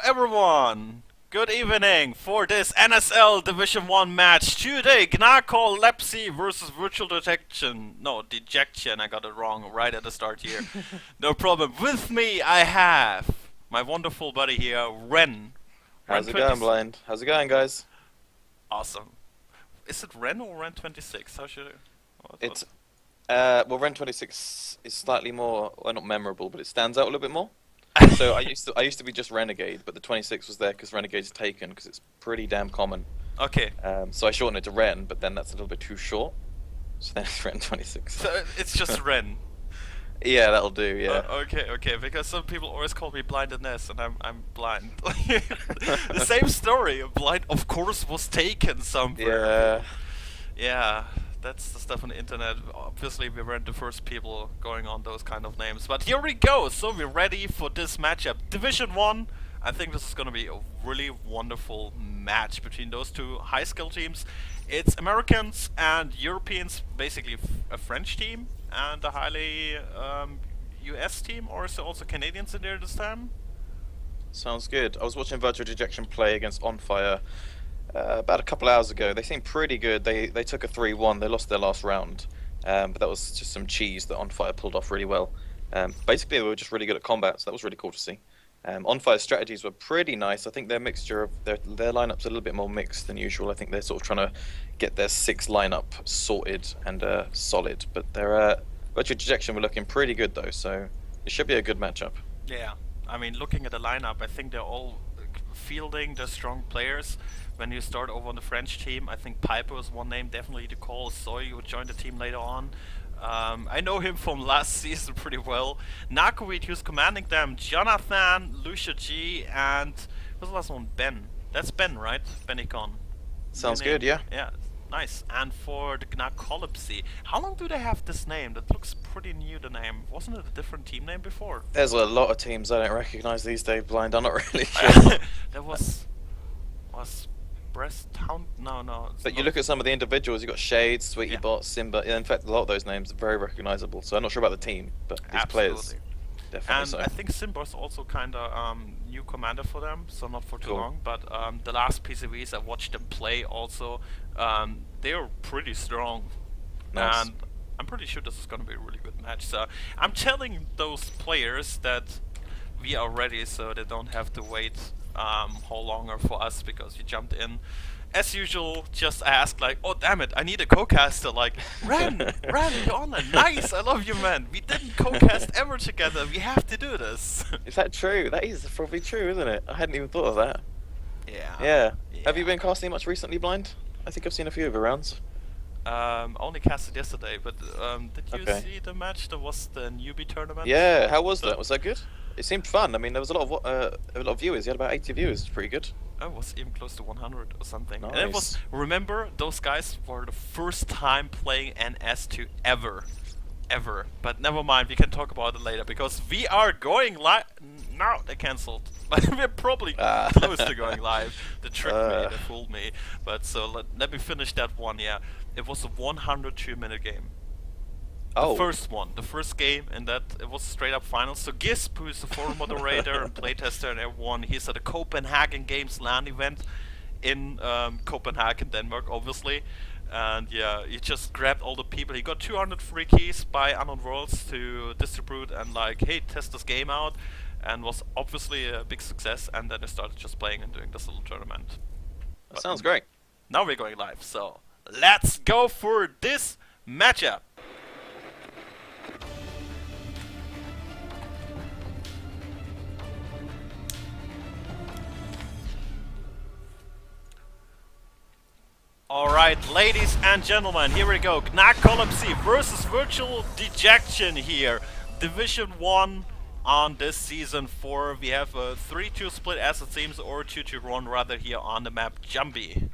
everyone! Good evening for this NSL Division 1 match. Today, Gnarcolepsy versus Virtual Detection. No, Dejection, I got it wrong right at the start here. No problem. With me, I have my wonderful buddy here, Ren. How's it going, Blind? How's it going, guys? Awesome. Is it Ren or Ren 26? How should I... It's well, Ren 26 is slightly more, well, not memorable, but it stands out a little bit more. So I used to be just Renegade, but the 26 was there because Renegade's taken because it's pretty damn common. Okay. So I shortened it to Ren, but then that's a little bit too short. So then it's Ren 26. So it's just Ren. Yeah, that'll do. Yeah. Okay. Because some people always call me blindNS, and I'm blind. The same story. Blind, of course, was taken somewhere. Yeah. That's the stuff on the internet. Obviously, we weren't the first people going on those kind of names. But here we go. So we're ready for this matchup. Division 1. I think this is going to be a really wonderful match between those two high-skill teams. It's Americans and Europeans, basically a French team and a highly US team. Or is there also Canadians in there this time? Sounds good. I was watching Virtual Dejection play against On Fire about a couple hours ago. They seemed pretty good. They took a 3-1. They lost their last round, but that was just some cheese that On Fire pulled off really well. Basically, they were just really good at combat, so that was really cool to see. On Fire's strategies were pretty nice. I think their mixture of their lineup's a little bit more mixed than usual. I think they're sort of trying to get their 6 lineup sorted and solid. But their Virtual Dejection were looking pretty good though, so it should be a good matchup. Yeah, I mean, looking at the lineup, I think they're all fielding the strong players. When you start over on the French team, I think Piper is one name definitely to call. Soy would join the team later on. I know him from last season pretty well. Narcolepsy, who's commanding them, Jonathan, Lucia G, and what's the last one? Ben. That's Ben, right? Benicon. Sounds good, yeah. Yeah, nice. And for the Gnarcolepsy, how long do they have this name? That looks pretty new, the name. Wasn't it a different team name before? There's a lot of teams I don't recognize these days, Blind. I'm not really sure. There was Breast Town? No. But you look at some of the individuals, you've got Shade, Sweetie Bot, Simba. In fact, a lot of those names are very recognizable. So I'm not sure about the team, but these players, definitely and so. I think Simba's also kind of new commander for them, so not for too Cool. long. But the last PCVs I watched them play also, they're pretty strong. Nice. And I'm pretty sure this is going to be a really good match. So I'm telling those players that we are ready, so they don't have to wait how longer for us, because you jumped in as usual. Just ask like, oh damn it, I need a Cocaster. Like, Ren, you're online. Nice, I love you, man. We didn't Cocast ever together. We have to do this. Is that true? That is probably true, isn't it? I hadn't even thought of that. Yeah. Yeah. Have you been casting much recently, Blind? I think I've seen a few of your rounds. Only casted yesterday, but did you Okay. see the match? There was the newbie tournament. Yeah. How was that? Was that good? It seemed fun. I mean, there was a lot of viewers. You had about 80 viewers. It's pretty good. I was even close to 100 or something. Nice. And it was, remember, those guys were the first time playing NS2 ever. But never mind, we can talk about it later, because we are going live. No, they cancelled. But we're probably close to going live. They tricked me, they fooled me. But so let me finish that one, yeah. It was a 102-minute game. Oh. The first game, and that it was straight up finals. So Gisp, who is the forum moderator and playtester and everyone, he's at the Copenhagen Games LAN event in Copenhagen, Denmark, obviously. And yeah, he just grabbed all the people. He got 200 free keys by Unknown Worlds to distribute and like, hey, test this game out, and was obviously a big success. And then they started just playing and doing this little tournament. That sounds great. Now we're going live, so let's go for this matchup. Alright, ladies and gentlemen, here we go. Gnarcolepsy versus Virtual Dejection here. Division 1 on this Season 4. We have a 3-2 split as it seems, or 2-2-1 rather here on the map Jumbie.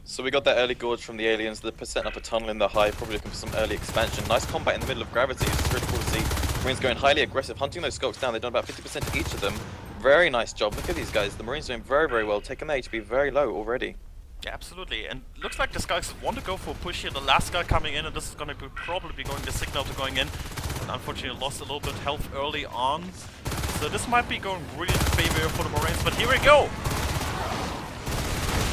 So we got that early gorge from the aliens. They're setting up a tunnel in the hive, probably looking for some early expansion. Nice combat in the middle of gravity. It's really cool to see. Marines going highly aggressive, hunting those skulks down. They've done about 50% to each of them. Very nice job. Look at these guys. The Marines doing very, very well, taking their HP very low already. Yeah, absolutely. And looks like this guys want to go for a push here. The last guy coming in, and this is going to be probably going the signal to going in. And unfortunately lost a little bit health early on. So this might be going really in favor for the Marines, but here we go!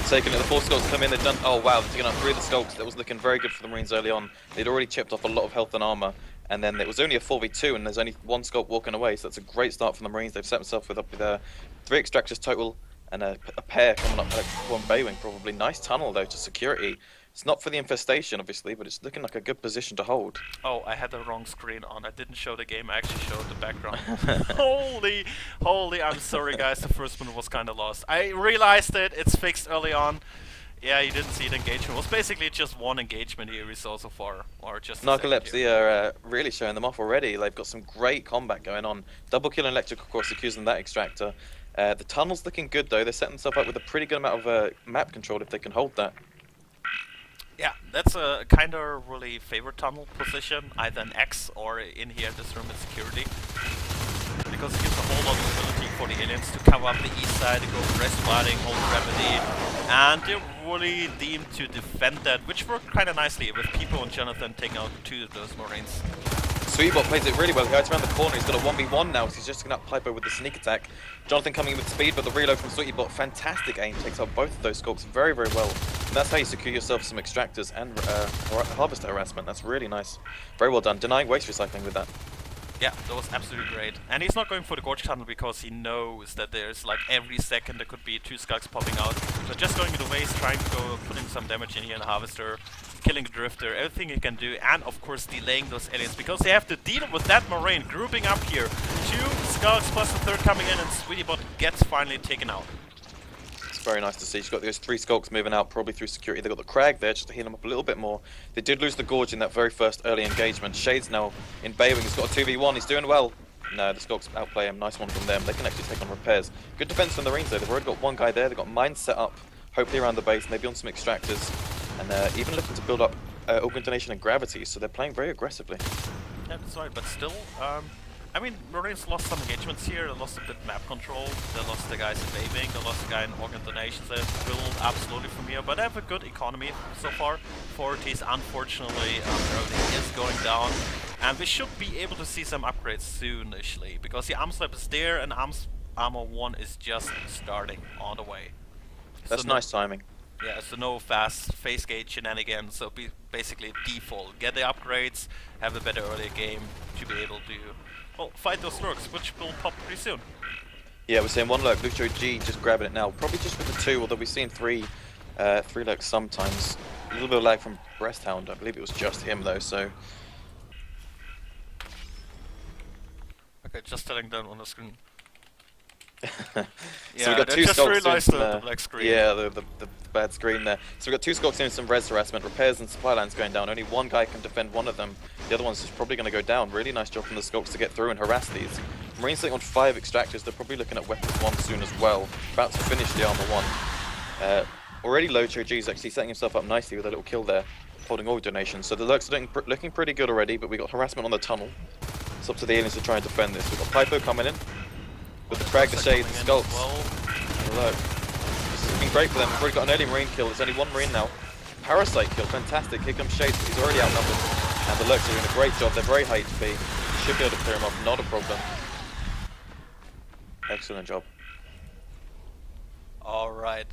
Taking it, the 4 skulks come in, they've done, oh wow, they're taking out 3 of the skulks. That was looking very good for the Marines early on. They'd already chipped off a lot of health and armor, and then it was only a 4v2, and there's only 1 skulk walking away, so that's a great start from the Marines. They've set themselves up with 3 extractors total, and a pair coming up, like 1 Baywing probably. Nice tunnel though to security. It's not for the infestation obviously, but it's looking like a good position to hold. Oh, I had the wrong screen on. I didn't show the game, I actually showed the background. Holy, I'm sorry guys, the first one was kinda lost. I realized it, it's fixed early on. Yeah, you didn't see the engagement. It was basically just 1 engagement here we saw so far. Or just Gnarcolepsy are really showing them off already. They've got some great combat going on. Double kill and electric, of course, accusing that extractor. The tunnel's looking good though. They're setting themselves up with a pretty good amount of map control if they can hold that. Yeah, that's a kind of really favorite tunnel position, either an X or in here this room is security. Because it gives a whole lot of ability for the aliens to cover up the east side, to go rest fighting, hold gravity, and they're really deemed to defend that, which worked kind of nicely with Pipo and Jonathan taking out 2 of those Marines. Sweetbot plays it really well. He goes around the corner. He's got a 1v1 now, so he's just taking out Pipo with the sneak attack. Jonathan coming in with speed, but the reload from Sweetbot, fantastic aim, takes out both of those skulks very, very well. And that's how you secure yourself some extractors and harvester harassment. That's really nice. Very well done. Denying waste recycling with that. Yeah, that was absolutely great. And he's not going for the Gorge Tunnel because he knows that there's like every second there could be 2 skulks popping out. So just going to the waste, trying to go, putting some damage in here in the Harvester, killing the Drifter, everything he can do, and of course delaying those aliens because they have to deal with that Marine grouping up here. 2 skulks plus the 3rd coming in, and Sweetybot gets finally taken out. It's very nice to see. She's got those 3 skulks moving out, probably through security. They've got the Crag there just to heal them up a little bit more. They did lose the Gorge in that very first early engagement. Shade's now in Baywing. He's got a 2v1. He's doing well. No, the skulks outplay him. Nice one from them. They can actually take on repairs. Good defense from the Marines though. They've already got 1 guy there. They've got mines set up, hopefully around the base, maybe on some extractors, and even looking to build up organ donation and gravity. So they're playing very aggressively. Yeah, that's right. But still, I mean, Marines lost some engagements here, they lost a bit map control, they lost the guys in Baywing, they lost the guy in organ donations, they build absolutely from here, but they have a good economy so far. 40s, unfortunately, everything is going down, and we should be able to see some upgrades soonishly, because the arms lab is there, and armor 1 is just starting on the way. That's so nice timing. Yeah, so no fast face gate shenanigans, so basically default. Get the upgrades, have a better early game to be able to, well, fight those lurks, which will pop pretty soon. Yeah, we're seeing 1 lurk, Lucho G just grabbing it now. Probably just with the 2, although we've seen 3 lurks sometimes. A little bit of lag from Breasthound, I believe it was just him though, so... Okay, just telling them on the screen. So yeah, we've got 2 just skulks realized the black screen. Yeah, the bad screen there. So we've got 2 skulks doing some res harassment, repairs and supply lines going down. Only 1 guy can defend 1 of them. The other one's just probably going to go down. Really nice job from the skulks to get through and harass these. Marines sitting on 5 extractors. They're probably looking at weapons 1 soon as well. About to finish the armor 1. Already Locho G is actually setting himself up nicely with a little kill there, holding all donations. So the lurks are looking pretty good already, but we got harassment on the tunnel. It's up to the aliens to try and defend this. We've got Pipo coming in. With the Crag, the Shade, the Skulks. Well. This has been great for them. We've already got an early Marine kill. There's only 1 Marine now. Parasite kill, fantastic. Here comes Shade, but he's already outnumbered. And the Lurks are doing a great job. They're very high HP. Should be able to clear him off, not a problem. Excellent job. Alright.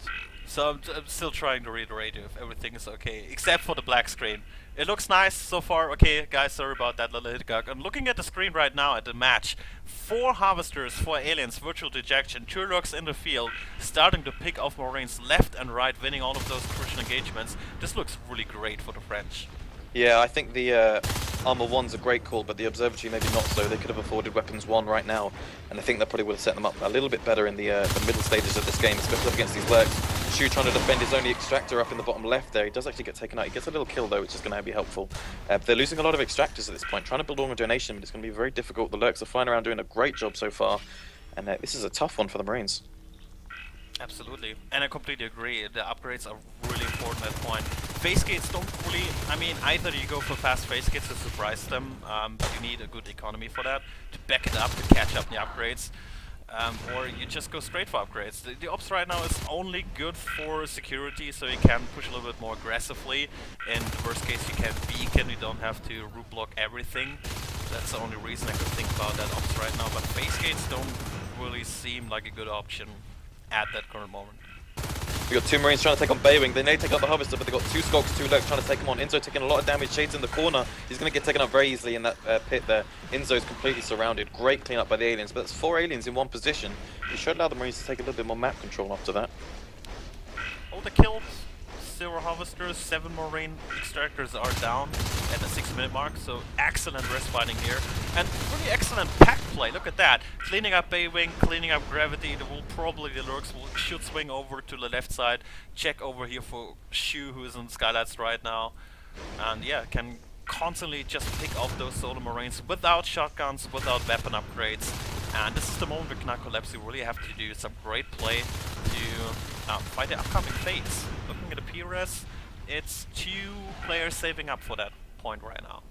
So I'm still trying to read the radio if everything is okay, except for the black screen. It looks nice so far. Okay, guys, sorry about that little hiccup. I'm looking at the screen right now at the match. 4 Harvesters, 4 Aliens, Virtual Dejection, 2 Lurks in the field, starting to pick off Marines left and right, winning all of those crucial engagements. This looks really great for the French. Yeah, I think the Armor 1's a great call, but the Observatory maybe not so. They could have afforded Weapons 1 right now, and I think that probably would have set them up a little bit better in the middle stages of this game, especially up against these Lurks. Shu trying to defend his only extractor up in the bottom left there. He does actually get taken out. He gets a little kill though, which is going to be helpful. They're losing a lot of extractors at this point, trying to build organ donation, but it's going to be very difficult. The Lurks are flying around doing a great job so far, and this is a tough one for the Marines. Absolutely, and I completely agree. The upgrades are really important at that point. Phase gates don't really, I mean, either you go for fast phase gates to surprise them, but you need a good economy for that, to back it up, to catch up the upgrades, or you just go straight for upgrades. The ops right now is only good for security, so you can push a little bit more aggressively. In the worst case, you can beacon, you don't have to root block everything. That's the only reason I could think about that ops right now, but phase gates don't really seem like a good option at that current moment. We got two Marines trying to take on Baywing. They may take out the Harvester, but they got two Skulks, two Lurks trying to take him on. Inzo taking a lot of damage. Shades in the corner. He's going to get taken out very easily in that pit there. Inzo's completely surrounded. Great cleanup by the aliens, but that's 4 aliens in one position. You should allow the Marines to take a little bit more map control after that. All the kills, 0 Harvesters, 7 Marine Extractors are down at the 6-minute mark, so excellent rest fighting here. And really excellent pack play, look at that. Cleaning up Baywing, cleaning up Gravity, the Lurks should swing over to the left side. Check over here for Shu, who is in Skylights right now. And yeah, can constantly just pick off those solo Marines without shotguns, without weapon upgrades. And this is the moment where Gnarcolepsy really have to do some great play to fight the upcoming fates. Looking at the PRS, it's 2 players saving up for that point right now.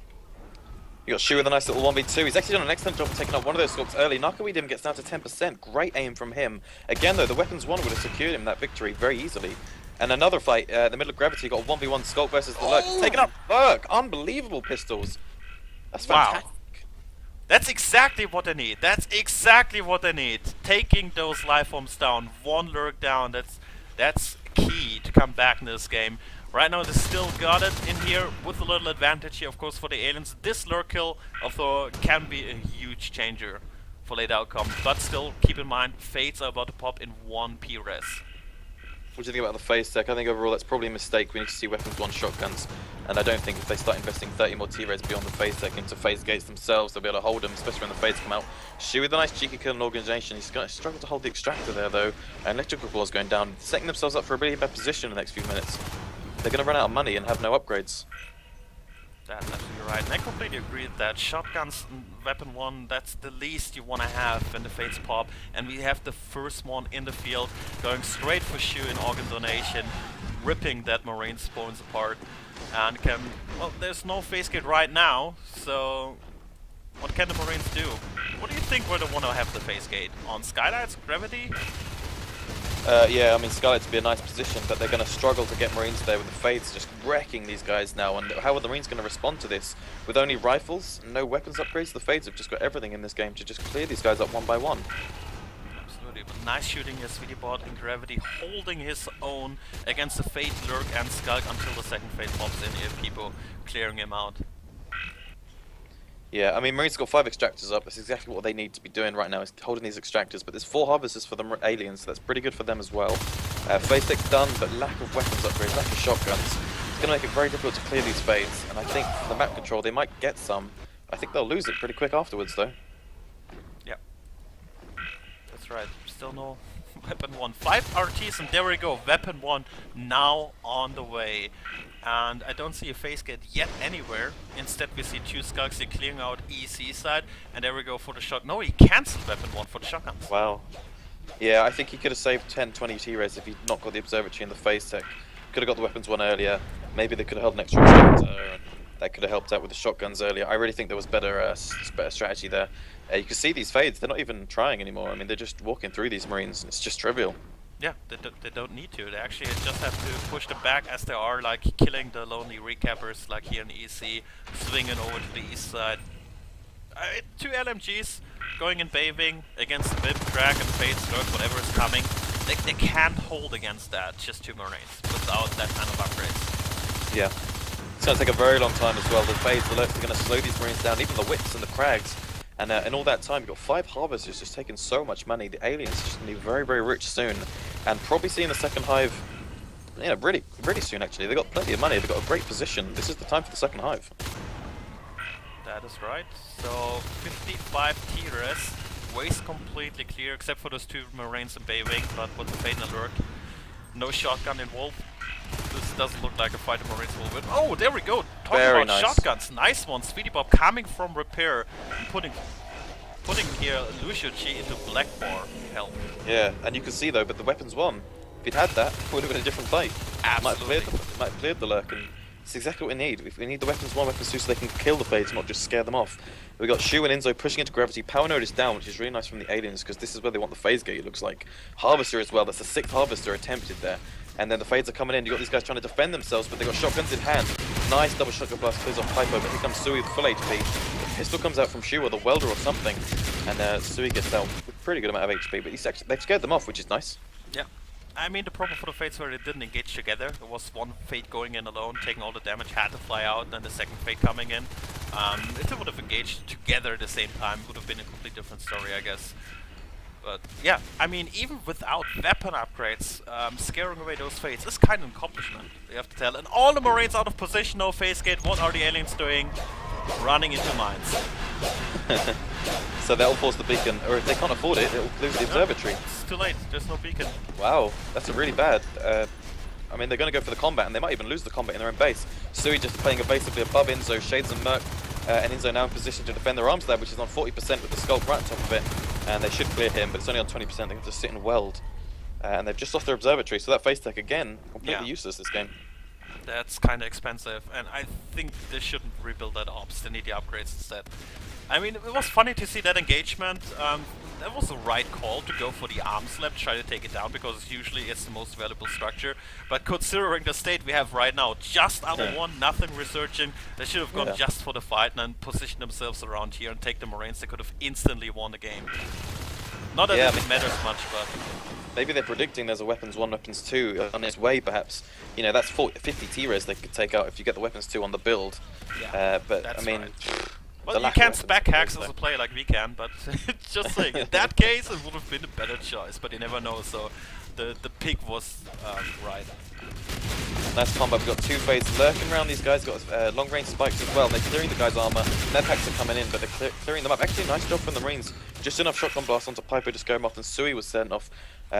You got Shu with a nice little 1v2. He's actually done an excellent job of taking out one of those scopes early. Narcoweedum gets down to 10%. Great aim from him. Again, though, the weapons one would have secured him that victory very easily. And another fight, in the middle of Gravity, got a 1v1 scope versus the Lurk. Taking out Lurk! Unbelievable pistols. That's fantastic. Wow. That's exactly what I need. That's exactly what I need. Taking those life forms down, 1 Lurk down, that's key to come back in this game. Right now they still got it in here with a little advantage here, of course, for the aliens. This Lurk kill, although, can be a huge changer for late outcome. But still, keep in mind, Fates are about to pop in 1 PRS. What do you think about the phase tech? I think overall that's probably a mistake. We need to see weapons 1 shotguns. And I don't think if they start investing 30 more T-Res beyond the phase tech into phase gates themselves, they'll be able to hold them, especially when the phase come out. Shu with a nice cheeky kill and organization. He's going to struggle to hold the extractor there though. And electrical claws going down, setting themselves up for a really bad position in the next few minutes. They're going to run out of money and have no upgrades. That's absolutely right, and I completely agree with that. Shotguns, weapon 1, that's the least you want to have when the Fates pop. And we have the first one in the field, going straight for Shu in organ donation, ripping that Marine spawns apart. And can, well, there's no phase gate right now, so what can the Marines do? What do you think where they want to have the phase gate? On Skylights, Gravity? Yeah, I mean, Skylights would be a nice position, but they're going to struggle to get Marines there with the Fates just wrecking these guys now. And how are the Marines going to respond to this? With only rifles, no weapons upgrades, the Fates have just got everything in this game to just clear these guys up one by one. Absolutely, but nice shooting here, SweetieBot and Gravity holding his own against the Fate, Lurk and Skulk until the second Fate pops in here, people clearing him out. Yeah, I mean, Marines got 5 extractors up. That's exactly what they need to be doing right now, is holding these extractors. But there's 4 harvesters for the aliens, so that's pretty good for them as well. Phase tech's done, but lack of weapons upgrades, lack of shotguns. It's going to make it very difficult to clear these fades. And I think for the map control, they might get some. I think they'll lose it pretty quick afterwards, though. Yep. That's right. Still no weapon 1. 5 RTs, and there we go. Weapon 1 now on the way. And I don't see a phase gate yet anywhere. Instead we see 2 Skulks here clearing out EC side. And there we go for the shot. No, he cancelled weapon 1 for the shotguns. Wow. Yeah, I think he could have saved 10, 20 T-res if he'd not got the observatory and the phase tech. Could have got the weapons 1 earlier. Maybe they could have held an extra extractor. That could have helped out with the shotguns earlier. I really think there was better strategy there. You can see these fades, they're not even trying anymore. I mean, they're just walking through these Marines, and it's just trivial. Yeah, they don't need to. They actually just have to push them back as they are, like killing the lonely recappers, like here in the EC, swinging over to the east side. 2 LMGs going in Baywing against the Bib, Drag, and Fade, Lurk, whatever is coming. They can't hold against that, just 2 Marines, without that kind of upgrades. Yeah. It's going to take a very long time as well. The Fades, the Lurks are going to slow these Marines down, even the Whips and the Crags. And in all that time, you've got 5 Harvesters just taking so much money. The aliens are just going to be very, very rich soon. And probably seeing the second hive, you know, really, really soon actually. They've got plenty of money, they've got a great position. This is the time for the second hive. That is right. So 55 T-Res, waste completely clear, except for those 2 Marines and Baywing, but with the Fade and Lurk, no shotgun involved. This doesn't look like a fight the Marines will win. Oh, there we go! Talking about nice. Shotguns, nice one. SweetieBot coming from repair and putting here Lucio Chi into black bar health. Yeah, and you can see though, but the weapons 1, if he'd had that, it would have been a different fight. Absolutely. It might have cleared the Lurk, and it's exactly what we need. We need the weapons 1, weapons 2, so they can kill the Fades, not just scare them off. We got Shu and Inzo pushing into Gravity. Power node is down, which is really nice from the aliens, because this is where they want the phase gate, it looks like. Harvester as well, that's the 6th Harvester attempted there. And then the Fades are coming in, you got these guys trying to defend themselves, but they got shotguns in hand. Nice double shotgun blast, clears off Piper, but here comes Sui with full HP. The pistol comes out from Shu or the welder or something, and Sui gets out with a pretty good amount of HP, but they've scared them off, which is nice. Yeah. I mean, the problem for the Fates where they didn't engage together. There was one Fate going in alone, taking all the damage, had to fly out, then the second Fate coming in. If they would have engaged together at the same time, it would have been a completely different story, I guess. But yeah, I mean, even without weapon upgrades, scaring away those Fates is kind of an accomplishment, you have to tell. And all the Marines out of position, no phase gate. What are the aliens doing? Running into mines. So they'll force the beacon, or if they can't afford it, they'll lose the observatory. It's too late, there's no beacon. Wow, that's a really bad. I mean, they're going to go for the combat, and they might even lose the combat in their own base. Sui just playing basically above Inzo, Shades and Merc, and Inzo now in position to defend their arms lab, which is on 40% with the Sculpt right on top of it. And they should clear him, but it's only on 20%. They have to sit and weld. And they've just lost their observatory, so that face tech again, completely useless this game. That's kind of expensive, and I think they shouldn't rebuild that ops. They need the upgrades instead. I mean, it was funny to see that engagement. That was the right call to go for the arms lab, try to take it down, because usually it's the most valuable structure. But considering the state we have right now, just armor 1, nothing researching, they should have gone just for the fight and then positioned themselves around here and take the Marines. They could have instantly won the game. Not that it matters much, but... Maybe they're predicting there's a weapons 1, weapons 2 on its way, perhaps. You know, that's 50 T-res they could take out if you get the weapons 2 on the build. Yeah, but I mean... Right. Well, you can't spec hacks as a player like we can, but just saying, in that case it would have been a better choice, but you never know, so the pick was right. Nice combat, we've got 2 Fades lurking around these guys, got long range spikes as well, they're clearing the guy's armor, med packs are coming in, but they're clearing them up. Actually, nice job from the Marines, just enough shotgun blast onto Piper to scare him off, and Sui was sent off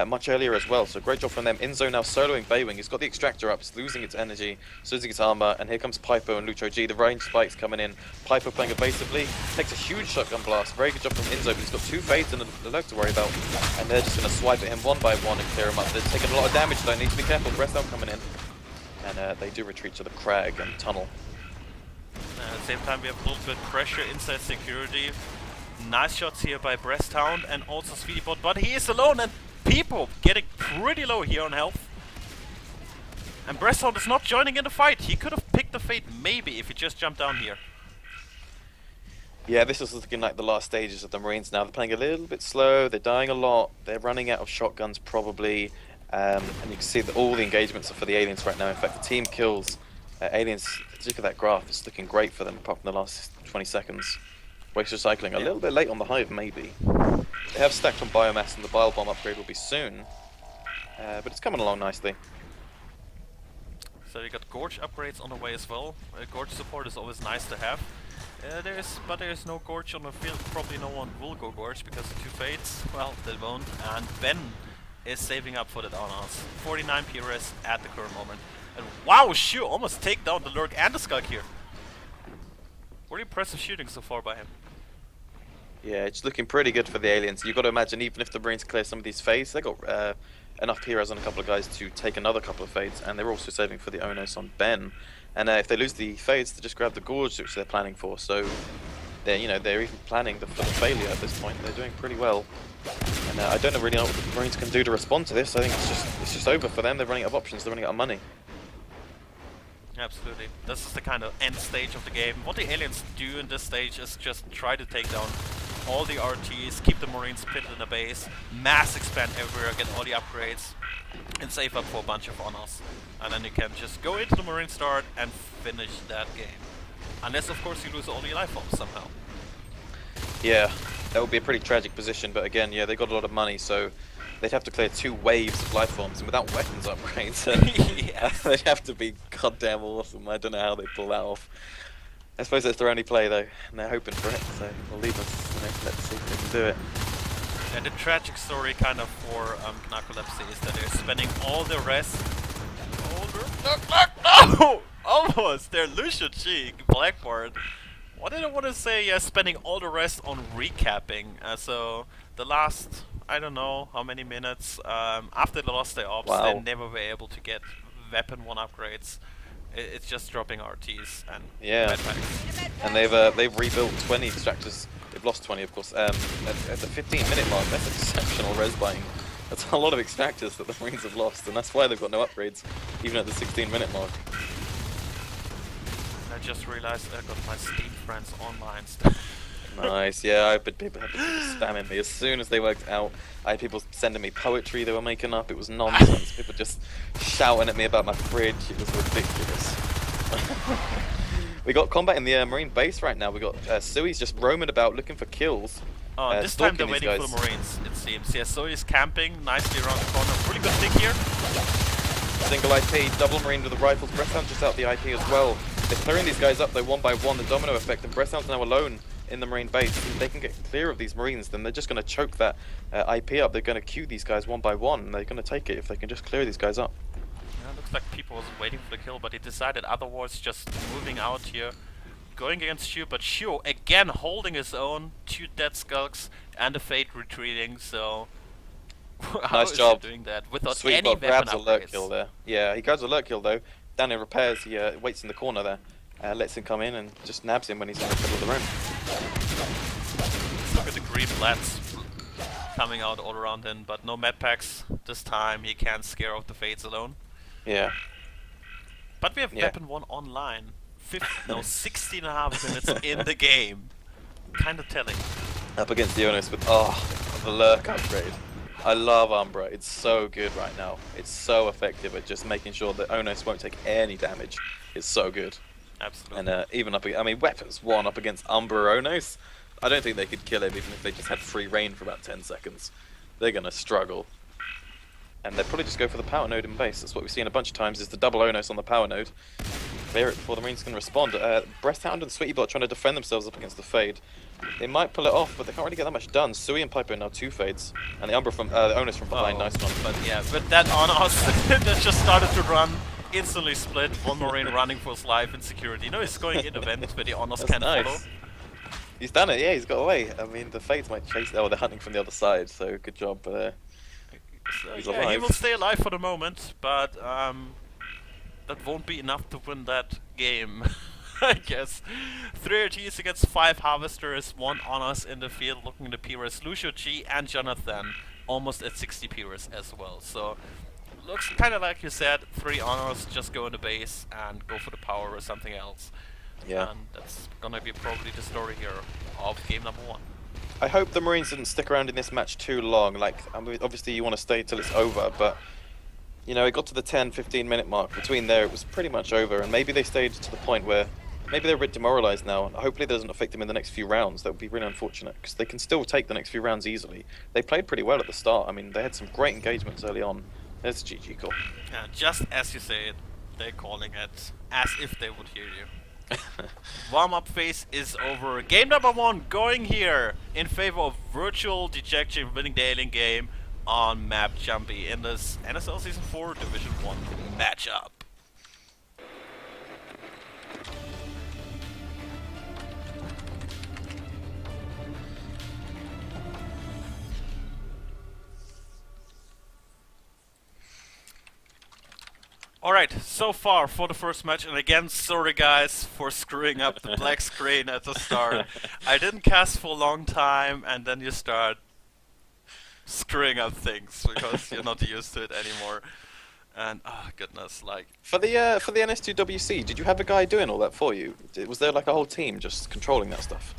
much earlier as well, so great job from them. Inzo now soloing Baywing, he's got the extractor up, it's losing its energy, it's losing its armor, and here comes Piper and Lucho G, the range spikes coming in. Piper playing evasively, takes a huge shotgun blast, very good job from Inzo, but he's got 2 Fades and a lurk to worry about, and they're just going to swipe at him one by one and clear him up. They're taking a lot of damage though, need to be careful, breath out coming in. And they do retreat to the crag and tunnel. At the same time we have a little bit pressure inside security. Nice shots here by Breasthound and also Speedybot, but he is alone and people getting pretty low here on health. And Breasthound is not joining in the fight. He could have picked the Fate maybe if he just jumped down here. Yeah, this is looking like the last stages of the Marines now. They're playing a little bit slow, they're dying a lot, they're running out of shotguns probably. And you can see that all the engagements are for the aliens right now. In fact, the team kills aliens. Look at that graph, it's looking great for them apart from the last 20 seconds. Waste recycling, a little bit late on the hive maybe. They have stacked on biomass and the bile bomb upgrade will be soon. But it's coming along nicely. So you got Gorge upgrades on the way as well. Gorge support is always nice to have. But there's no Gorge on the field. Probably no one will go Gorge because the 2 Fates, well, they won't. And Ben is saving up for the down us. 49 PRS at the current moment. And wow, Shu almost take down the Lurk and the Skulk here. Very impressive shooting so far by him. Yeah, it's looking pretty good for the aliens. You've got to imagine, even if the Marines clear some of these Fades, they got enough heroes on a couple of guys to take another couple of Fades, and they're also saving for the Onos on Ben. And if they lose the Fades, they just grab the Gorge, which they're planning for. So they're even planning for the failure at this point. They're doing pretty well. And I don't really know what the Marines can do to respond to this. I think it's just over for them. They're running out of options. They're running out of money. Absolutely. This is the kind of end stage of the game. What the aliens do in this stage is just try to take down all the RTs, keep the Marines pitted in the base, mass expand everywhere, get all the upgrades, and save up for a bunch of honors. And then you can just go into the Marine start and finish that game. Unless, of course, you lose all your life forms somehow. Yeah, that would be a pretty tragic position, but again, yeah, they got a lot of money, so they'd have to clear 2 waves of life forms, and without weapons upgrades, they'd have to be goddamn awesome. I don't know how they pull that off. I suppose that's their only play though, and they're hoping for it, so we'll leave us, let's see if they can do it. Yeah, the tragic story kind of for Gnarcolepsy is that they're spending all their rest... No! Almost! They're Lucio Cheek, Blackboard. What did I want to say? Yeah, spending all the rest on recapping. So, the last, I don't know how many minutes, after they lost their ops, they never were able to get weapon 1 upgrades. It's just dropping RTs and medpacks. And they've rebuilt 20 extractors. They've lost 20, of course. At the 15-minute mark, that's exceptional res buying. That's a lot of extractors that the Marines have lost, and that's why they've got no upgrades, even at the 16-minute mark. I just realized I got my Steam friends online. Nice, yeah, people had people spamming me as soon as they worked out. I had people sending me poetry they were making up. It was nonsense. People just shouting at me about my fridge. It was ridiculous. We got combat in the Marine base right now. We got Sui's just roaming about looking for kills. Oh, and this time they're waiting for the Marines, it seems. Yeah, Zoe's camping nicely around the corner. Really good pick here. Single IP, double Marine with the rifles. Breathhound just out the IP as well. They're clearing these guys up though one by one. The domino effect, and Breathhound's now alone in the Marine base. If they can get clear of these Marines, then they're just going to choke that IP up. They're going to queue these guys one by one, and they're going to take it if they can just clear these guys up. Yeah, looks like people wasn't waiting for the kill, but he decided otherwise, just moving out here. Going against Shu, but Shu again holding his own, 2 dead skulks and a Fate retreating, so how nice is job he doing that without Sweet any weapon grabs upgrades? a lurk kill there. Yeah, he grabs a lurk kill though. Down in repairs, he waits in the corner there. Lets him come in and just nabs him when he's in the middle of the room. Look at the green blats coming out all around him, but no med packs this time. He can't scare off the Fates alone. Yeah. But we have weapon 1 online. 16.5 minutes in the game. Kind of telling. Up against the Onus with the lurk upgrade. I love Umbra. It's so good right now. It's so effective at just making sure that Onus won't take any damage. It's so good. Absolutely. And even up, I mean, weapons 1 up against Umbra or Onus. I don't think they could kill him even if they just had free reign for about 10 seconds. They're gonna struggle. And they'll probably just go for the power node in base. That's what we've seen a bunch of times, is the double Onus on the power node. Clear it before the Marines can respond. Breathhound and Sweetybot trying to defend themselves up against the Fade. They might pull it off, but they can't really get that much done. Sui and Piper now 2 Fades. And the Umbra from, the Onus from behind, nice one. But yeah, with that on us, that just started to run, instantly split, 1 Marine running for his life in security. You know, he's going in event where the Honors can't follow. He's done it, yeah, he's got away. I mean, the Fades might chase, they're hunting from the other side, so good job. He's alive. He will stay alive for the moment, but that won't be enough to win that game, I guess. 3 RTs against 5 Harvesters, 1 Honors in the field looking at the Pyrrhus. Lucio G and Jonathan almost at 60 Pyrrhus as well. So, looks kind of like you said, 3 Honors, just go in the base and go for the power or something else. Yeah. And that's gonna be probably the story here of game number 1. I hope the Marines didn't stick around in this match too long. Like, I mean, obviously you want to stay till it's over, but you know, it got to the 10-15 minute mark. Between there, it was pretty much over, and maybe they stayed to the point where maybe they're a bit demoralized now. Hopefully, it doesn't affect them in the next few rounds. That would be really unfortunate because they can still take the next few rounds easily. They played pretty well at the start. I mean, they had some great engagements early on. There's a GG call. Yeah, just as you say it, they're calling it as if they would hear you. Warm-up phase is over. Game number 1 going here in favor of Virtual Dejection, winning the alien game on map Jumpy in this NSL Season 4 Division 1 matchup. Alright, so far for the first match, and again, sorry guys for screwing up the black screen at the start. I didn't cast for a long time, and then you start screwing up things because you're not used to it anymore. And oh goodness, like for the NS2WC, did you have a guy doing all that for you? Was there like a whole team just controlling that stuff?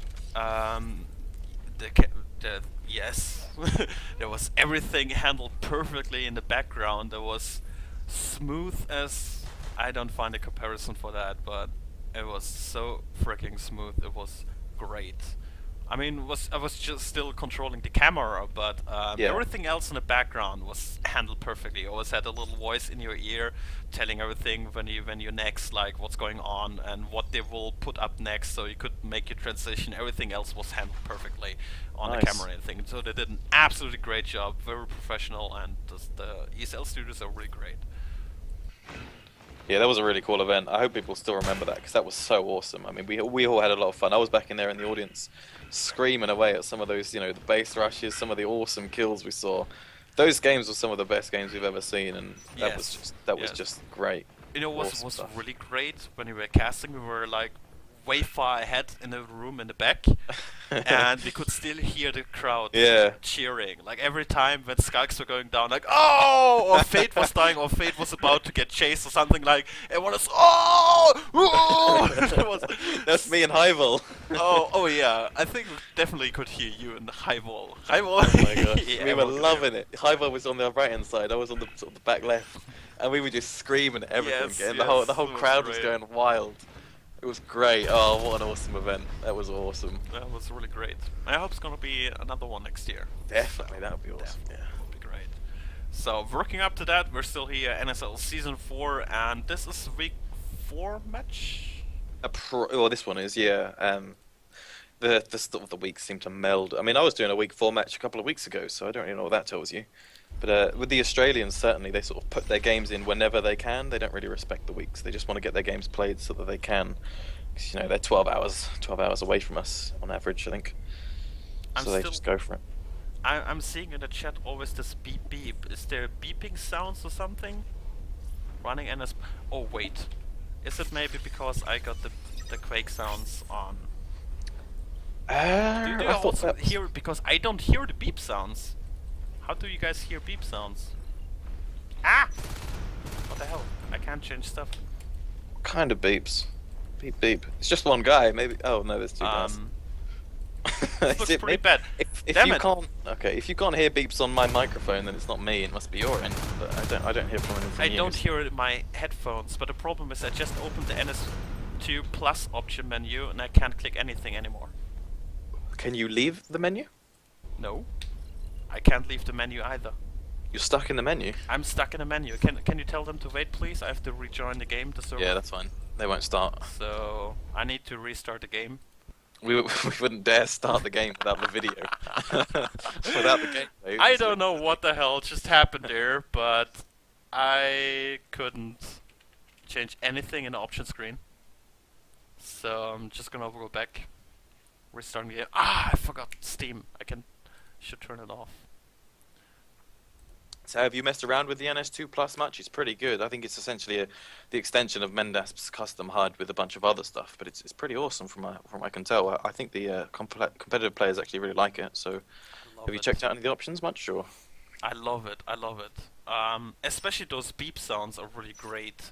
Yes, there was everything handled perfectly in the background. There was smooth as I don't find a comparison for that, but it was so freaking smooth. It was great. I mean, I was just still controlling the camera, but everything else in the background was handled perfectly. You always had a little voice in your ear telling everything when you next, like what's going on and what they will put up next, so you could make your transition. Everything else was handled perfectly on the camera and thing. So they did an absolutely great job, very professional, and the ESL studios are really great. Yeah, that was a really cool event. I hope people still remember that because that was so awesome. I mean, we all had a lot of fun. I was back in there in the audience, screaming away at some of those, you know, the base rushes, some of the awesome kills we saw. Those games were some of the best games we've ever seen, and that was just great. You know what awesome was stuff. really great when we were casting? We were like way far ahead in a room in the back, and we could still hear the crowd cheering. Like every time when Skulks were going down, like oh, or Fate was dying, or Fate was about to get chased or something. Like everyone was That's me and Highball. oh yeah. I think we definitely could hear you in Highball. Oh my gosh, Yeah, we were loving it. Highball was on the right hand side. I was on the sort of the back left, and we were just screaming at everything. Yes, and yes, the whole it was crowd was great. going wild. It was great. Oh, what an awesome event! That was awesome. That was really great. I hope it's gonna be another one next year. Definitely, that would be awesome. Definitely, Yeah. would be great. So working up to that, we're still here, NSL Season 4, and this is week 4 match. Well, this one is the start of the week seemed to meld. I mean, I was doing a week 4 match a couple of weeks ago, so I don't really know what that tells you. But with the Australians, certainly they sort of put their games in whenever they can. They don't really respect the weeks. They just want to get their games played so that they can. 'Cause, you know, they're 12 hours away from us on average, I think. So they just go for it. I'm seeing in the chat always this beep beep. Is there beeping sounds or something? Running NS. Oh wait, is it maybe because I got the Quake sounds on? Do you I thought also that was- hear, because I don't hear the beep sounds? How do you guys hear beep sounds? Ah! What the hell? I can't change stuff. kind of beeps. Beep beep. It's just one guy, maybe. Oh no, there's 2 guys. This looks pretty bad. If Damn you it. can't, okay, if you can't hear beeps on my microphone, then it's not me. It must be your end. But I don't hear from anything. I don't hear it in my headphones, but the problem is I just opened the NS2 Plus option menu and I can't click anything anymore. Can you leave the menu? No, I can't leave the menu either. You're stuck in the menu. I'm stuck in a menu. Can you tell them to wait, please? I have to rejoin the game, the server. Yeah, that's fine. They won't start. So I need to restart the game. We wouldn't dare start the game without the video. Without the game. I don't know what the hell just happened there, but I couldn't change anything in the option screen. So I'm just gonna go back, restart the game. Ah, I forgot Steam. Should turn it off. So have you messed around with the NS2 Plus much? It's pretty good. I think it's essentially the extension of Mendasp's custom HUD with a bunch of other stuff, but it's pretty awesome from what I can tell. I think the competitive players actually really like it. So have you checked out any of the options much, or? I love it. I love it. Especially those beep sounds are really great.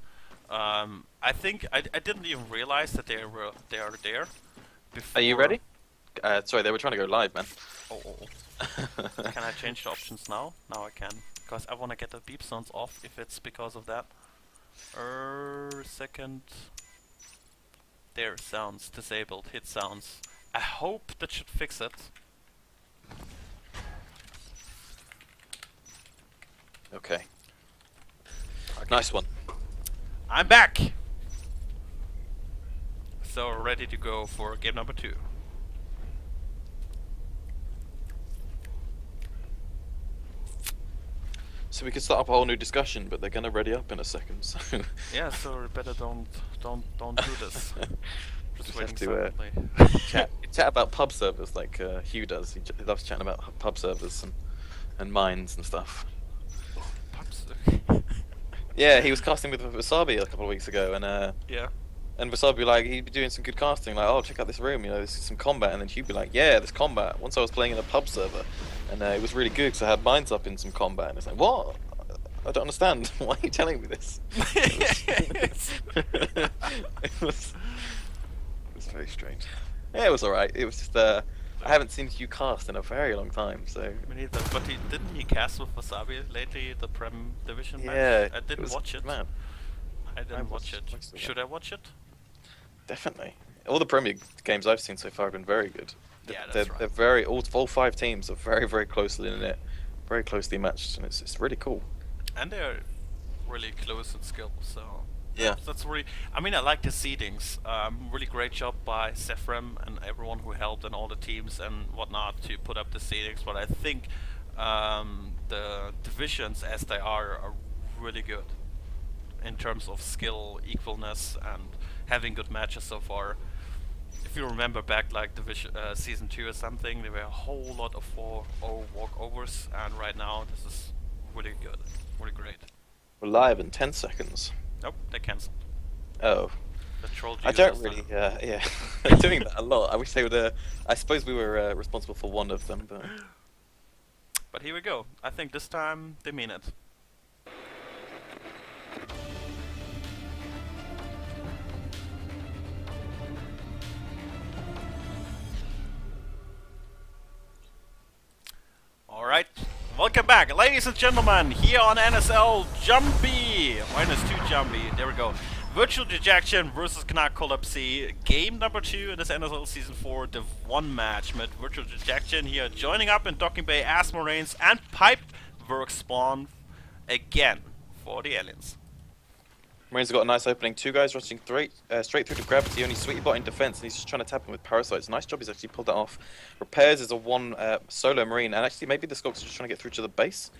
I think I didn't even realize that they are there. Before. Are you ready? Sorry, they were trying to go live, man. Oh. Can I change the options now? Now I can. Because I want to get the beep sounds off if it's because of that. Second. There, sounds disabled, hit sounds. I hope that should fix it. Okay. Nice one. I'm back! So ready to go for game number 2. So we could start up a whole new discussion, but they're gonna ready up in a second. So Yeah, so better don't do this. Just waiting have to silently. chat about pub servers like Hugh does. He loves chatting about pub servers and mines and stuff. Pops. Yeah, he was casting with Wasabi a couple of weeks ago, and Yeah. and Wasabi, like, he'd be doing some good casting, like, oh, check out this room, you know, there's some combat, and then he'd be like, yeah, there's combat. Once I was playing in a pub server, and it was really good because I had mines up in some combat, and it's like, what? I don't understand. Why are you telling me this? It was very strange. Yeah, it was alright. It was just, I haven't seen Hugh cast in a very long time, so... Me neither, but didn't he cast with Wasabi lately, the Prem Division match? Yeah, I didn't watch it. Man, I didn't watch it. watched it, Should I watch it? definitely. All the Premier games I've seen so far have been very good. Yeah, that's right. They're very all 5 teams are very, very closely in it, very closely matched, and it's really cool. And they're really close in skill, so Yeah. that's really. I mean, I like the seedings. Really great job by Sephrem and everyone who helped and all the teams and whatnot to put up the seedings. But I think the divisions as they are really good in terms of skill, equalness, and having good matches so far. If you remember back, like division season 2 or something, there were a whole lot of 4-0 walkovers, and right now this is really good, really great. We're live in 10 seconds. Nope, they cancelled. Oh. The troll I don't really, yeah, they're doing that a lot. I wish they would, I suppose we were responsible for one of them, but... But here we go. I think this time they mean it. Alright, welcome back, ladies and gentlemen, here on NSL Jumpy! -2 Jumpy, there we go. Virtual Dejection versus Gnarcolepsy, game number 2 in this NSL Season 4 Div 1 match with Virtual Dejection here joining up in Docking Bay as Marines and Pipework spawn again for the aliens. Marines have got a nice opening. Two guys rushing straight through to Gravity, only Sweetie Bot in defense, and he's just trying to tap him with Parasites. Nice job, he's actually pulled that off. Repairs is a one solo Marine, and actually maybe the Skulks are just trying to get through to the base,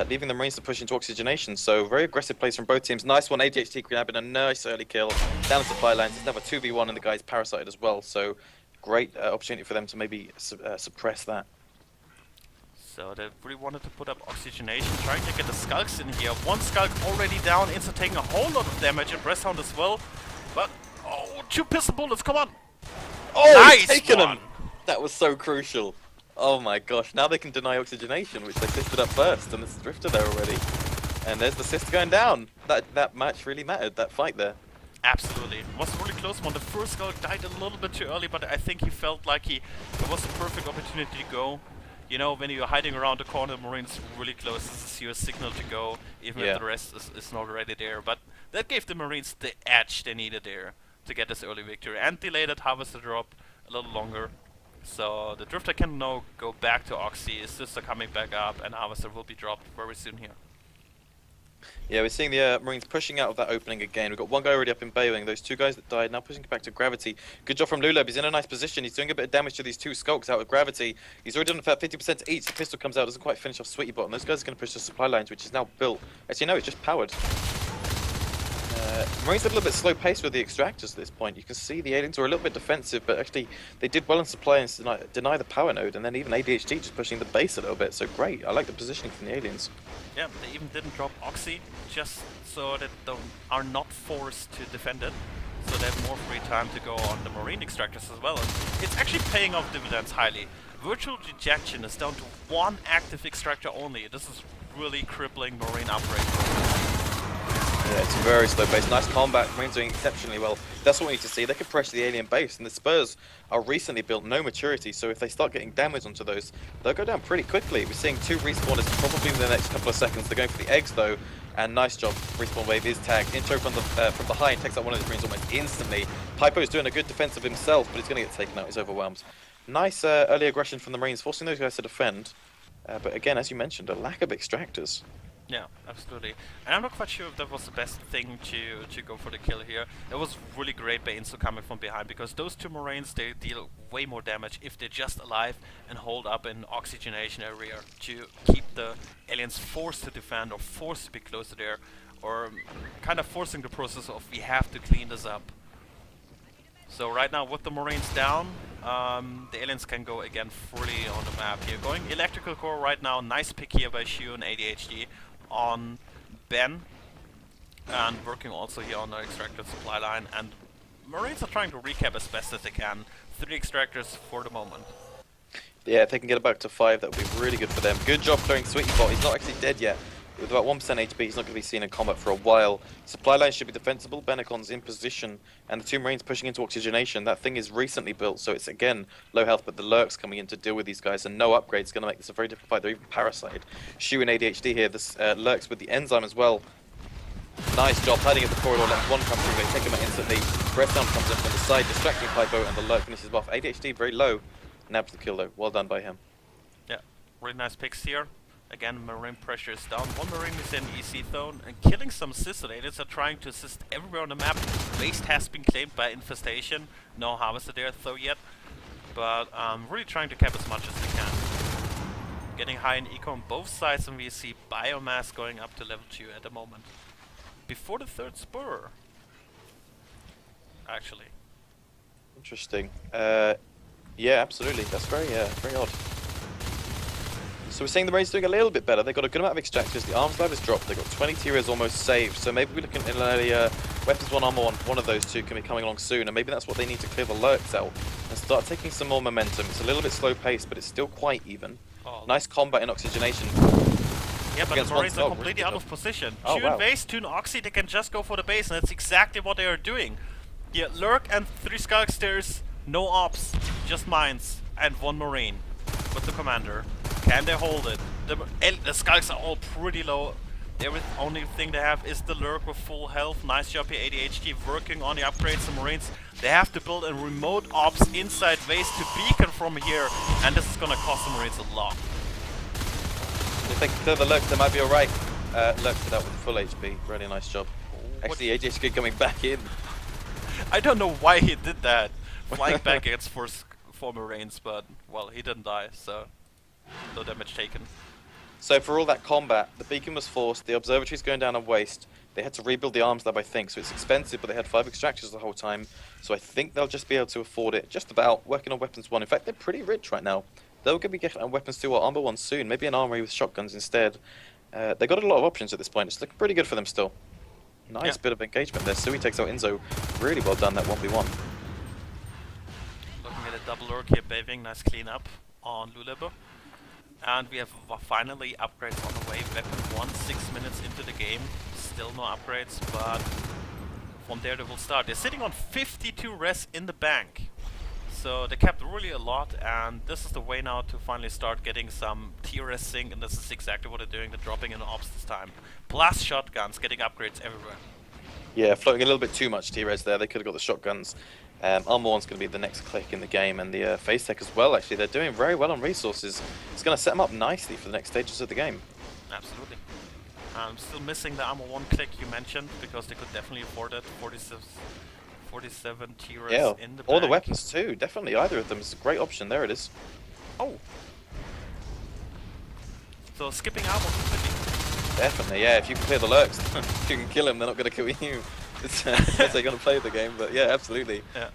leaving the Marines to push into Oxygenation. So very aggressive plays from both teams. Nice one, ADHD grabbing a nice early kill down the supply lines. It's another 2v1 and the guy's Parasited as well, so great opportunity for them to maybe suppress that. So they really wanted to put up Oxygenation, trying to get the Skulks in here. One Skulk already down, Insta taking a whole lot of damage, and Breasthound as well. But, oh, 2 pistol bullets, come on! Oh, nice taken one! him! That was so crucial. Oh my gosh, now they can deny Oxygenation, which they sisted up first, and there's a Drifter there already. And there's the Sister going down. That match really mattered, that fight there. Absolutely. It was a really close one. The first Skulk died a little bit too early, but I think he felt like it was a perfect opportunity to go. You know, when you're hiding around the corner, Marines really close, this is your signal to go, even if the rest is not already there. But that gave the Marines the edge they needed there to get this early victory, and delay that Harvester drop a little longer. So the Drifter can now go back to Oxy, his sister coming back up, and Harvester will be dropped very soon here. Yeah, we're seeing the Marines pushing out of that opening again. We've got one guy already up in Baywing. Those 2 guys that died now pushing back to Gravity. Good job from Luleb. He's in a nice position. He's doing a bit of damage to these 2 Skulks out of Gravity. He's already done about 50% to each. The pistol comes out, doesn't quite finish off Sweetie Bot. And those guys are going to push the supply lines, which is now built. Actually, no, it's just powered. Marines are a little bit slow paced with the extractors at this point. You can see the aliens were a little bit defensive, but actually they did well in supply and deny the power node, and then even ADHD just pushing the base a little bit. So great, I like the positioning from the aliens. Yeah, they even didn't drop Oxy, just so that they are not forced to defend it. So they have more free time to go on the Marine extractors as well. And it's actually paying off dividends highly. Virtual Dejection is down to 1 active extractor only. This is really crippling Marine upgrade. Yeah, it's very slow pace. Nice combat. Marines doing exceptionally well. That's what we need to see. They can pressure the alien base, and the Spurs are recently built, no maturity. So if they start getting damage onto those, they'll go down pretty quickly. We're seeing 2 respawners probably in the next couple of seconds. They're going for the eggs though, and nice job. Respawn wave is tagged. Intro from behind takes out one of the Marines almost instantly. Pipo's doing a good defense of himself, but he's going to get taken out. He's overwhelmed. Nice early aggression from the Marines, forcing those guys to defend. But again, as you mentioned, a lack of extractors. Yeah, absolutely. And I'm not quite sure if that was the best thing to go for the kill here. It was really great by Inso coming from behind, because those 2 Marines, they deal way more damage if they're just alive and hold up in Oxygenation area to keep the aliens forced to defend or forced to be closer there, or kind of forcing the process of we have to clean this up. So right now with the Marines down, the aliens can go again fully on the map here. Going Electrical Core right now, nice pick here by Shu and ADHD on Ben, and working also here on the extractor supply line, and Marines are trying to recap as best as they can. 3 extractors for the moment. Yeah, if they can get it back to 5, that would be really good for them. Good job throwing Sweetie Bot. He's not actually dead yet. With about 1% HP, he's not going to be seen in combat for a while. Supply line should be defensible. Benecon's in position, and the 2 Marines pushing into Oxygenation. That thing is recently built, so it's again low health, but the Lurks coming in to deal with these guys, and no upgrades going to make this a very difficult fight. They're even Parasited. Shu and ADHD here. This Lurks with the Enzyme as well. Nice job hiding at the corridor. Let 1 come through. They take him out instantly. Breastdown comes in from the side, distracting Pipo, and the Lurk finishes off. ADHD very low. Nabs the kill though. Well done by him. Yeah, really nice picks here. Again, Marine pressure is down. 1 Marine is in EC zone and killing some assist. Aliens are trying to assist everywhere on the map. Waste has been claimed by Infestation. No Harvester there though yet. But really trying to cap as much as they can. Getting high in eco on both sides, and we see biomass going up to level 2 at the moment. Before the 3rd spur. Actually. Interesting. Yeah, absolutely. That's very odd. So we're seeing the Marines doing a little bit better. They've got a good amount of extractors. The arms drive is dropped. They've got 20 T-Res almost saved. So maybe we're looking at a weapons 1, armor 1. One of those two can be coming along soon. And maybe that's what they need to clear the lurks out and start taking some more momentum. It's a little bit slow paced, but it's still quite even. Oh. Nice combat and oxygenation. Yeah, but the Marines are completely out of position. Oh, Two in base, 2 in Oxy, they can just go for the base, and that's exactly what they are doing. Yeah, Lurk and 3 Skulksters, no ops, just mines, and 1 Marine with the commander. Can they hold it? The Skulks are all pretty low. The only thing they have is the Lurk with full health. Nice job here, ADHD, working on the upgrades. The Marines, they have to build a remote ops inside base to beacon from here, and this is gonna cost the Marines a lot. If they can clear the Lurks, they might be alright. Lurks it out with full HP. Really nice job. Actually, ADHD coming back in. I don't know why he did that. Flying back against 4 Marines, but, well, he didn't die, so no damage taken. So for all that combat, the beacon was forced, the observatory's going down a waste. They had to rebuild the arms lab, I think, so it's expensive, but they had 5 extractors the whole time. So I think they'll just be able to afford it, just about, working on weapons 1. In fact, they're pretty rich right now. They're going to be getting weapons 2 or armor 1 soon, maybe an armory with shotguns instead. They got a lot of options at this point. It's looking pretty good for them still. Nice bit of engagement there. Sui takes out Inzo. Really well done, that 1v1. Looking at a double Lurk here, Baving, nice cleanup on Lulebo. And we have finally upgrades on the way. Weapon 1, 6 minutes into the game. Still no upgrades, but from there they will start. They're sitting on 52 res in the bank. So they kept really a lot, and this is the way now to finally start getting some T-res sync, and this is exactly what they're doing. They're dropping in ops this time. Plus shotguns, getting upgrades everywhere. Yeah, floating a little bit too much T-res there. They could have got the shotguns. Armor 1's going to be the next click in the game, and the phase tech as well, actually. They're doing very well on resources. It's going to set them up nicely for the next stages of the game. Absolutely. I'm still missing the armor 1 click you mentioned, because they could definitely afford it. 47 T-res in the bank. Or the weapons too, definitely. Either of them is a great option. There it is. Oh. So skipping armor completely. Definitely, yeah. If you can clear the lurks, if you can kill them, they're not going to kill you. They're going to play the game, but yeah, absolutely. Yeah.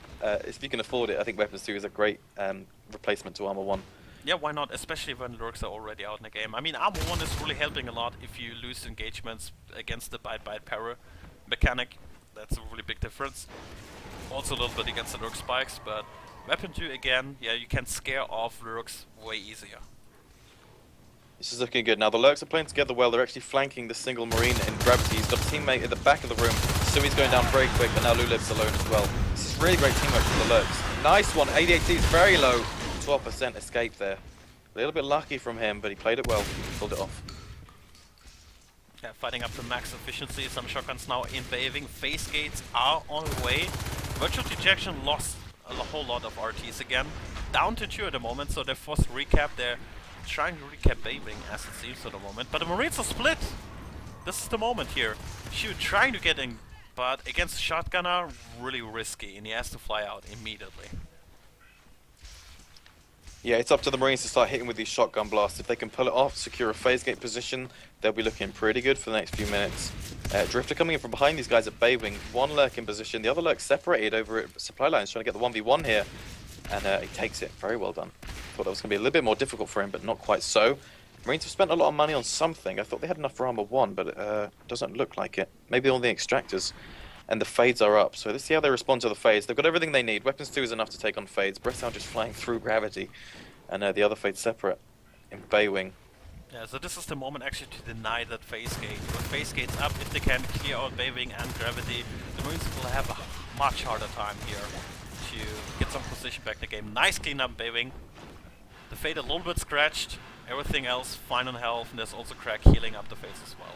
If you can afford it, I think weapons 2 is a great replacement to armor 1. Yeah, why not? Especially when lurks are already out in the game. I mean, armor 1 is really helping a lot if you lose engagements against the bite power mechanic. That's a really big difference. Also a little bit against the lurk spikes, but weapon 2 again, yeah, you can scare off lurks way easier. This is looking good. Now the lurks are playing together well. They're actually flanking the single marine in gravity. He's got a teammate at the back of the room. Sui's going down very quick, but now Luleb's alone as well. This is really great teamwork from the lurks. Nice one. 88 is very low. 12% escape there. A little bit lucky from him, but he played it well. Pulled it off. Yeah, fighting up to max efficiency. Some shotguns now in Baving. Phase gates are on the way. Virtual Dejection lost a whole lot of RTs again. Down to 2 at the moment, so they're forced to recap. They're trying to recap Baving as it seems at the moment. But the Marines are split. This is the moment here. Shoot, trying to get in, but against the Shotgunner, really risky, and he has to fly out immediately. Yeah, it's up to the Marines to start hitting with these shotgun blasts. If they can pull it off, secure a phase gate position, they'll be looking pretty good for the next few minutes. Drifter coming in from behind these guys at Baving. One lurk in position, the other lurk separated over at supply lines, trying to get the 1v1 here. And he takes it. Very well done. Thought that was going to be a little bit more difficult for him, but not quite so. Marines have spent a lot of money on something. I thought they had enough for armor 1, but it doesn't look like it. Maybe all the extractors. And the fades are up, so let's see how they respond to the fades. They've got everything they need. Weapons 2 is enough to take on fades. Breath just flying through gravity. And the other fades separate in Baywing. Yeah, so this is the moment actually to deny that phase gate. With phase gates up, if they can clear out Baywing and gravity, the Marines will have a much harder time here to get some position back in the game. Nice cleanup Baywing. The fade a little bit scratched, everything else fine on health, and there's also Crack healing up the face as well.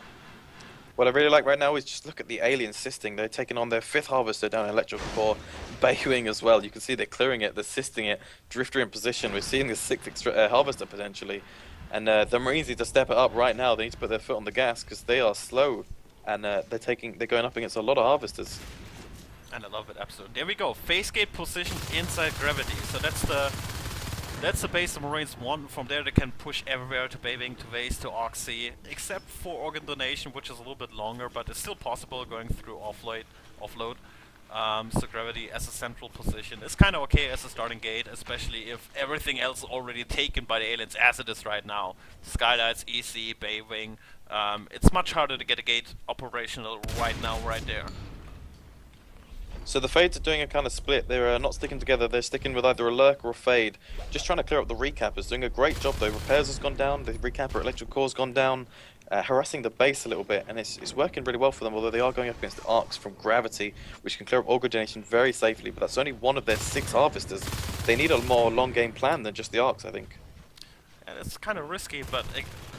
What I really like right now is just look at the alien sisting. They're taking on their 5th harvester down in electrical core. Baywing as well. You can see they're clearing it, they're sisting it. Drifter in position. We're seeing the 6th harvester potentially. And the Marines need to step it up right now. They need to put their foot on the gas because they are slow. And they're going up against a lot of harvesters. And I love it, absolutely. There we go. Phase gate position inside gravity. So that's the base the Marines want. From there they can push everywhere to Baywing, to Vase, to Oxy, except for organ donation, which is a little bit longer, but it's still possible going through offload. So gravity as a central position is kind of okay as a starting gate, especially if everything else is already taken by the aliens as it is right now. Skylights, EC, Baywing. It's much harder to get a gate operational right now, right there. So the Fades are doing a kind of split. They're not sticking together. They're sticking with either a Lurk or a Fade. Just trying to clear up the Recappers. Doing a great job though. Repairs has gone down. The Recapper Electrical Core's gone down. Harassing the base a little bit, and it's working really well for them, although they are going up against the Arcs from Gravity, which can clear up Augur Donation very safely, but that's only one of their 6 Harvesters. They need a more long game plan than just the Arcs, I think. And it's kind of risky, but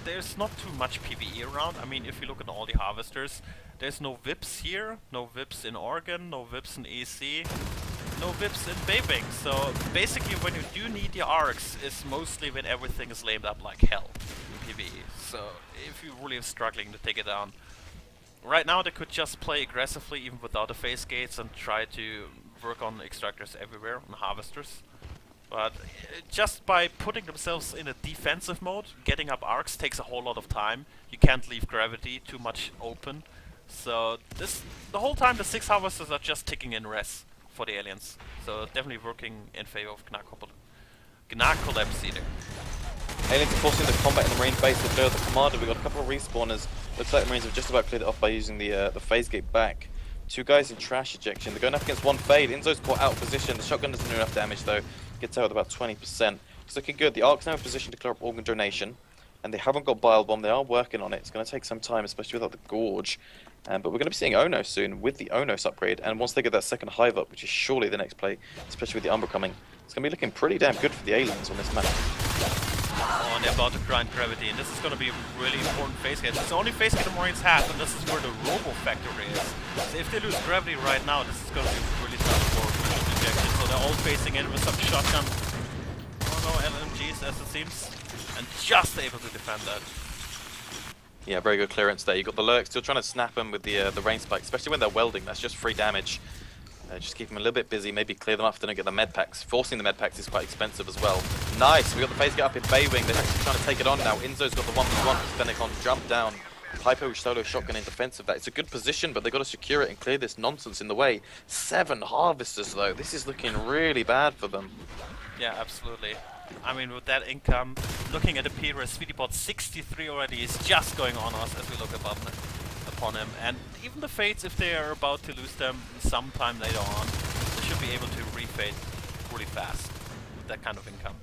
there's not too much PvE around. I mean, if you look at all the Harvesters, there's no Vips here, no Vips in Oregon, no Vips in EC, no Vips in Baybing. So basically when you do need the Arcs, it's mostly when everything is lamed up like hell in PvE. So if you're really struggling to take it down. Right now they could just play aggressively even without the phase gates and try to work on extractors everywhere, on Harvesters. But just by putting themselves in a defensive mode, getting up Arcs takes a whole lot of time. You can't leave Gravity too much open. So the whole time the 6 Harvesters are just ticking in res for the aliens. So definitely working in favor of Gnarcolepsy there. Aliens are forcing the combat in the Marine base to clear the commander. We've got a couple of respawners. Looks like the Marines have just about cleared it off by using the phase gate back. 2 guys in trash ejection. They're going up against 1 Fade. Inzo's caught out of position. The shotgun doesn't do enough damage though. Gets out with about 20%. It's looking good. The Ark's now in position to clear up Organ Donation. And they haven't got Bile Bomb. They are working on it. It's going to take some time, especially without the Gorge. But we're going to be seeing Onos soon with the Onos upgrade. And once they get that second Hive up, which is surely the next play, especially with the Umbra coming, it's going to be looking pretty damn good for the aliens on this map. Oh, and they're about to grind Gravity, and this is going to be a really important phase gate. It's the only phase gate the Marines have, and this is where the Robo Factory is. So if they lose Gravity right now, this is going to be really tough for Dejection. So they're all facing in with some shotgun. Oh no, LMGs as it seems. And just able to defend that. Yeah, very good clearance there. You got the Lurk still trying to snap them with the rain spike, especially when they're welding. That's just free damage. Just keep them a little bit busy, maybe clear them off, then get the med packs. Forcing the med packs is quite expensive as well. Nice, we got the phase get up in Baywing. They're actually trying to take it on now. Inzo's got the 1v1, Fennegon jump down. Hypo solo shotgun in defense of that. It's a good position, but they've got to secure it and clear this nonsense in the way. 7 Harvesters though, this is looking really bad for them. Yeah, absolutely. I mean, with that income, looking at the P-Res, Speedy Bot 63 already is just going on us as we look upon him. And even the Fates, if they are about to lose them sometime later on, they should be able to refade really fast with that kind of income.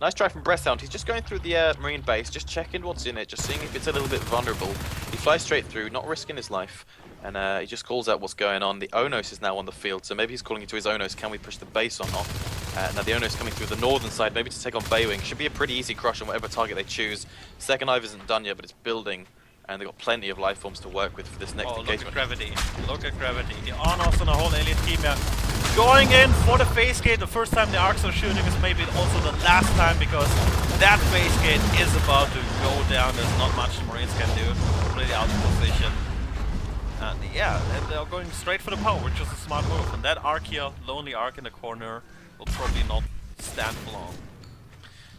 Nice try from Breasthound. He's just going through the Marine base, just checking what's in it, just seeing if it's a little bit vulnerable. He flies straight through, not risking his life, and he just calls out what's going on. The Onos is now on the field, so maybe he's calling into his Onos, can we push the base or not? Now the Onos coming through the northern side, maybe to take on Baywing. Should be a pretty easy crush on whatever target they choose. Second Hive isn't done yet, but it's building. And they've got plenty of life forms to work with for this next engagement. Look at Gravity. Look at Gravity. The Arnos and the whole alien team are going in for the phase gate. The first time the Arcs are shooting is maybe also the last time, because that phase gate is about to go down. There's not much the Marines can do. Completely out of position. And yeah, and they're going straight for the power, which is a smart move. And that Arc here, lonely Arc in the corner, will probably not stand for long.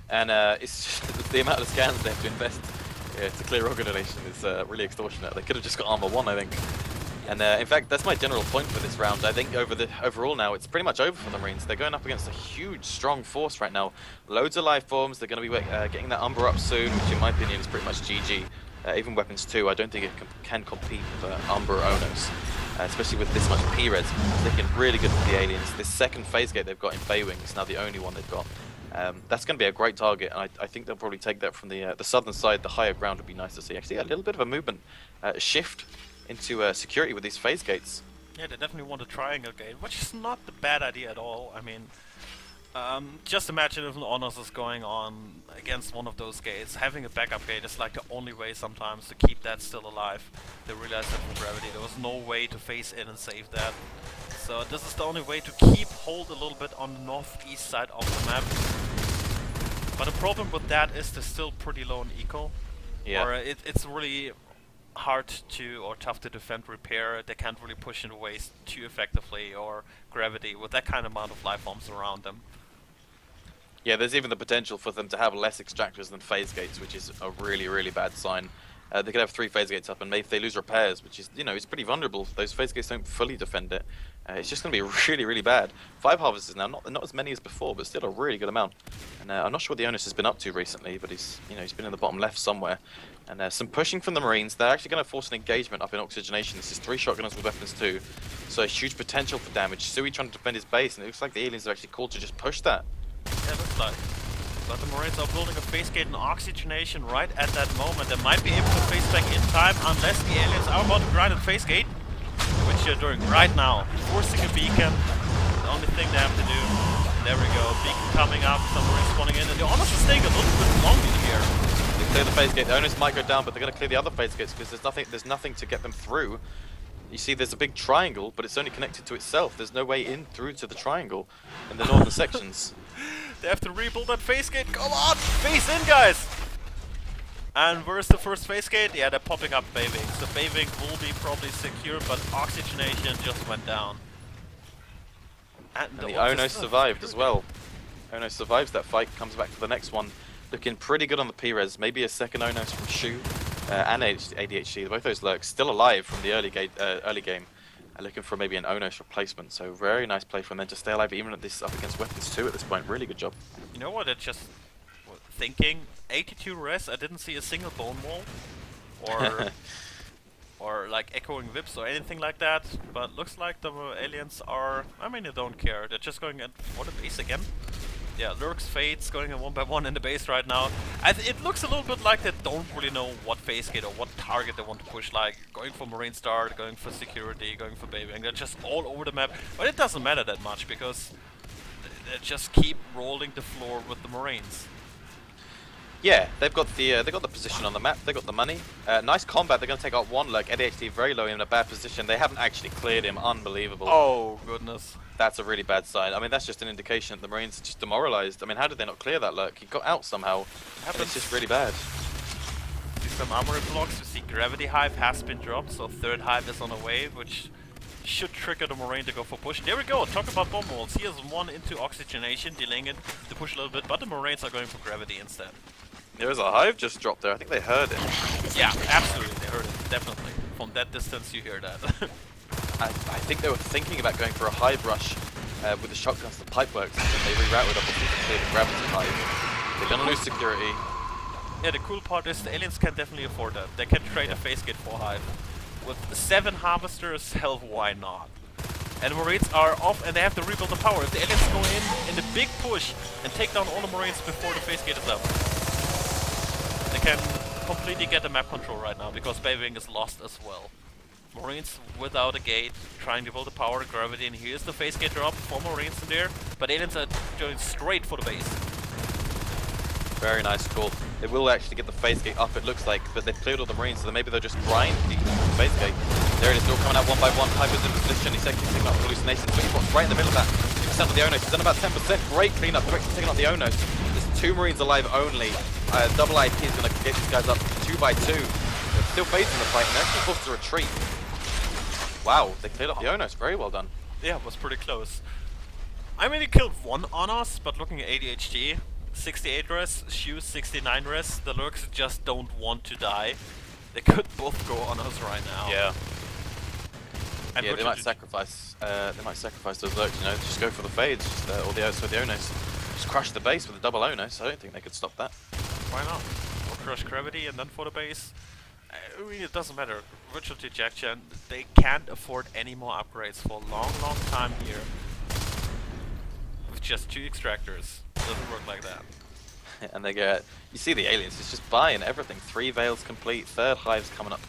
And it's just the amount of scans they have to invest to clear organization is really extortionate. They could have just got armor 1, I think. And in fact, that's my general point for this round. I think overall now, it's pretty much over for the Marines. They're going up against a huge, strong force right now. Loads of life forms. They're going to be getting that Umbra up soon, which in my opinion is pretty much GG. Even weapons too, I don't think it can compete with Umbra Onos. Especially with this much P-Res. It's looking really good for the aliens. This second phase gate they've got in Baywing is now the only one they've got. That's going to be a great target, and I think they'll probably take that from the southern side. The higher ground would be nice to see. Actually, a little bit of a movement shift into security with these phase gates. Yeah, they definitely want a triangle gate, which is not a bad idea at all. I mean, just imagine if an Honors is going on against one of those gates. Having a backup gate is like the only way sometimes to keep that still alive. They realized that from Gravity there was no way to face in and save that. So this is the only way to keep hold a little bit on the northeast side of the map. But the problem with that is they're still pretty low in eco. Yeah. Or it's really hard to, or tough to defend repair. They can't really push into waste too effectively, or Gravity with that kind of amount of life forms around them. Yeah, there's even the potential for them to have less extractors than phase gates, which is a really, really bad sign. They could have 3 phase gates up, and maybe if they lose repairs, which is, you know, it's pretty vulnerable. Those phase gates don't fully defend it. It's just going to be really, really bad. 5 harvests now, not as many as before, but still a really good amount. And I'm not sure what the Onus has been up to recently, but he's been in the bottom left somewhere. And some pushing from the Marines. They're actually going to force an engagement up in oxygenation. This is 3 shotgunners with weapons too, so a huge potential for damage. Sui trying to defend his base, and it looks like the aliens are actually called to just push that. Yeah, it looks like. But the Marines are building a phase gate and oxygenation right at that moment. They might be able to phase back in time unless the aliens are about to grind a phase gate, which they're doing right now. Forcing a beacon, the only thing they have to do. There we go, beacon coming up, some Marines spawning in, and the Honors is staying a little bit longer here. They clear the phase gate. The Onus might go down, but they're going to clear the other phase gates because there's nothing to get them through. You see, there's a big triangle, but it's only connected to itself. There's no way in through to the triangle in the northern sections. They have to rebuild that phase gate. Come on! Phase in, guys! And where's the first phase gate? Yeah, they're popping up Baving. So Baving will be probably secure, but oxygenation just went down. And the Ono survived as well. Ono survives that fight, comes back to the next one. Looking pretty good on the P-Res. Maybe a second Onos from Shu and ADHD. Both those lurks still alive from the early game. Looking for maybe an Onos replacement. So very nice play from them to stay alive, even at this up against weapons too at this point. Really good job. You know what? It's just thinking. 82 res. I didn't see a single bone wall, or or like echoing whips or anything like that. But looks like the aliens are. I mean, they don't care. They're just going for the base again. Yeah, Lurks, Fates going in 1 by 1 in the base right now. It looks a little bit like they don't really know what phase gate or what target they want to push, like going for Marine Start, going for security, going for Babying. They're just all over the map, but it doesn't matter that much because they just keep rolling the floor with the Marines. Yeah, they've got the position on the map, they've got the money. Nice combat, they're going to take out 1 Lurk. ADHD very low in a bad position. They haven't actually cleared him, unbelievable. Oh, goodness. That's a really bad sign. I mean, that's just an indication that the Marines are just demoralized. I mean, how did they not clear that Lurk? He got out somehow, and it's just really bad. See some armory blocks, you see Gravity Hive has been dropped, so 3rd Hive is on the way, which should trigger the Marine to go for push. There we go, talk about bomb walls. He has 1 into oxygenation, delaying it to push a little bit, but the Marines are going for gravity instead. There was a Hive just dropped there, I think they heard it. Yeah, absolutely, they heard it, definitely. From that distance you hear that. I think they were thinking about going for a Hive rush with the shotguns, the pipe works, and then they rerouted obviously to clear the gravity Hive. They're gonna lose security. Yeah, the cool part is the aliens can definitely afford that. They can trade a phase gate for Hive. With 7 harvesters, hell, why not? And the Marines are off and they have to rebuild the power. If the aliens go in the big push and take down all the Marines before the phase gate is up, they can completely get the map control right now because Babying is lost as well. Marines without a gate, trying to build the power, gravity, and here's the phase gate drop for Marines in there, but aliens are going straight for the base. Very nice call. They will actually get the phase gate up, it looks like, but they've cleared all the Marines, so maybe they'll just grind the phase gate. There it is, all coming out 1 by 1. Piper's in position, he's actually taking out the hallucinations. Switchbox right in the middle of that. 2% of the Onos, he's done about 10%. Great cleanup, directly taking out the Onos. There's 2 Marines alive only. Double IP is going to get these guys up 2 by 2. They're still facing the fight, and they're actually forced to retreat. Wow, they cleared up the Onos, very well done. Yeah, it was pretty close. I mean, he killed 1 on us, but looking at ADHD, 68 res, Shu 69 res, the Lurks just don't want to die. They could both go on us right now. Yeah. And yeah, they might sacrifice those Lurks, you know, just go for the fades, or the Onos. Just crush the base with a double Onos. I don't think they could stop that. Why not? Or crush gravity and then for the base. I mean, it doesn't matter. Virtual Dejection, they can't afford any more upgrades for a long, long time here. With just 2 extractors. It doesn't work like that. And they get, you see the aliens, it's just buying everything. 3 Veils complete, 3rd Hive's coming up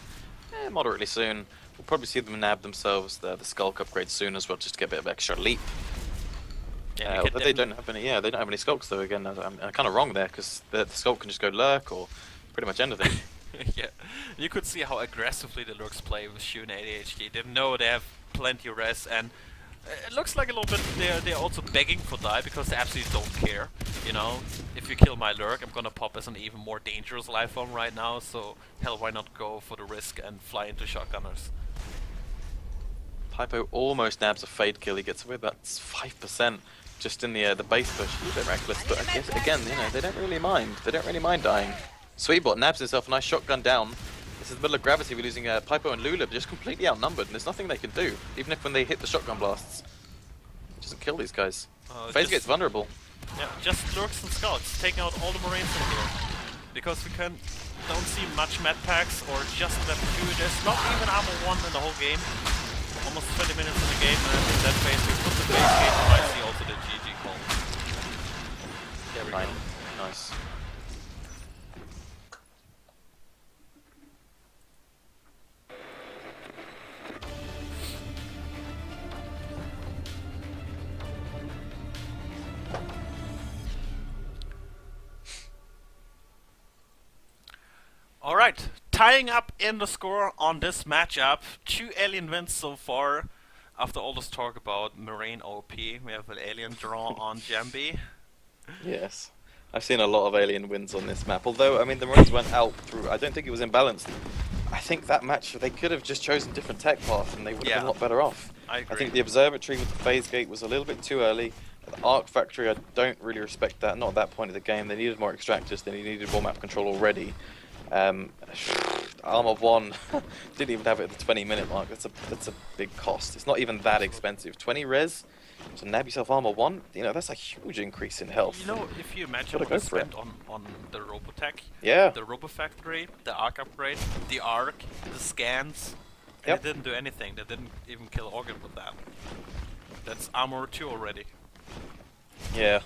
moderately soon. We'll probably see them nab themselves the Skulk upgrade soon as well, just to get a bit of extra leap. Yeah, but they don't have any. Yeah, they don't have any Skulks though. Again, I'm kind of wrong there because the Skulk can just go Lurk or pretty much anything. Yeah, you could see how aggressively the Lurks play with Shu and ADHD. They know they have plenty of res, and it looks like a little bit they're also begging for die because they absolutely don't care. You know, if you kill my Lurk, I'm gonna pop as an even more dangerous life form right now. So hell, why not go for the risk and fly into shotgunners? Pipo almost nabs a fade kill. He gets away with about 5% just in the base push. A bit reckless, but I guess again, you know, they don't really mind. They don't really mind dying. Sweetbot nabs himself a nice shotgun down. This is the middle of gravity. We're losing Pipo and Lula, just completely outnumbered, and there's nothing they can do, even if when they hit the shotgun blasts. It doesn't kill these guys. FaZe Gate's vulnerable. Yeah, just lurks and scouts, taking out all the Marines in here. Because we don't see much med packs or just level 2. There's not even armor 1 in the whole game. Almost 20 minutes in the game, and I think that phase we put the FaZe Gate, you might see also the GG call. There we go. Nice. Alright, tying up in the score on this matchup. 2 alien wins so far. After all this talk about Marine OP, we have an alien draw on Jambi. Yes. I've seen a lot of alien wins on this map. Although, I mean, the Marines went out through... I don't think it was imbalanced. I think that match, they could have just chosen different tech paths and they would have been a lot better off. I agree. I think the Observatory with the FaZe Gate was a little bit too early. The Arc Factory, I don't really respect that. Not at that point of the game. They needed more extractors. They needed more map control already. Armor 1 didn't even have it at the 20-minute mark. That's a big cost. It's not even that expensive. 20 res to nab yourself Armor 1, you know, that's a huge increase in health. You know, if you imagine what I spent on the Robotech, the Robo Factory, the Arc upgrade, the Arc, the scans, and they didn't do anything. They didn't even kill Organ with that. That's Armor 2 already. Yeah,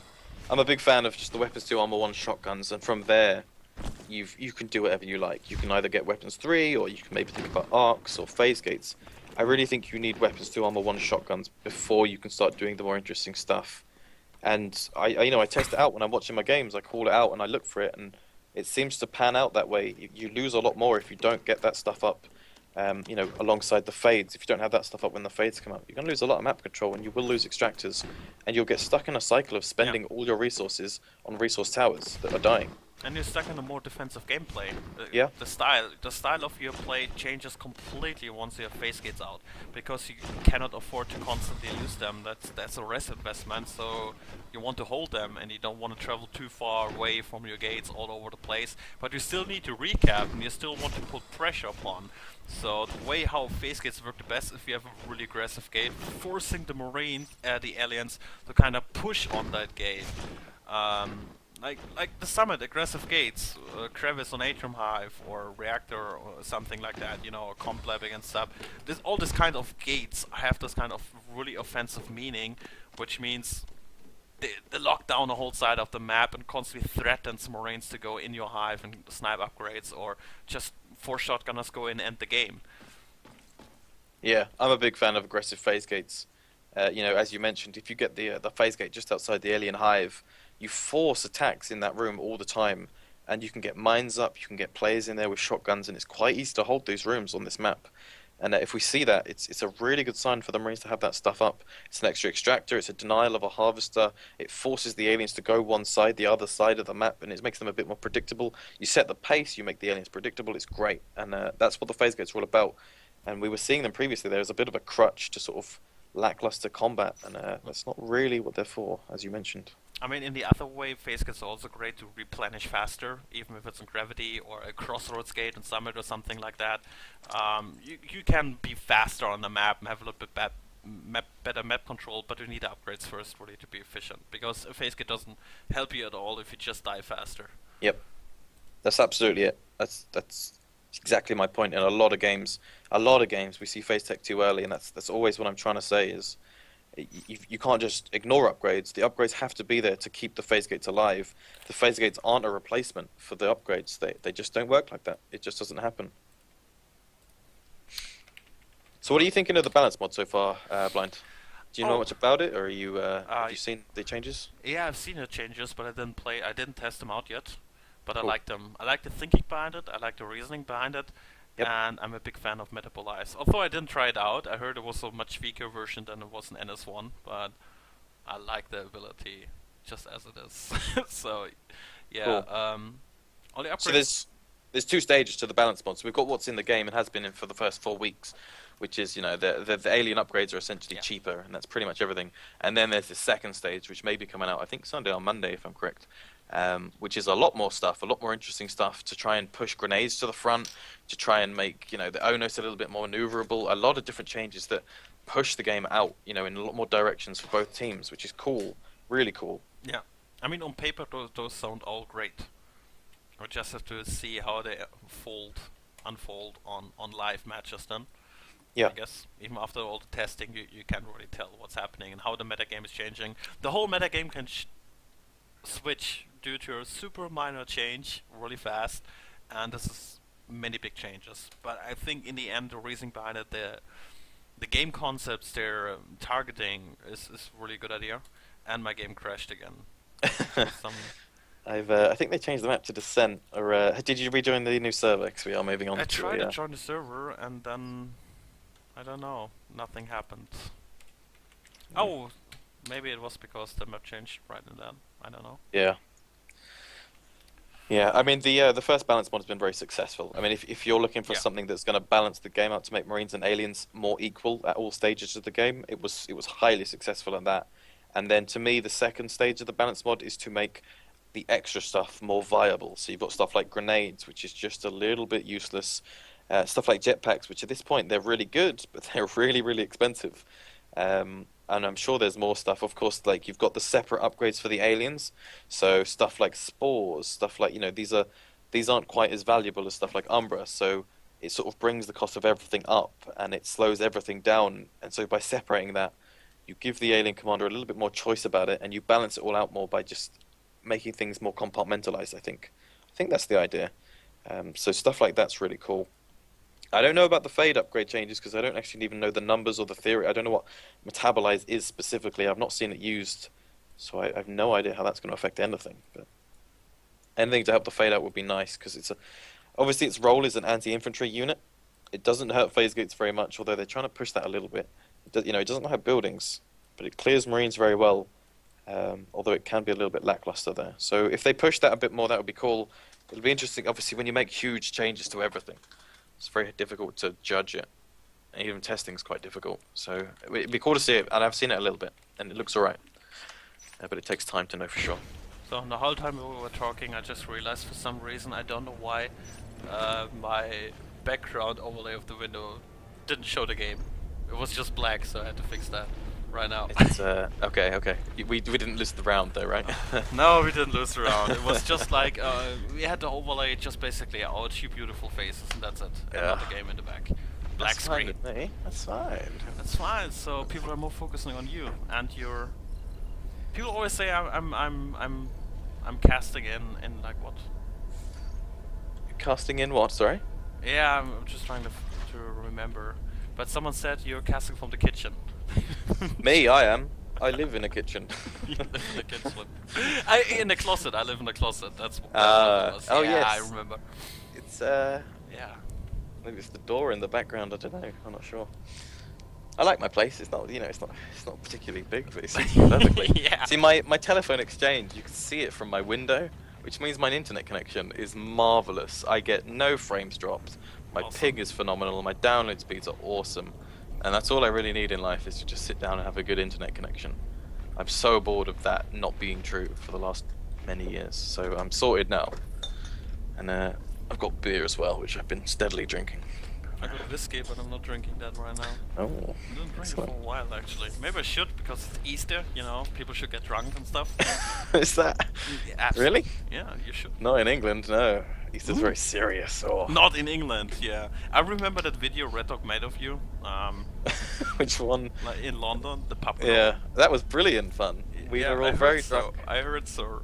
I'm a big fan of just the Weapons 2 Armor 1 shotguns, and from there you can do whatever you like. You can either get Weapons 3, or you can maybe think about Arcs or Phase Gates. I really think you need Weapons 2 Armor 1 shotguns before you can start doing the more interesting stuff. And I test it out when I'm watching my games. I call it out and I look for it, and it seems to pan out that way. You lose a lot more if you don't get that stuff up, alongside the fades. If you don't have that stuff up when the fades come up, you're going to lose a lot of map control, and you will lose extractors, and you'll get stuck in a cycle of spending all your resources on resource towers that are dying. And you're stuck in a more defensive gameplay. The style of your play changes completely once you have Phase Gates out, because you cannot afford to constantly lose them. That's a res investment, so you want to hold them, and you don't want to travel too far away from your gates all over the place. But you still need to recap, and you still want to put pressure upon. So the way how Phase Gates work the best, if you have a really aggressive gate, forcing the Marine, the aliens, to kind of push on that gate. Like the Summit aggressive gates, Crevice on Atrium Hive or Reactor or something like that, you know, or Comp Lab against stuff. All this kind of gates have this kind of really offensive meaning, which means they lock down the whole side of the map and constantly threatens Marines to go in your hive and snipe upgrades, or just force shotgunners go in and end the game. Yeah, I'm a big fan of aggressive Phase Gates. As you mentioned, if you get the Phase Gate just outside the alien hive, you force attacks in that room all the time, and you can get mines up, you can get players in there with shotguns, and it's quite easy to hold those rooms on this map. And if we see that, it's a really good sign for the Marines to have that stuff up. It's an extra extractor, it's a denial of a harvester, it forces the aliens to go one side, the other side of the map, and it makes them a bit more predictable. You set the pace, you make the aliens predictable, it's great, and that's what the Phase Gates are all about. And we were seeing them previously, there was a bit of a crutch to sort of lackluster combat, and that's not really what they're for, as you mentioned. I mean, in the other way, Phase Gates are also great to replenish faster, even if it's in Gravity or a Crossroads Gate in Summit or something like that. You can be faster on the map and have a little bit better map control, but you need upgrades first really to be efficient, because a Phase Gate doesn't help you at all if you just die faster. Yep, that's absolutely it. That's exactly my point. In a lot of games we see Phase Tech too early, and that's always what I'm trying to say is, you can't just ignore upgrades. The upgrades have to be there to keep the Phase Gates alive. The Phase Gates aren't a replacement for the upgrades. They just don't work like that. It just doesn't happen. So what are you thinking of the balance mod so far, Blind? Do you know much about it, or are you have you seen the changes? Yeah, I've seen the changes, but I didn't test them out yet. But cool. I like them. I like the thinking behind it. I like the reasoning behind it. Yep. And I'm a big fan of Metabolize. Although I didn't try it out, I heard it was a much weaker version than it was in NS1, but I like the ability just as it is. So, yeah. Cool. All the upgrades. So there's two stages to the balance mod. So we've got what's in the game and has been in for the first 4 weeks, which is, the alien upgrades are essentially cheaper, and that's pretty much everything. And then there's the second stage, which may be coming out, I think Sunday or Monday, if I'm correct. which is a lot more stuff, a lot more interesting stuff to try and push grenades to the front, to try and make, you know, the Onos a little bit more maneuverable. A lot of different changes that push the game out, you know, in a lot more directions for both teams, which is cool, really cool. Yeah, I mean, on paper those sound all great. We just have to see how they unfold on live matches then. Yeah. I guess even after all the testing, you can't really tell what's happening and how the metagame is changing. The whole metagame can switch due to a super minor change really fast, and this is many big changes. But I think in the end, the reason behind it, the game concepts they're targeting is really good idea. And my game crashed again. I think they changed the map to Descent. Or did you rejoin the new server? Because we are moving on. I tried to join the server, and then I don't know, nothing happened. Oh, maybe it was because the map changed right in then. I don't know. Yeah. Yeah, I mean the first balance mod has been very successful. I mean, if you're looking for something that's going to balance the game out to make Marines and Aliens more equal at all stages of the game, it was highly successful at that. And then to me, the second stage of the balance mod is to make the extra stuff more viable. So you've got stuff like grenades, which is just a little bit useless. Stuff like jetpacks, which at this point they're really good, but they're really, really expensive. And I'm sure there's more stuff. Of course, like you've got the separate upgrades for the aliens. So stuff like spores, stuff like, you know, these aren't quite as valuable as stuff like Umbra. So it sort of brings the cost of everything up and it slows everything down. And so by separating that, you give the alien commander a little bit more choice about it, and you balance it all out more by just making things more compartmentalized. I think that's the idea. So stuff like that's really cool. I don't know about the fade upgrade changes because I don't actually even know the numbers or the theory. I don't know what metabolize is specifically. I've not seen it used, so I have no idea how that's going to affect anything. But anything to help the fade out would be nice because obviously its role is an anti-infantry unit. It doesn't hurt phase gates very much, although they're trying to push that a little bit. You know, it doesn't have buildings, but it clears Marines very well. Although it can be a little bit lackluster there. So if they push that a bit more, that would be cool. It'll be interesting, obviously, when you make huge changes to everything. It's very difficult to judge it. And even testing's quite difficult. So it'd be cool to see it, and I've seen it a little bit, and it looks alright. But it takes time to know for sure. So the whole time we were talking, I just realized for some reason, I don't know why, my background overlay of the window didn't show the game. It was just black, so I had to fix that right now. It's, okay. We didn't lose the round though, right? No, we didn't lose the round. It was just like, we had to overlay just basically our two beautiful faces, and that's it. And not the game in the back. Black screen. That's fine with me. That's fine. That's fine. So people are more focusing on you and your. People always say I'm casting in like what? Casting in what? Sorry. Yeah, I'm just trying to remember. But someone said you're casting from the kitchen. Me, I am. I live in a kitchen. You live in the kitchen. In the closet. I live in the closet. That's what oh yeah, yes. I remember. It's yeah. Maybe it's the door in the background. I don't know. I'm not sure. I like my place. It's not, it's not particularly big, but it suits me perfectly. Yeah. See, my telephone exchange, you can see it from my window, which means my internet connection is marvelous. I get no frames dropped. My ping is phenomenal. My download speeds are awesome. And that's all I really need in life is to just sit down and have a good internet connection. I'm so bored of that not being true for the last many years. So I'm sorted now. And I've got beer as well, which I've been steadily drinking. I got whiskey, but I'm not drinking that right now. Oh. I didn't drink it for a while, actually. Maybe I should, because it's Easter, people should get drunk and stuff. Is that? Yeah, absolutely. Really? Yeah, you should. Not in England, no. Easter's very serious. Oh. Not in England, yeah. I remember that video Red Dog made of you. Which one? Like in London, the pub. Yeah, that was brilliant fun. We were all very drunk. I heard so.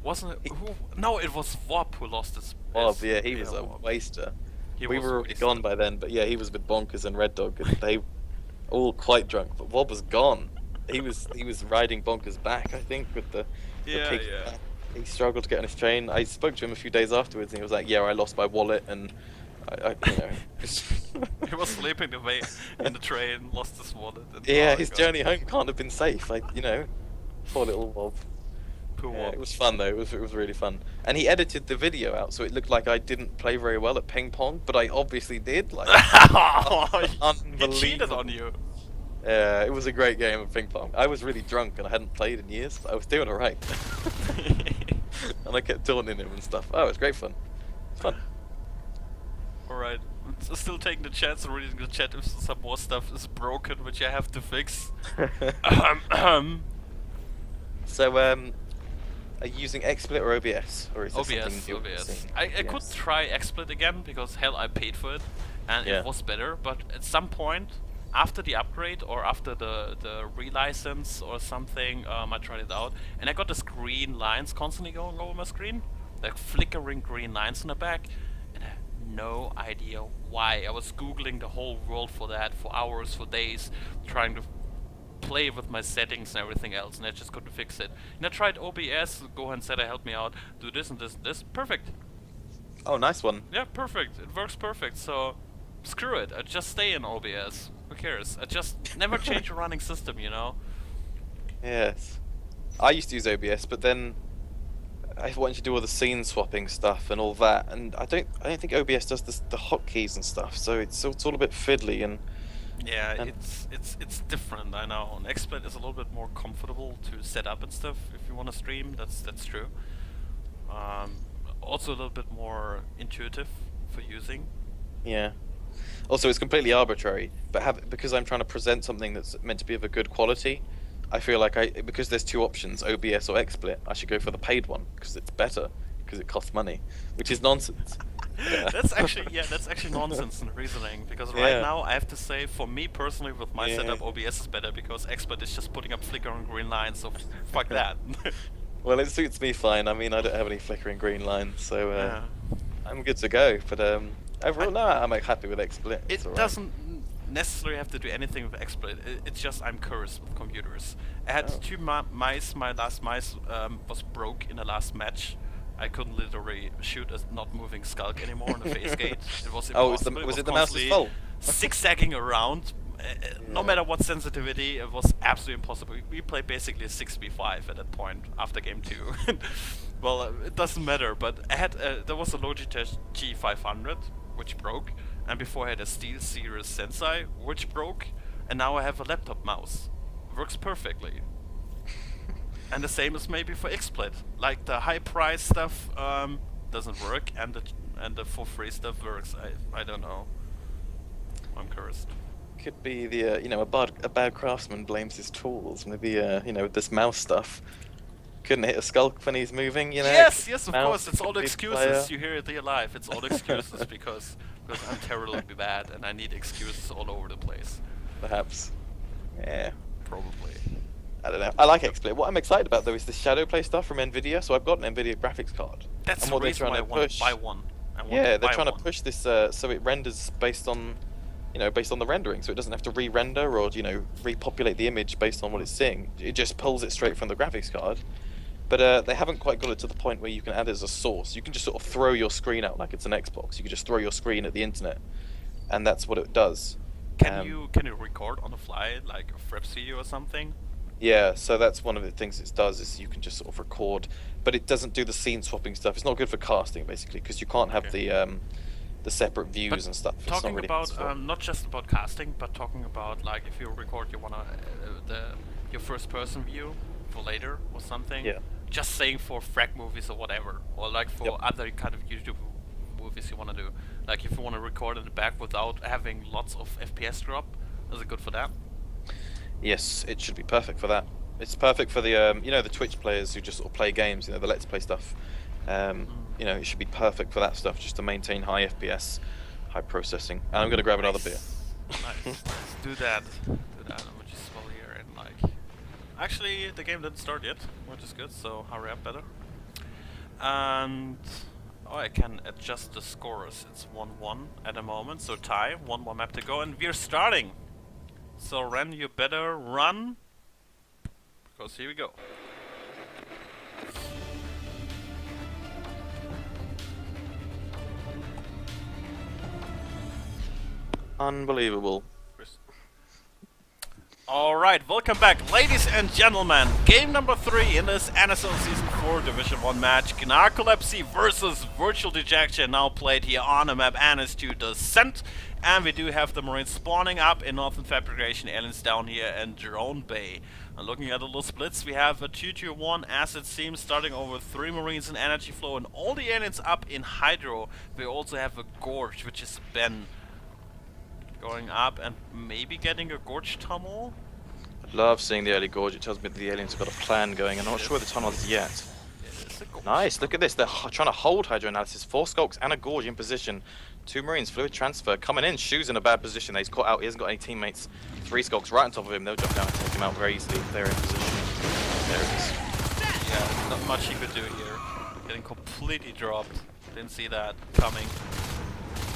Wasn't it? No, it was Wop who lost his. Wob, yeah, he was a waster. We were already gone by then, but yeah, he was with Bonkers and Red Dog, and they all quite drunk. But Wob was gone. He was riding Bonkers back, I think, with the pig. Yeah. He struggled to get on his train. I spoke to him a few days afterwards, and he was like, "Yeah, I lost my wallet, and He was sleeping away in the train, lost his wallet. And yeah, his journey home can't have been safe. Poor little Wob. Poor Yeah, Wob. it was fun though. It was really fun. And he edited the video out, so it looked like I didn't play very well at ping pong, but I obviously did. Like, He cheated on you. Yeah, it was a great game of ping pong. I was really drunk and I hadn't played in years, but I was doing alright. and I kept taunting him and stuff. Oh, it's great fun. It's fun. Alright, still taking the chance and reading the chat if some more stuff is broken, which I have to fix. So, are you using XSplit or OBS? Or is this OBS, something you've OBS. seen? I could try XSplit again, because hell, I paid for it, and it was better, but at some point, after the upgrade, or after the relicense or something, I tried it out, and I got these green lines constantly going over my screen, like flickering green lines in the back, and I have no idea why. I was googling the whole world for that, for hours, for days, trying to play with my settings and everything else, and I just couldn't fix it. And I tried OBS, Gohan said help me out, do this and this and this, perfect. Oh, nice one. Yeah, perfect, it works perfect, so screw it, I just stay in OBS, who cares? I just never change a running system, you know? Yes. I used to use OBS, but then I wanted to do all the scene swapping stuff and all that, and I don't think OBS does the hotkeys and stuff, so it's all a bit fiddly and. Yeah, it's different, I know. And XSplit is a little bit more comfortable to set up and stuff if you want to stream. That's true. Also a little bit more intuitive for using. Yeah. Also, it's completely arbitrary, but because I'm trying to present something that's meant to be of a good quality, I feel like because there's two options, OBS or XSplit, I should go for the paid one because it's better because it costs money, which is nonsense. Yeah. That's actually nonsense in reasoning, because right now I have to say, for me personally with my setup, OBS is better because XSplit is just putting up flickering green lines, so fuck that. Well, it suits me fine. I mean, I don't have any flickering green lines, so I'm good to go. But overall, no, I'm happy with XSplit. It doesn't necessarily have to do anything with XSplit. It's just I'm cursed with computers. I had two mice. My last mice was broke in the last match. I couldn't literally shoot a not moving Skulk anymore on the face gate. It was impossible. Was it the mouse's fault? Zigzagging around. No matter what sensitivity, it was absolutely impossible. We played basically a 6v5 at that point after game 2. Well, it doesn't matter, but I had there was a Logitech G500 which broke, and before I had a SteelSeries Sensei which broke, and now I have a laptop mouse. Works perfectly. And the same is maybe for XSplit. Like the high price stuff doesn't work, and the for free stuff works. I don't know. I'm cursed. Could be the a bad craftsman blames his tools. Maybe with this mouse stuff, couldn't hit a Skulk when he's moving. Yes, of course. It's all excuses. You hear it real life. It's all excuses because I'm terribly bad and I need excuses all over the place. Perhaps. Yeah. Probably. I don't know. I like XSplit. What I'm excited about though is the shadow play stuff from Nvidia. So I've got an Nvidia graphics card. That's the reason why I want to buy one. Yeah, they're trying to push this so it renders based on the rendering, so it doesn't have to re-render or repopulate the image based on what it's seeing. It just pulls it straight from the graphics card. But they haven't quite got it to the point where you can add it as a source. You can just sort of throw your screen out like it's an Xbox. You can just throw your screen at the internet, and that's what it does. Can you record on the fly like a Frep video or something? Yeah, so that's one of the things it does is you can just sort of record, but it doesn't do the scene swapping stuff. It's not good for casting basically because you can't have the separate views and stuff. Talking about not just about casting, but talking about like if you record your first person view for later or something. Yeah. Just saying for frag movies or whatever, or like for other kind of YouTube movies you want to do. Like if you want to record in the back without having lots of FPS drop, is it good for that? Yes, it should be perfect for that. It's perfect for the the Twitch players who just sort of play games, the Let's Play stuff. It should be perfect for that stuff, just to maintain high FPS, high processing. And I'm gonna grab another beer. Nice. Do that. I'm just swell here and like. Actually, the game didn't start yet, which is good. So hurry up, better. And I can adjust the scores. It's 1-1 at the moment, so tie. 1 more map to go, and we're starting. So Ren, you better run, because here we go. Unbelievable. Alright, welcome back, ladies and gentlemen. Game number 3 in this NSL Season 4 Division 1 match. Gnarcolepsy versus Virtual Dejection, now played here on the map NS2 Descent. And we do have the Marines spawning up in Northern Fabrication Islands down here in Drone Bay. And looking at the little splits, we have a 2-2-1 as it seems, starting over 3 Marines in energy flow and all the aliens up in Hydro. We also have a Gorge, which is Ben going up and maybe getting a Gorge tunnel. I love seeing the early Gorge. It tells me that the aliens have got a plan going. I'm not sure where the tunnel is yet. Nice, look at this. They're trying to hold Hydro Analysis. 4 Skulks and a Gorge in position. 2 Marines, fluid transfer, coming in. Shu's in a bad position. He's caught out. He hasn't got any teammates. 3 Skulks right on top of him. They'll jump down and take him out very easily if they're in position. There it is. Yeah, not much he could do here. Getting completely dropped. Didn't see that coming.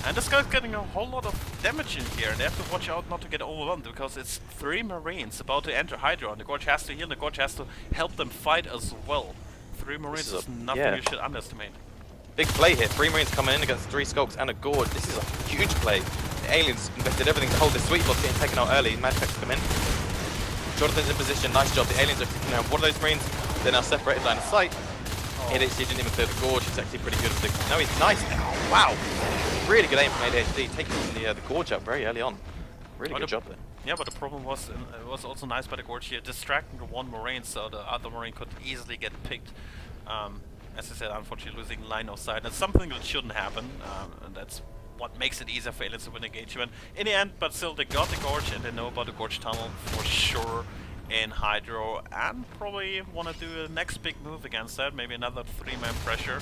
And this guy's getting a whole lot of damage in here, and they have to watch out not to get overwhelmed, because it's 3 Marines about to enter Hydro, and the Gorge has to heal, and the Gorge has to help them fight as well. 3 Marines is nothing you should underestimate. Big play here. 3 Marines coming in against 3 Skulks and a Gorge. This is a huge play. The aliens invested everything to hold this sweet spot, getting taken out early. Madpacks come in. Jonathan's in position. Nice job. The aliens are kicking out one of those Marines. They're now separated line of sight. He didn't even clear the Gorge. He's actually pretty good at the... No, he's nice. Oh, wow. Really good aim from ADHD, taking the Gorge out very early on. Really good job there. Yeah, but the problem was, it was also nice by the Gorge here, distracting the 1 Marine, so the other Marine could easily get picked. As I said, unfortunately losing line of sight. That's something that shouldn't happen, and that's what makes it easier for aliens to win engagement. In the end, but still, they got the Gorge, and they know about the Gorge tunnel for sure in Hydro, and probably want to do a next big move against that, maybe another 3-man pressure.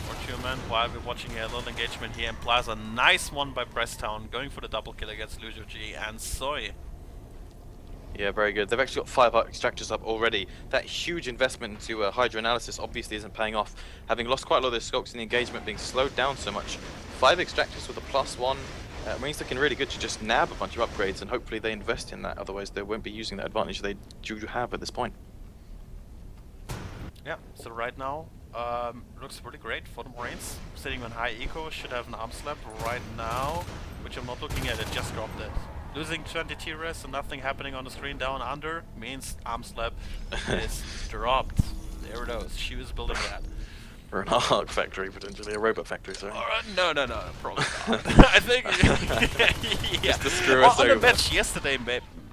Or 2-man, while we're watching a little engagement here in Plaza. Nice one by Breasttown, going for the double kill against Lujo G and Soy. Yeah, very good. They've actually got 5 extractors up already. That huge investment into Hydro Analysis obviously isn't paying off. Having lost quite a lot of their Skulks in the engagement, being slowed down so much. 5 extractors with a +1. Marines looking really good to just nab a bunch of upgrades, and hopefully they invest in that, otherwise they won't be using that advantage they do have at this point. Yeah, so right now, looks pretty great for the Marines. Sitting on high eco, should have an arm slap right now, which I'm not looking at, it just dropped it. Losing 20 T-res and nothing happening on the screen down under means arm slap is dropped. There it is, she was building that. Or an ARC factory, potentially, a robot factory, sorry. No, probably not. I think, yeah. Just to screw us on over. the bench yesterday,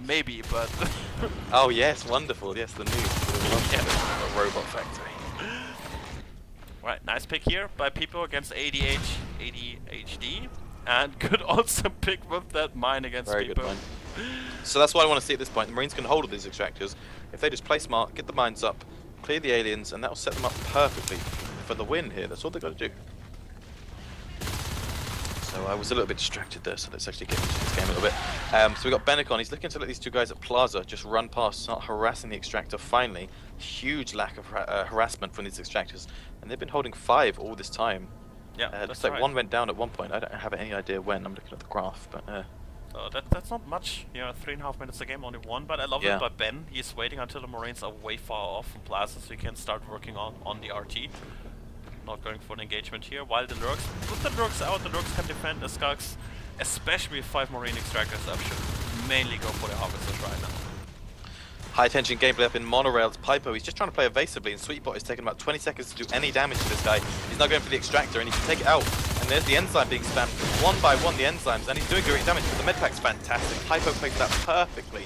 maybe, but... Oh yes, wonderful, yes, the news. A robot factory. Right, nice pick here by people against ADHD, and could also pick with that mine against Very people. good mine. So that's what I want to see at this point. The Marines can hold all these extractors. If they just play smart, get the mines up, clear the aliens, and that'll set them up perfectly for the win here. That's all they've got to do. So I was a little bit distracted there, so let's actually get into this game a little bit. So we've got Bennicon. He's looking to let these 2 guys at Plaza just run past, start harassing the extractor finally. Huge lack of harassment from these extractors, and they've been holding 5 all this time. Yeah, looks like 1 went down at one point. I don't have any idea when. I'm looking at the graph, but so that's not much, you know, 3.5 minutes a game, only 1, but I love it by Ben. He's waiting until the Marines are way far off from Plaza, so he can start working on the RT. Not going for an engagement here, while the Lurks, with the Lurks out, the Lurks can defend the Skulks, especially with 5 Marine extractors up, should mainly go for the Harvesters right now. High tension gameplay up in Monorail's Pipo. He's just trying to play evasively, and Sweetbot is taking about 20 seconds to do any damage to this guy. He's now going for the extractor, and he can take it out. And there's the enzyme being spammed one by one, the enzymes, and he's doing great damage, but the medpack's fantastic. Pipo plays that perfectly,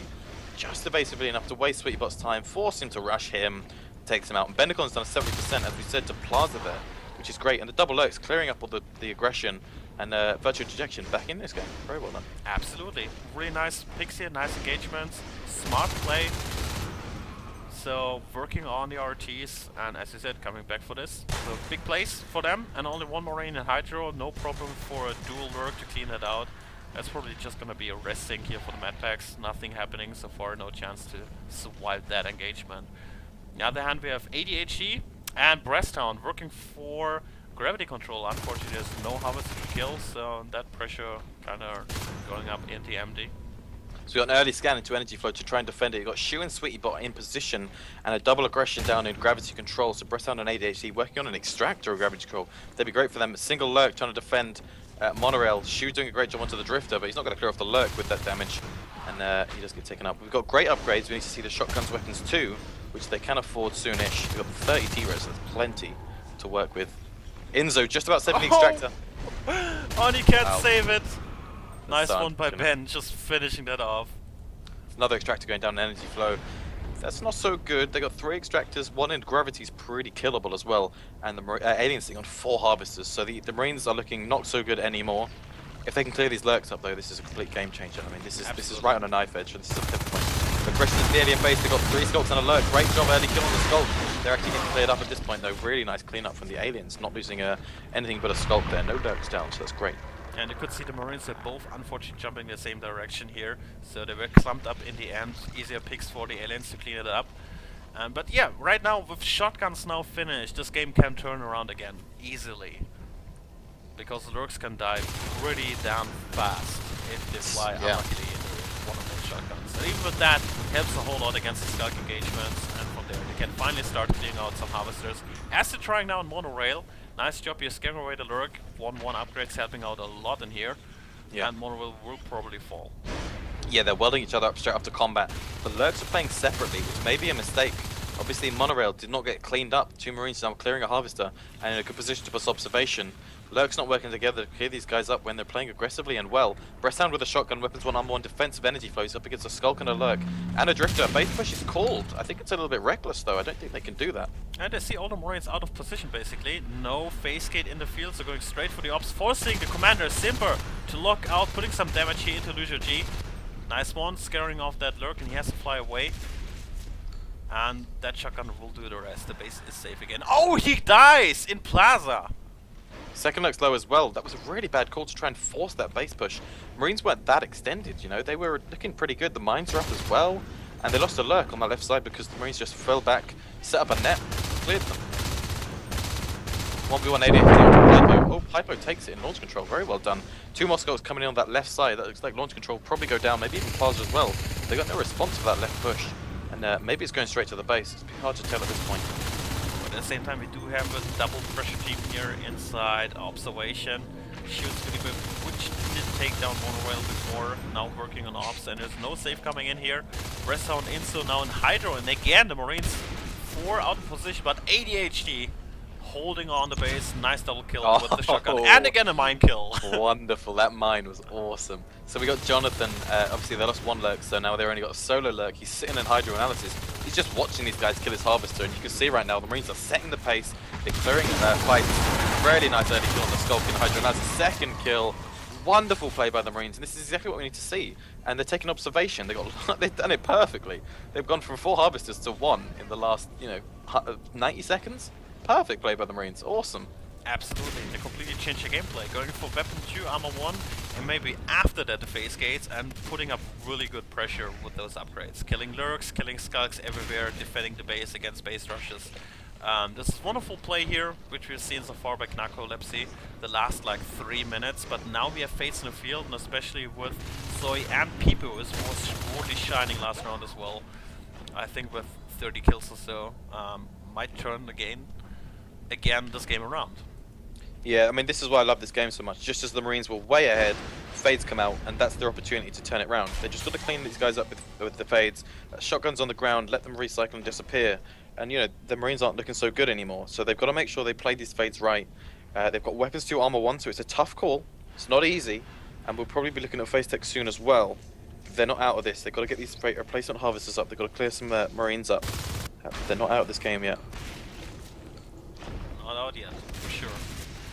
just evasively enough to waste Sweetbot's time, force him to rush him, takes him out. And Bendicon's done a 70%, as we said, to Plaza there, which is great. And the double lurks clearing up all the aggression, and virtual dejection back in this game. Very well done. Absolutely. Really nice picks here, nice engagements, smart play. So working on the RTs, and as I said, coming back for this. So big plays for them, and only 1 Marine in Hydro, no problem for a dual lurk to clean it out. That's probably just gonna be a rest sink here for the Madpacks. Nothing happening so far, no chance to swipe that engagement. On the other hand, we have ADHD and Breasttown working for gravity control. Unfortunately, there's no harvest to kill, so that pressure kind of going up into MD. So we got an early scan into energy flow to try and defend it. You've got Shu and Sweetybot in position, and a double aggression down in gravity control. So Breasttown and ADHD working on an extractor of gravity control. That'd be great for them. A single lurk trying to defend Monorail. Shu doing a great job onto the drifter, but he's not going to clear off the lurk with that damage, and he does get taken up. We've got great upgrades. We need to see the shotguns weapons too, which they can afford soonish. We've got 30 T-res, that's plenty to work with. Inzo just about saving the extractor. Oh, and he can't save it. Nice one by Couldn't. Ben, just finishing that off. Another extractor going down in energy flow. That's not so good. They got 3 extractors, 1 in gravity's pretty killable as well, and the aliens sitting on 4 harvesters. So the Marines are looking not so good anymore. If they can clear these lurks up though, this is a complete game changer. I mean, this is right on a knife edge. So this is a pivot point. Aggression is nearly in base. They got 3 skulks and a lurk. Great job, early kill on the skulk. They're actually getting cleared up at this point though. Really nice cleanup from the aliens, not losing anything but a skulk there. No lurks down, so that's great. And you could see the Marines are both unfortunately jumping the same direction here, so they were clumped up in the end. Easier picks for the aliens to clean it up. But yeah, right now with shotguns now finished, this game can turn around again easily. Because the lurks can die pretty damn fast if they fly unluckily into one of those shotguns. So even with that, helps a whole lot against the skulk engagements, and from there they can finally start clearing out some harvesters. As they're trying now on monorail, nice job here scaring away the lurk. 1-1 upgrades helping out a lot in here. Yeah. And monorail will probably fall. Yeah, they're welding each other up straight after combat. The lurks are playing separately, which may be a mistake. Obviously, monorail did not get cleaned up. 2 Marines now clearing a harvester and in a good position to pass observation. Lurks not working together to clear these guys up when they're playing aggressively and well. Breasthound with a shotgun, weapons 1-on-1, defensive energy flows up against a skulk and a lurk. And a drifter. Base push is called. I think it's a little bit reckless though. I don't think they can do that. And I see all the Marines out of position basically. No phase gate in the field, so going straight for the ops, forcing the commander Simper to lock out, putting some damage here into Lucio G. Nice one, scaring off that lurk, and he has to fly away. And that shotgun will do the rest. The base is safe again. Oh, he dies in Plaza! Second lurk's low as well. That was a really bad call to try and force that base push. Marines weren't that extended, you know. They were looking pretty good. The mines are up as well. And they lost a lurk on the left side because the Marines just fell back, set up a net, cleared them. 1v1 ADHD onto Hypo. Oh, Hypo takes it in launch control. Very well done. 2 Moscows coming in on that left side. That looks like launch control will probably go down. Maybe even Plaza as well. They got no response to that left push. And maybe it's going straight to the base. It's hard to tell at this point. But at the same time, we do have a double pressure team here inside observation. Shoots really good, which did take down monorail before. Now working on ops, and there's no save coming in here. Breasthound Inso now in Hydro, and again the Marines 4 out of position, but ADHD holding on the base. Nice double kill with the shotgun, and again a mine kill. Wonderful, that mine was awesome. So we got Jonathan, obviously they lost 1 lurk, so now they've only got a solo lurk. He's sitting in Hydro analysis. He's just watching these guys kill his harvester, and you can see right now the Marines are setting the pace. They're clearing fights. Really nice early kill on the Skulk in Hydro analysis. Second kill. Wonderful play by the Marines, and this is exactly what we need to see. And they're taking observation. They've done it perfectly. They've gone from 4 harvesters to 1 in the last, 90 seconds. Perfect play by the Marines. Awesome. Absolutely. They completely changed the gameplay. Going for weapon 2, armor 1, and maybe after that the phase gates, and putting up really good pressure with those upgrades. Killing lurks, killing skulks everywhere, defending the base against base rushes. This is wonderful play here, which we've seen so far by Gnarcolepsy the last like 3 minutes, but now we have Fates in the field, and especially with Zoe and Pipo is really shining last round as well. I think with 30 kills or so, might turn again this game around. Yeah, I mean, this is why I love this game so much. Just as the Marines were way ahead, Fades come out, and that's their opportunity to turn it around. They just got to clean these guys up with the Fades. Shotguns on the ground, let them recycle and disappear. And, the Marines aren't looking so good anymore. So they've got to make sure they play these Fades right. They've got weapons 2, armor 1, so it's a tough call. It's not easy. And we'll probably be looking at Phase Tech soon as well. They're not out of this. They've got to get these replacement harvesters up. They've got to clear some Marines up. They're not out of this game yet. Not out yet, for sure.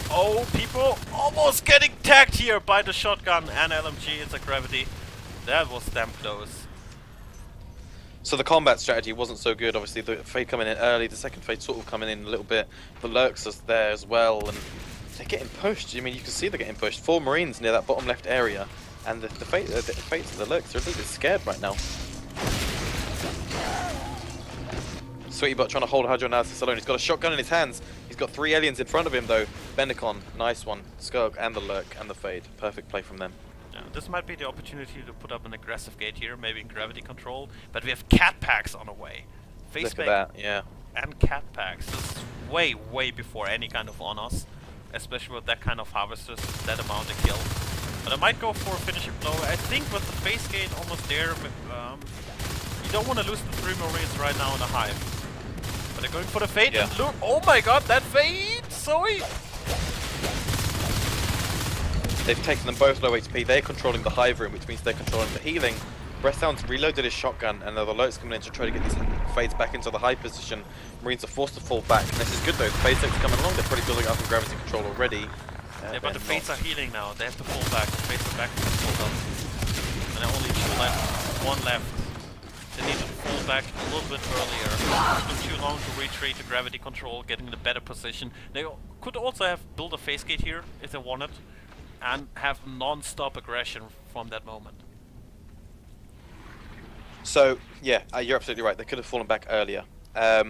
Oh, people almost getting tagged here by the shotgun and LMG into gravity. That was damn close. So the combat strategy wasn't so good. Obviously, the Fade coming in early, the second Fade sort of coming in a little bit. The lurks are there as well, and they're getting pushed. I mean, you can see they're getting pushed. 4 Marines near that bottom left area, and the Fades and the lurks are a little bit scared right now. Sweetybot trying to hold Hydro analysis alone. He's got a shotgun in his hands. He's got 3 aliens in front of him though. Bendicon, nice one. Skug and the lurk and the Fade. Perfect play from them. Yeah, this might be the opportunity to put up an aggressive gate here, maybe in gravity control. But we have cat packs on the way. Face Look at that, yeah. And cat packs. This is way, way before any kind of on us. Especially with that kind of harvesters, that amount of kill. But I might go for a finishing blow. I think with the face gate almost there, you don't want to lose the 3 Marines right now in the hive. But they're going for the Fade, and look, oh my god, that Fade! Zoe! They've taken them both low HP. They're controlling the hive room, which means they're controlling the healing. Breathhound's reloaded his shotgun, and the alert's coming in to try to get these fades back into the high position. Marines are forced to fall back, and this is good though. The fade tech's coming along, they're pretty building up in gravity control already. Yeah, but the fades are healing now, they have to fall back. The fades are back to full up. And there are only 2 left, 1 left. They need to fall back a little bit earlier. It took too long to retreat to gravity control, getting in a better position. They could also have built a phase gate here if they wanted, and have non-stop aggression from that moment. So, yeah, you're absolutely right. They could have fallen back earlier.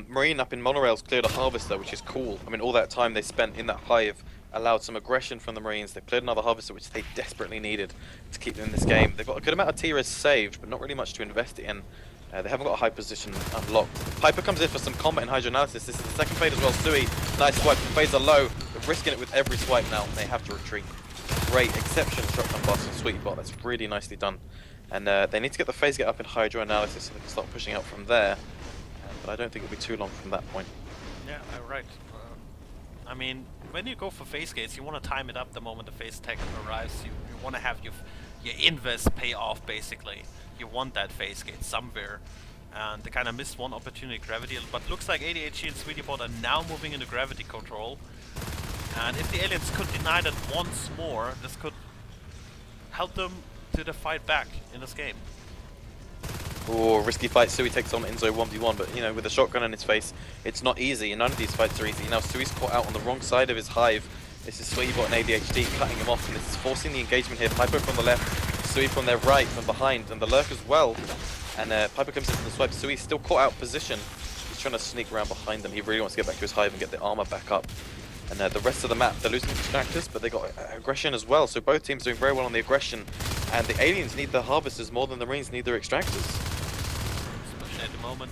Marine up in monorails cleared a harvester, which is cool. I mean, all that time they spent in that hive allowed some aggression from the Marines. They cleared another harvester, which they desperately needed to keep them in this game. They've got a good amount of T-res saved, but not really much to invest in. They haven't got a high position unlocked. Piper comes in for some combat and hydro analysis. This is the second fade as well. Sui, nice swipe. The fades are low. They're risking it with every swipe now. They have to retreat. Great exception shotgun bust and sweet bot. That's really nicely done. And they need to get the phase get up in hydro analysis so they can start pushing out from there. But I don't think it'll be too long from that point. Yeah, right. I mean, when you go for phase gates, you want to time it up the moment the phase tech arrives. You want to have your invest pay off, basically. You want that phase gate somewhere. And they kind of missed one opportunity, gravity. But looks like ADHD and Sweetie Bot are now moving into gravity control. And if the aliens could deny that once more, this could help them to the fight back in this game. Oh, risky fight. Sui takes on Enzo 1v1, but you know, with a shotgun in his face, it's not easy, and none of these fights are easy. Now, Sui's caught out on the wrong side of his hive. This is Sweetie Bot and ADHD cutting him off, and this is forcing the engagement here. Piper from the left, Sui from their right, from behind, and the lurk as well. And Piper comes in for the swipe. Sui's still caught out position. He's trying to sneak around behind them. He really wants to get back to his hive and get the armor back up. And the rest of the map, they're losing extractors, but they got aggression as well. So both teams doing very well on the aggression. And the aliens need their harvesters more than the Marines need their extractors. Especially at the moment.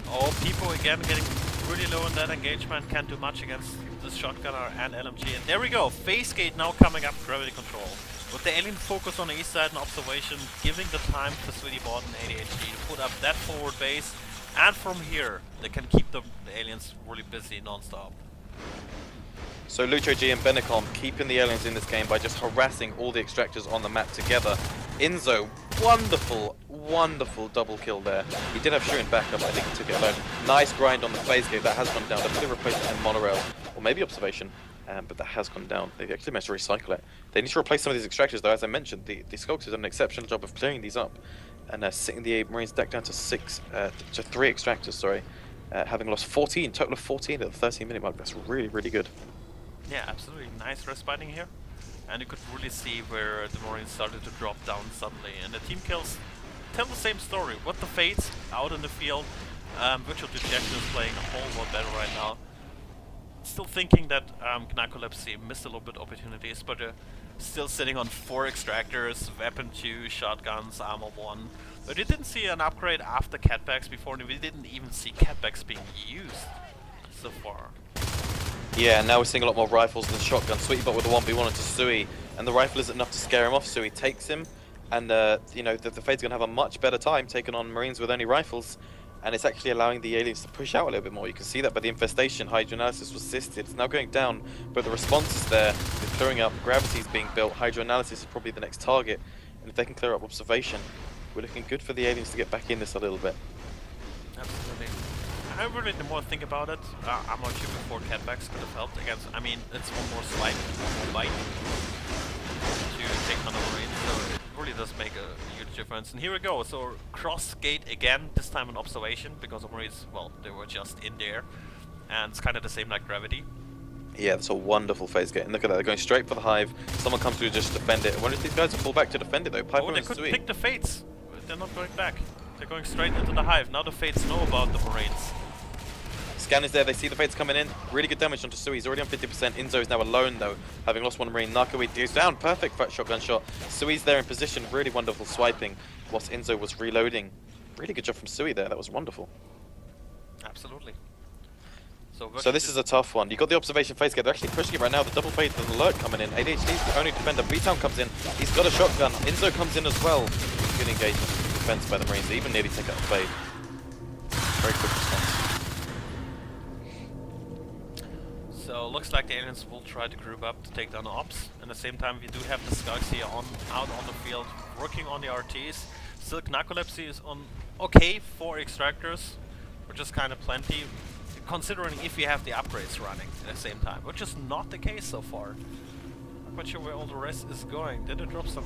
Oh, people again getting really low in that engagement. Can't do much against this shotgunner and LMG. And there we go. Phase gate now coming up, gravity control. With the alien focus on the east side and observation, giving the time to Sweetie Bot and ADHD to put up that forward base. And from here, they can keep the aliens really busy non-stop. So Lucho G and Benecom keeping the aliens in this game by just harassing all the extractors on the map together. Enzo, wonderful, wonderful double kill there. He did have shooting backup, I think he took it alone. Nice grind on the phase gate, that has gone down. They've probably replaced it in monorail, or maybe observation, but that has gone down. They've actually managed to recycle it. They need to replace some of these extractors though, as I mentioned. The Skulks have done an exceptional job of clearing these up, and sitting the Marines deck down to 3 extractors, sorry. Having lost 14, total of 14 at the 13-minute mark. That's really, really good. Yeah, absolutely. Nice respiting here. And you could really see where the Marines started to drop down suddenly. And the team kills tell the same story. With the Fates out in the field, Virtual Dejection is playing a whole lot better right now. Still thinking that Gnarcolepsy missed a little bit opportunities, but still sitting on 4 extractors, weapon 2, shotguns, armor 1. But we didn't see an upgrade after catbacks before, and we didn't even see catbacks being used so far. Yeah, now we're seeing a lot more rifles than shotguns. Sweetie Bot with the 1v1 into Sui, and the rifle isn't enough to scare him off. Sui takes him, and you know, the Fade's gonna have a much better time taking on Marines with only rifles, and it's actually allowing the aliens to push out a little bit more. You can see that by the infestation. Hydroanalysis was assisted. It's now going down, but the response is there. They're clearing up. Gravity's being built. Hydroanalysis is probably the next target, and if they can clear up observation, we're looking good for the aliens to get back in this a little bit. Absolutely. I really, the more I think about it, armor 2 before catbacks could have helped against. I mean, it's one more swipe, one more bite to take on the Marines, so it really does make a huge difference. And here we go. So cross gate again, this time an observation, because the Marines, well, they were just in there, and it's kind of the same like gravity. Yeah, that's a wonderful phase gate. And look at that, they're going straight for the hive. Someone comes through to just defend it. I wonder if these guys will fall back to defend it though. Piper oh, they and could Sui. pick the Fates. They're not going back. They're going straight into the hive. Now the Fates know about the Marines. Scan is there, they see the Fates coming in. Really good damage onto Sui. He's already on 50%. Enzo is now alone though, having lost one Marine. Narco goes down. Perfect shotgun shot. Sui's there in position. Really wonderful swiping whilst Enzo was reloading. Really good job from Sui there. That was wonderful. Absolutely. So this is a tough one. You got the observation phase gate. They're actually pushing it right now. The double phase and alert coming in. ADHD's the only defender. B-Town comes in. He's got a shotgun. Enzo comes in as well. Good engagement. Defense by the Marines. They even nearly take out the fade. Very quick response. So looks like the aliens will try to group up to take down the ops. At the same time, we do have the Skulks here out on the field, working on the RTs. Still, Gnarcolepsy is on okay 4 extractors, which is kind of plenty, considering if you have the upgrades running at the same time, which is not the case so far. I'm not sure where all the rest is going. Did it drop some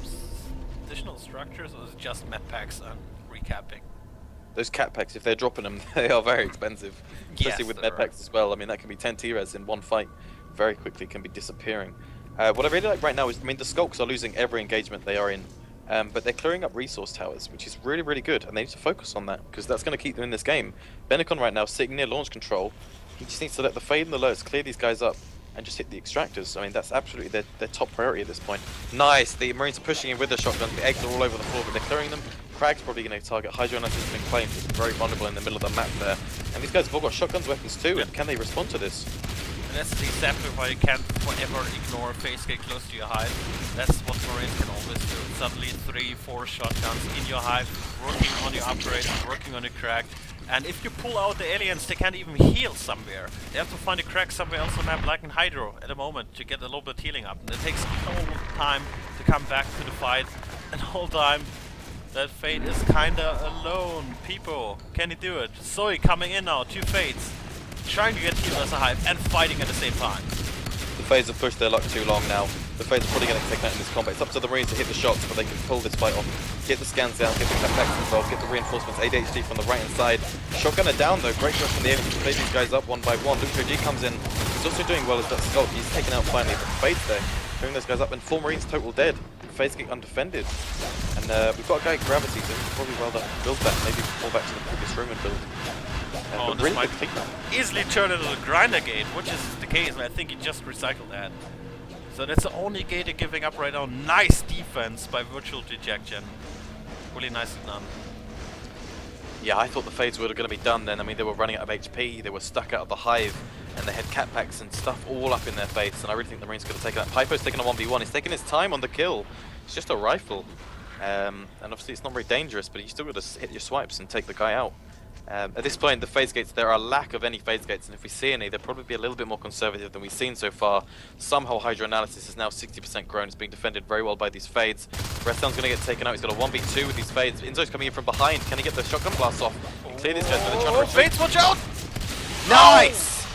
additional structures, or is it just med packs and recapping? Those cat packs, if they're dropping them, they are very expensive. Especially Yes, with med packs as well. I mean, that can be 10 T-res in one fight. Very quickly can be disappearing. What I really like right now is, I mean, the Skulks are losing every engagement they are in. But they're clearing up resource towers, which is really, really good. And they need to focus on that, because that's going to keep them in this game. Benekon right now, sitting near launch control. He just needs to let the Fade and the Lurks clear these guys up and just hit the extractors. I mean, that's absolutely their top priority at this point. Nice! The Marines are pushing in with the shotguns. The eggs are all over the floor, but they're clearing them. Crag's probably going to target. Hydro Knight has been claimed. It's very vulnerable in the middle of the map there. And these guys have all got shotguns, weapons too, and can they respond to this? And that's exactly why you can't forever ignore face gate close to your hive. That's what Marines can always do. Suddenly 3-4 shotguns in your hive, working on your upgrades, working on your crack. And if you pull out the aliens, they can't even heal somewhere. They have to find a crack somewhere else on the map, like in Hydro at the moment, to get a little bit healing up. And it takes all the time to come back to the fight. And the whole time, that Fate is kinda alone. People, can he do it? Zoe coming in now, 2 Fates. Trying to get healed as a hive and fighting at the same time. The Fades have pushed their luck too long now. The Fades are probably going to take that in this combat. It's up to the Marines to hit the shots, but they can pull this fight off. Get the scans down, get the attacks involved, get the reinforcements. ADHD from the right hand side. Shotgunner down though, great job from the enemy to play these guys up one by one. Lucio G comes in. He's also doing well as that Skulk. He's taken out finally, but the Fades there, clearing those guys up, and 4 Marines total dead. Fades get undefended. And we've got a guy at Gravity, so probably well done. Build that, maybe fall back to the previous room and build. Oh, this really might easily turn into a grinder gate, which is the case, and I think he just recycled that. So that's the only gate they're giving up right now. Nice defense by Virtual Dejection. Really nicely done. Yeah, I thought the Fades were going to be done then. I mean, they were running out of HP, they were stuck out of the hive, and they had cat packs and stuff all up in their face, and I really think the Marines could have taken that. Pypo's taking a 1v1, he's taking his time on the kill. It's just a rifle. And obviously it's not very dangerous, but you still got to hit your swipes and take the guy out. At this point, the phase gates, there are a lack of any phase gates, and if we see any, they'll probably be a little bit more conservative than we've seen so far. Somehow Hydro Analysis is now 60% grown. It's being defended very well by these fades. Redstone's going to get taken out. He's got a 1v2 with these fades. Inzo's coming in from behind. Can he get the shotgun blast off? Clear these guys, but they're trying to retreat. Fades, watch out! Nice!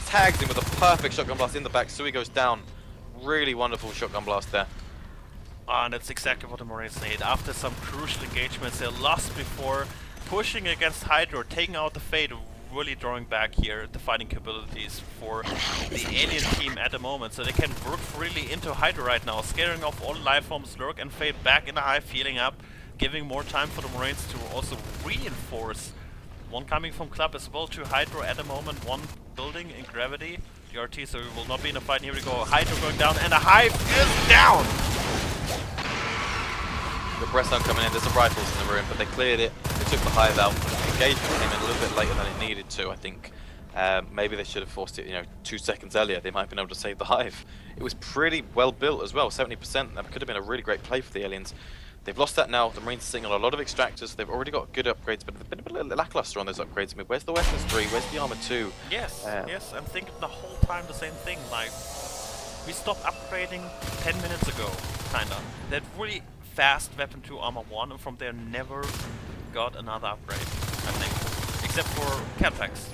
Tags him with a perfect shotgun blast in the back. Sui goes down. Really wonderful shotgun blast there. And that's exactly what the Marines need. After some crucial engagements they lost before, pushing against Hydro, taking out the Fade, really drawing back here the fighting capabilities for the alien team at the moment. So they can work freely into Hydro right now, scaring off all life forms, Lurk and Fade back in the hive, healing up, giving more time for the Marines to also reinforce. One coming from Club as well to Hydro at the moment, one building in Gravity. The RT, so we will not be in a fight. Here we go, Hydro going down, and the hive is down! The Breastdown coming in, there's some rifles in the room, but they cleared it, they took the hive out. The engagement came in a little bit later than it needed to, I think. Maybe they should have forced it, 2 seconds earlier. They might have been able to save the hive. It was pretty well built as well, 70%. That could have been a really great play for the aliens. They've lost that now. The Marines are sitting on a lot of extractors. They've already got good upgrades, but they've been a bit lackluster on those upgrades. I mean, where's the weapons 3? Where's the armor 2? Yes, yes, I'm thinking the whole time the same thing. Like, we stopped upgrading 10 minutes ago, kinda. That really fast weapon 2 armor 1, and from there never got another upgrade, I think. Except for cat packs.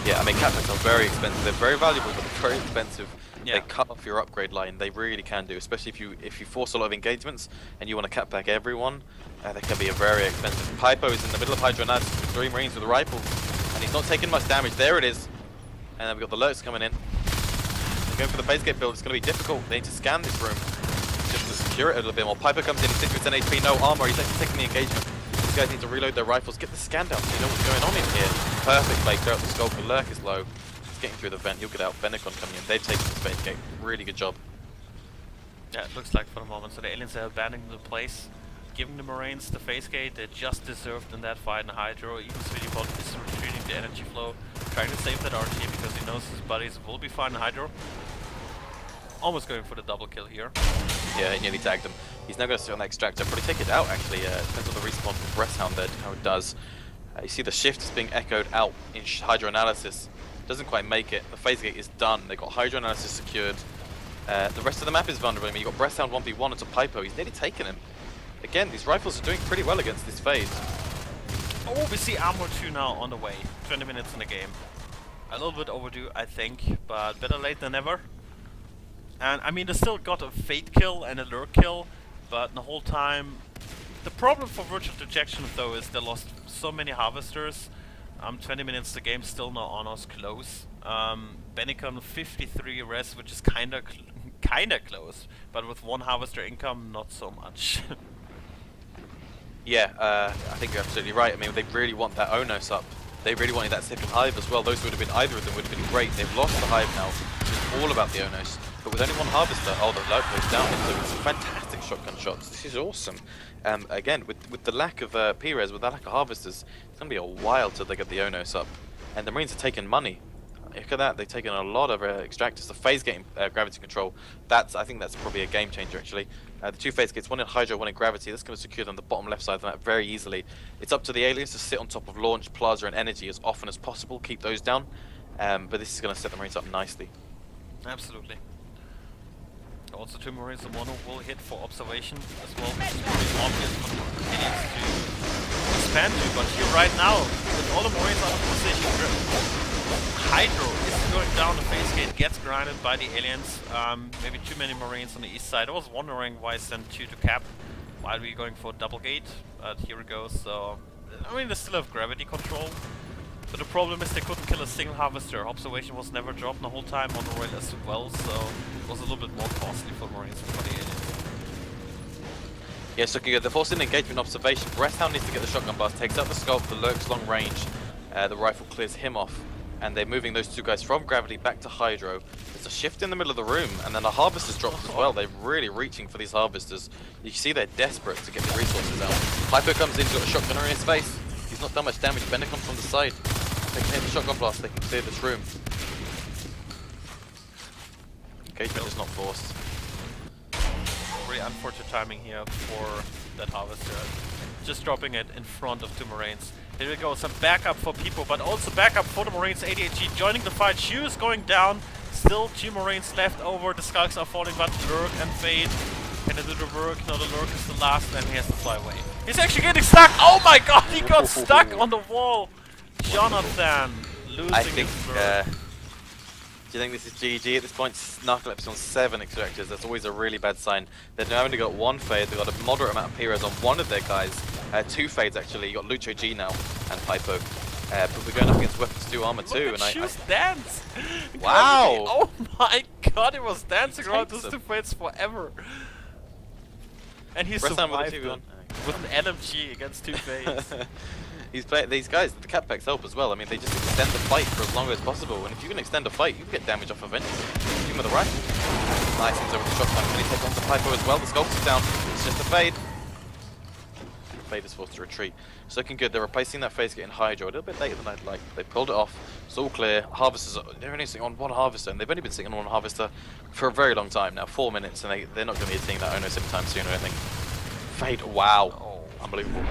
Yeah, I mean, cat packs are very expensive. They're very valuable, but they're very expensive. Yeah. They cut off your upgrade line. They really can do, especially if you force a lot of engagements and you want to cat back everyone. They can be a very expensive. Pypo is in the middle of Hydro Analysis with 3 Marines with rifles, and he's not taking much damage. There it is. And then we've got the Lurks coming in. They're going for the base gate build. It's going to be difficult. They need to scan this room just to secure it a little bit more. Pypo comes in. He's 60% HP, no armor. He's actually taking the engagement. These guys need to reload their rifles. Get the scan down so you know what's going on in here. Perfect play. Throw out the skull. The Lurk is low. Getting through the vent, he'll get out. Benekon coming in. They've taken the space gate. Really good job. Yeah, it looks like for the moment. So the aliens are abandoning the place, giving the Marines the phase gate. They just deserved in that fight in Hydro. Even Sweetybot is retreating the energy flow, trying to save that RT because he knows his buddies will be fine in Hydro. Almost going for the double kill here. Yeah, he nearly tagged him. He's now going to sit on the extractor. Probably take it out actually. Depends on the respawn from Breasthound there, how it does. You see the shift is being echoed out in Hydro Analysis. Doesn't quite make it. The phase gate is done. They've got Hydro Analysis secured. The rest of the map is vulnerable. I mean, you've got Breathhound 1v1 into Pipo. He's nearly taken him. Again, these rifles are doing pretty well against this phase. Oh, we see Armor 2 now on the way. 20 minutes in the game. A little bit overdue, I think, but better late than never. And I mean, they still got a Fate kill and a Lurk kill, but the whole time... The problem for Virtual Dejection, though, is they lost so many Harvesters. 20 minutes the game, still no honors close. Benicon 53 res, which is kinda close, but with one Harvester income, not so much. Yeah, I think you're absolutely right. I mean, they really want that Onos up. They really wanted that second Hive as well. Those would have been, either of them would have been great. They've lost the Hive now. It's all about the Onos. But with only one Harvester, oh, the load goes down. So it's fantastic shotgun shots. This is awesome. Again, with the lack of P-Res, with the lack of Harvesters, it's going to be a while till they get the Onos up. And the Marines are taking money. Look at that, they've taken a lot of extractors. The phase getting gravity control, I think that's probably a game changer actually. The two phase gates, one in Hydro, one in Gravity, that's going to secure them the bottom left side of the map very easily. It's up to the aliens to sit on top of Launch, Plaza and Energy as often as possible, keep those down. But this is going to set the Marines up nicely. Absolutely. Also 2 Marines, the mono will hit for observation as well, which is pretty obvious for the idiots to expand to, but here right now, with all the Marines out of position, Hydro is going down, the phase gate gets grinded by the aliens. Maybe too many Marines on the east side. I was wondering why send 2 to cap. Why are we going for a double gate? But here we go, so... I mean, they still have gravity control. But the problem is they couldn't kill a single Harvester. Observation was never dropped the whole time on the rail as well, so it was a little bit more costly for Marines and for the aliens. Yes, looking good. They're forcing engagement observation. Breathhound needs to get the shotgun blast, takes out the sculpt, the Lurk's long range. The rifle clears him off. And they're moving those two guys from Gravity back to Hydro. There's a shift in the middle of the room, and then the Harvesters dropped as well. They're really reaching for these Harvesters. You can see they're desperate to get the resources out. Piper comes in, got a shotgunner in his face. He's not done much damage. Benicon from the side. They can hit the shotgun blast, they can clear this room. Engagement is not forced. Very unfortunate timing here for that Harvester. Just dropping it in front of 2 Marines. Here we go, some backup for people, but also backup for the Marines. ADHG joining the fight. Shu is going down. Still 2 Marines left over. The Skulks are falling, but Lurk and Fade. Can they do the work? No, the Lurk is the last, and he has to fly away. He's actually getting stuck! Oh my god, he got stuck on the wall! Jonathan losing his Lurk. Do you think this is GG at this point? Gnarcolepsy on 7 extractors. That's always a really bad sign. They've now only got 1 fade. They've got a moderate amount of P-Res on one of their guys. 2 fades actually. You got Lucho G now and Pipo. But we're going up against Weapons 2 Armor 2. Look at Shu's dance! Wow! Oh my god, he was dancing around those 2 fades forever. And he survived it with an LMG against 2 fades. He's playing these guys. The cap packs help as well. I mean, they just extend the fight for as long as possible. And if you can extend a fight, you can get damage off eventually. Even with a rifle. Nice things over the shotgun. Can he take on the Pipo as well? The sculpt is down. It's just a fade. Fade is forced to retreat. It's looking good. They're replacing that phase getting Hydro a little bit later than I'd like. They pulled it off. It's all clear. Harvesters, they're only sitting on 1 Harvester, and they've only been sitting on 1 Harvester for a very long time now. 4 minutes, and they're not going to be hitting that Onos anytime soon, I think. Fade, wow. Oh, unbelievable.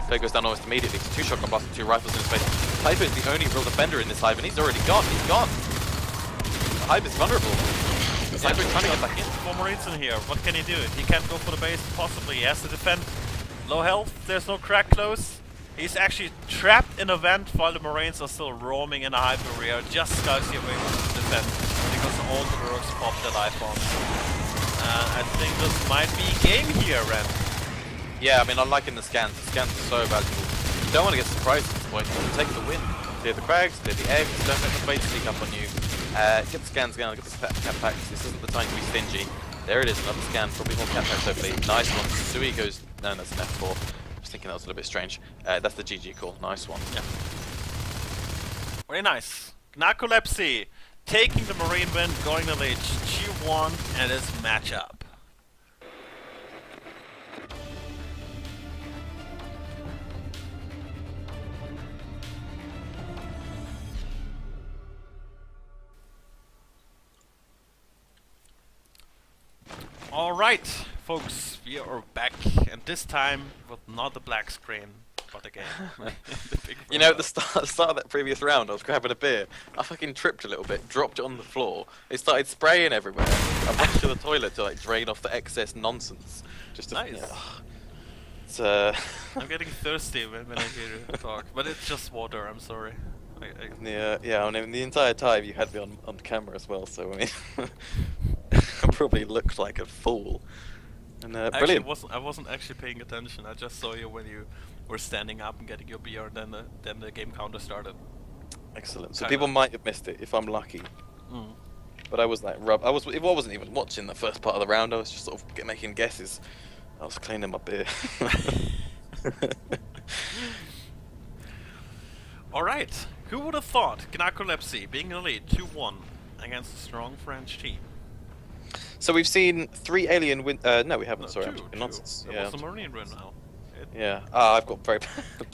Fade goes down almost immediately. 2 shotgun blasts and 2 rifles in his face. Piper is the only real defender in this Hive, and he's already gone. He's gone. The Hive is vulnerable. Piper is trying to get back in. 4 Marines in here. What can he do? He can't go for the base, possibly. He has to defend. Low health, there's no crack close. He's actually trapped in a vent while the Marines are still roaming in a Hive area. Just Skulks here waiting to defend because all the Lurks popped their life bombs. I think this might be game here, Ren. Yeah, I mean, I'm liking the scans. The scans are so valuable. You don't want to get surprised at this point. You take the win. Clear the crags, clear the eggs, don't let the fate sneak up on you. Get the scans going, get the cap packs. This isn't the time to be stingy. There it is, another scan, probably more cap packs hopefully. Nice one. Sui goes, no, that's an F4. I was thinking that was a little bit strange. That's the GG call, nice one. Yeah. Very nice. Gnarcolepsy taking the Marine win, going to Lich G1 and his matchup. Alright, folks, we are back, and this time with not a black screen, for the game. You know, at the start of that previous round, I was grabbing a beer. I fucking tripped a little bit, dropped it on the floor. It started spraying everywhere. I rushed to the toilet to like drain off the excess nonsense. Just to, nice. You know, it's, I'm getting thirsty when I hear you talk, but it's just water. I'm sorry. Yeah. I mean, the entire time you had me on camera as well, so I mean, I probably looked like a fool. And brilliant. I wasn't actually paying attention. I just saw you when you were standing up and getting your beer, and then the game counter started. Excellent. So people might have missed it if I'm lucky. But I was like, I wasn't even watching the first part of the round. I was just sort of making guesses. I was cleaning my beer. All right. Who would have thought Gnarcolepsy being in the lead 2-1 against a strong French team? So we've seen 3 alien win. No, we haven't. No, sorry, two. nonsense. It was a Marine win now. Yeah. I've got very.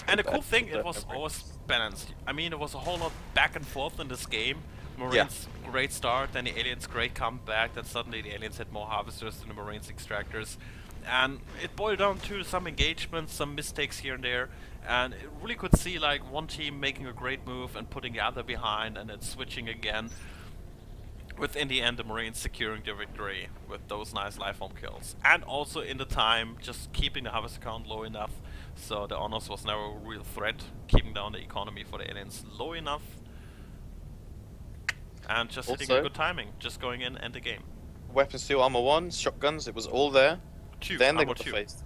And the cool thing, it was always balanced. I mean, it was a whole lot back and forth in this game. Marines great start, then the aliens great comeback. Then suddenly the aliens had more harvesters than the Marines extractors, and it boiled down to some engagements, some mistakes here and there. And it really could see like one team making a great move and putting the other behind, and then switching again. With in the end the Marines securing the victory with those nice lifeform kills, and also in the time just keeping the harvest count low enough so the honors was never a real threat, keeping down the economy for the aliens low enough, and just hitting a good timing, just going in and the game. Weapons 2, armor 1, shotguns, it was all there. Then they got the face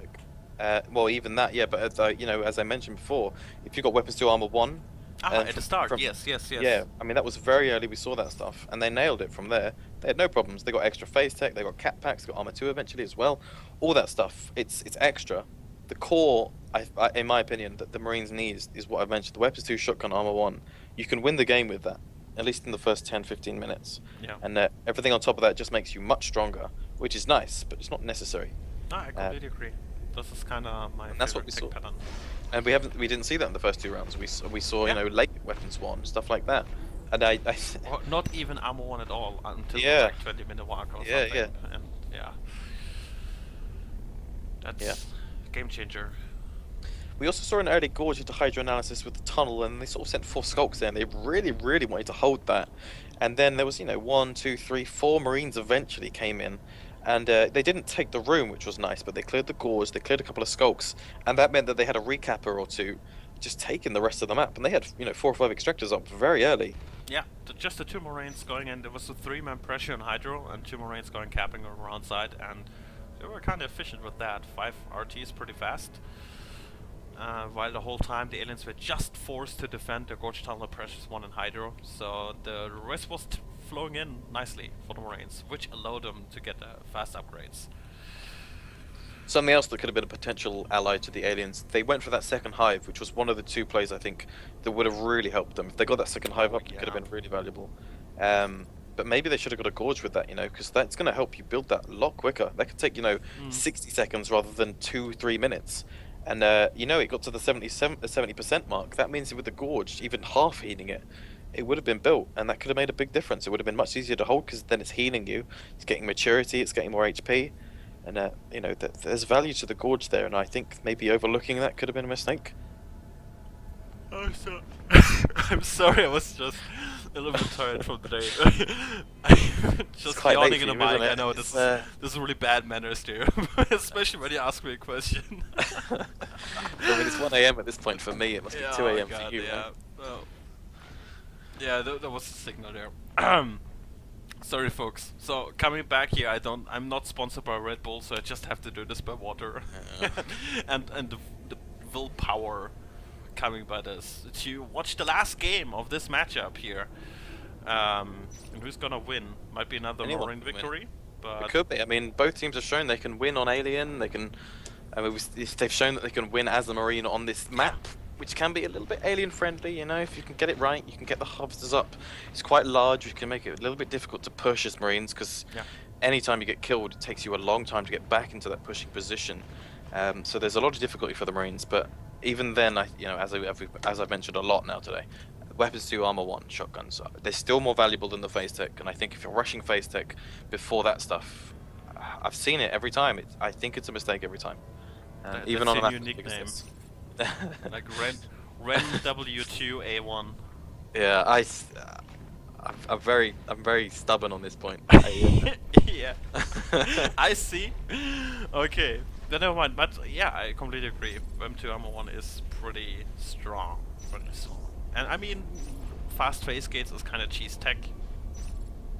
tech. Well, even that, yeah, but you know, as I mentioned before, if you got weapons 2, armor 1. At the start, yes. Yeah, I mean, that was very early we saw that stuff, and they nailed it from there. They had no problems. They got extra phase tech, they got cat packs, got armor 2 eventually as well. All that stuff, it's extra. The core, in my opinion, that the Marines need is what I've mentioned. The weapons 2, shotgun, armor 1. You can win the game with that, at least in the first 10-15 minutes. Yeah. And everything on top of that just makes you much stronger, which is nice, but it's not necessary. No, I completely agree. This is kind of my and that's what we saw. pattern. And we didn't see that in the first 2 rounds. We saw you know, late weapons 1, stuff like that. And Or not even armor 1 at all until like 20-minute walk or something. And that's game changer. We also saw an early gorge into hydro analysis with the tunnel, and they sort of sent 4 skulks there, and they really wanted to hold that. And then there was, you know, 1, 2, 3, 4 Marines eventually came in. And they didn't take the room, which was nice, but they cleared the gorge, they cleared a couple of skulks, and that meant that they had a recapper or 2 just taking the rest of the map, and they had, you know, 4 or 5 extractors up very early. Yeah, just the 2 Marines going in. There was a 3-man pressure on Hydro, and 2 Marines going capping around side, and they were kind of efficient with that. 5 RTs pretty fast. While the whole time the aliens were just forced to defend the gorge tunnel pressures 1 in Hydro, so the rest was flowing in nicely for the Marines, which allowed them to get fast upgrades. Something else that could have been a potential ally to the aliens, they went for that second hive, which was one of the 2 plays I think that would have really helped them. If they got that second hive up, it could have been really valuable. But maybe they should have got a gorge with that, you know, because that's going to help you build that a lot quicker. That could take, you know, 60 seconds rather than 2-3 minutes. And, you know, it got to the 70% mark. That means with the gorge, even half healing it, it would have been built, and that could have made a big difference. It would have been much easier to hold, because then it's healing you, it's getting maturity, it's getting more HP, and you know, there's value to the gorge there, and I think maybe overlooking that could have been a mistake. Oh, so I'm sorry, I was just a little bit tired from the day. I'm just yawning in the mic. I know this is really bad manners too, especially when you ask me a question. I mean, it's 1 AM at this point for me. It must be 2 AM for you. Yeah. Well, yeah, there was a signal there. Sorry, folks. So coming back here, I'm not sponsored by Red Bull, so I just have to do this by water, and the willpower coming by this to watch the last game of this matchup here. And who's gonna win? Might be another Marine victory, but it could be. I mean, both teams have shown they can win on Alien. They can. I mean, they've shown that they can win as a Marine on this map, which can be a little bit alien friendly, you know. If you can get it right, you can get the harvesters up. It's quite large, you can make it a little bit difficult to push as Marines, because anytime you get killed, it takes you a long time to get back into that pushing position. So there's a lot of difficulty for the Marines, but even then, you know, as I've mentioned a lot now today, weapons 2, armor 1, shotguns, they're still more valuable than the phase tech, and I think if you're rushing phase tech before that stuff, I've seen it every time. I think it's a mistake every time. Even on a map unique name. Like Ren W2A1. Yeah, I'm very stubborn on this point. Yeah, I see. Okay, then never mind. But yeah, I completely agree. M2 Armor 1 is pretty strong. And I mean, fast phase gates is kind of cheese tech,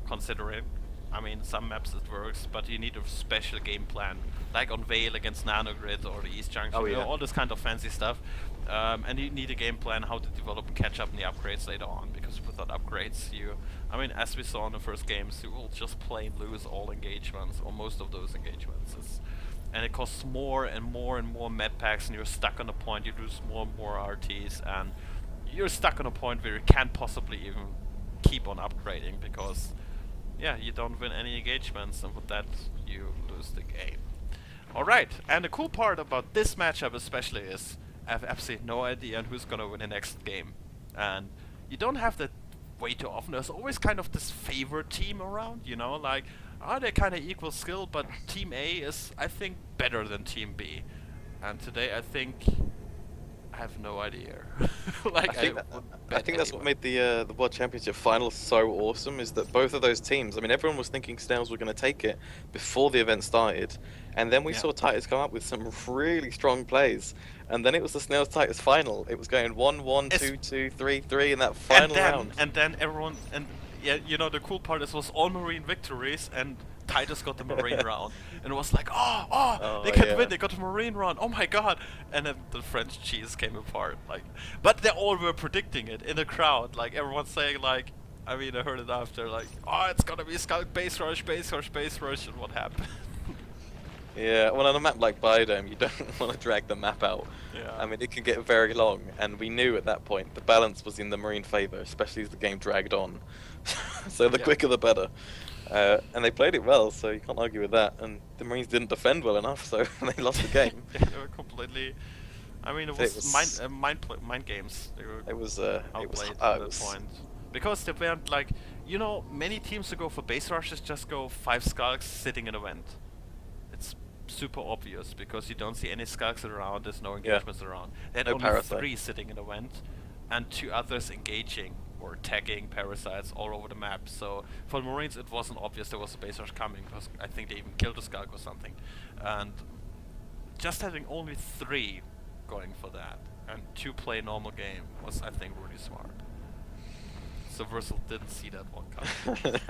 considering. I mean, some maps it works, but you need a special game plan, like on Vale against Nanogrid or the East Junction, Oh, you know, yeah. all this kind of fancy stuff. And you need a game plan how to develop and catch up in the upgrades later on, because without upgrades, I mean, as we saw in the first games, you will just plain lose all engagements, or most of those engagements. And it costs more and more and more med packs, and you're stuck on a point, you lose more and more RTs, and you're stuck on a point where you can't possibly even keep on upgrading, because yeah, you don't win any engagements, and with that, you lose the game. Alright, and the cool part about this matchup especially is I have absolutely no idea who's gonna win the next game. And you don't have that way too often. There's always kind of this favorite team around, you know, like, they're kind of equal skill, but Team A is, I think, better than Team B. And today, I think, I have no idea. Like, I think that's what made the World Championship final so awesome, is that both of those teams, I mean, everyone was thinking Snails were going to take it before the event started, and then we saw Titus come up with some really strong plays, and then it was the Snails Titus final. It was going 1-1, 2-2, 3-3 in that final round. And then everyone, and yeah, you know, the cool part is it was all Marine victories, and Titus got the Marine round, and it was like, they can win, they got the Marine round, oh my god, and then the French cheese came apart, like, but they all were predicting it in the crowd, like, everyone's saying, like, I mean, I heard it after, like, it's gonna be Scout base rush, and what happened? Yeah, well, on a map like Biodome, you don't want to drag the map out. Yeah. I mean, it can get very long, and we knew at that point the balance was in the Marine favour, especially as the game dragged on. So the quicker the better. And they played it well, so you can't argue with that. And the Marines didn't defend well enough, so they lost the game. They were completely. I mean, it was mind games. They were outplayed at that point. Because they weren't like, you know, many teams who go for base rushes just go 5 skulks sitting in a vent. It's super obvious because you don't see any skulks around. There's no engagements around. They had only 3 sitting in a vent, and 2 others engaging or tagging parasites all over the map. So for the Marines, it wasn't obvious there was a base rush coming, because I think they even killed a skulk or something. And just having only 3 going for that and 2 play normal game was, I think, really smart. So Versal didn't see that one coming.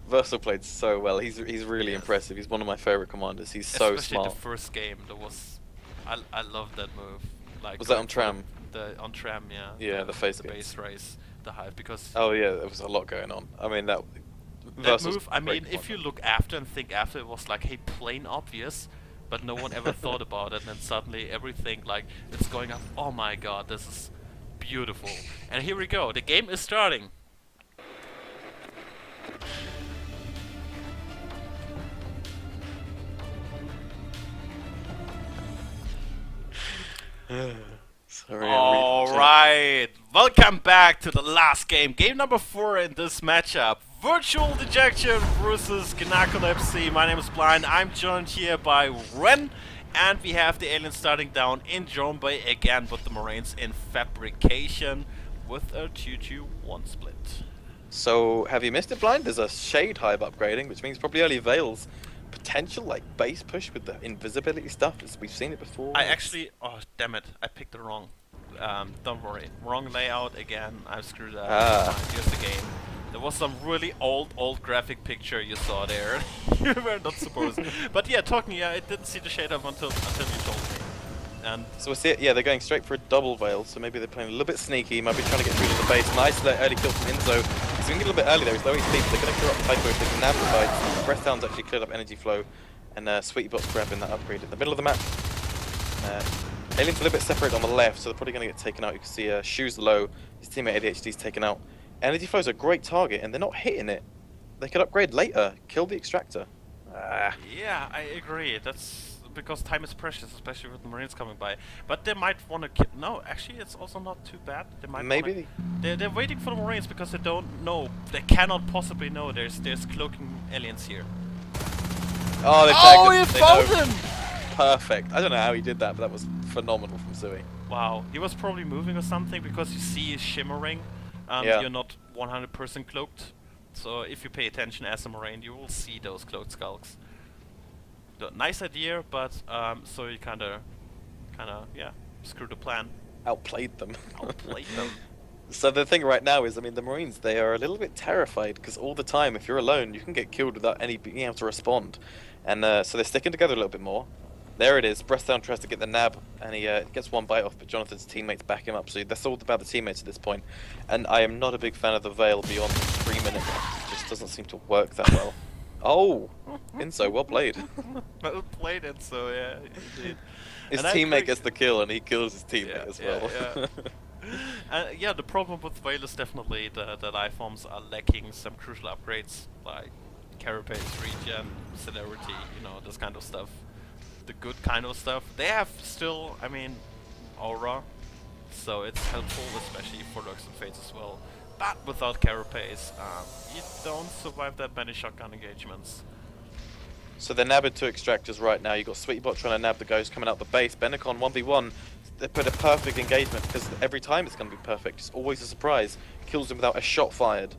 Versal played so well. He's really impressive. He's one of my favorite commanders. He's so smart. Especially the first game, I loved that move. Like, was that on Tram? On Tram, yeah. Yeah, the face base race, the hive, because. Oh yeah, there was a lot going on. I mean that move. I mean, if you look after and think after, it was like, hey, plain obvious, but no one ever thought about it, and then suddenly everything, like, it's going up. Oh my god, this is beautiful. And here we go. The game is starting. Alright, welcome back to the last game. Game number 4 in this matchup. Virtual Dejection versus Gnarcolepsy. My name is Blind. I'm joined here by Ren. And we have the aliens starting down in Drone Bay again with the Marines in Fabrication with a 2-2-1 split. So, have you missed it, Blind? There's a Shade Hive upgrading, which means probably early Veil's potential, like, base push with the invisibility stuff, as we've seen it before. Oh damn it, I picked it wrong. Don't worry, wrong layout again, I screwed up. Here's the game. There was some really old graphic picture you saw there. You were not supposed. But yeah, I didn't see the shade up until you told me. And so we see it, yeah, they're going straight for a double Veil, so maybe they're playing a little bit sneaky, might be trying to get through to the base. Nice early kill from Inzo. He's going to get a little bit early though, he's low HP, so they're going to clear up the Hyper if they can nab the sides. Breath Down's actually cleared up energy flow, and Sweetbot's grabbing that upgrade in the middle of the map. Alien's a little bit separated on the left, so they're probably going to get taken out. You can see Shoes low, his teammate ADHD's taken out. Energy Flow's a great target, and they're not hitting it. They could upgrade later, kill the Extractor. Yeah, I agree. That's because time is precious, especially with the Marines coming by. But they might want to kill. No, actually, it's also not too bad. They might. Maybe they're waiting for the Marines because they don't know. They cannot possibly know there's cloaking aliens here. Oh, they tagged him. He found him! Perfect. I don't know how he did that, but that was phenomenal from Zui. Wow, he was probably moving or something because you see shimmering. Yeah. You're not 100% cloaked, so if you pay attention as a Marine, you will see those cloaked skulks. Nice idea, but so you kinda, yeah, screw the plan. Outplayed them. Outplayed them. So the thing right now is, I mean, the Marines, they are a little bit terrified because all the time, if you're alone, you can get killed without any being able to respond. And so they're sticking together a little bit more. There it is. Breathdown tries to get the nab, and he gets one bite off, but Jonathan's teammates back him up. So that's all about the teammates at this point. And I am not a big fan of the Veil beyond the 3-minute mark. It just doesn't seem to work that well. Oh! Inso, well played. Well played, Enzo, yeah, indeed. His teammate gets the kill, and he kills his teammate as well. Yeah, the problem with Veil is definitely the life forms are lacking some crucial upgrades, like Carapace, Regen, Celerity, you know, this kind of stuff. The good kind of stuff. They have still, I mean, Aura, so it's helpful, especially for Lurks and Fates as well. But without Carapace, you don't survive that many shotgun engagements. So they're nabbing 2 extractors right now. You've got Sweetbot trying to nab the Ghost coming out the base. Benecon 1v1. They put a perfect engagement because every time it's going to be perfect. It's always a surprise. Kills him without a shot fired.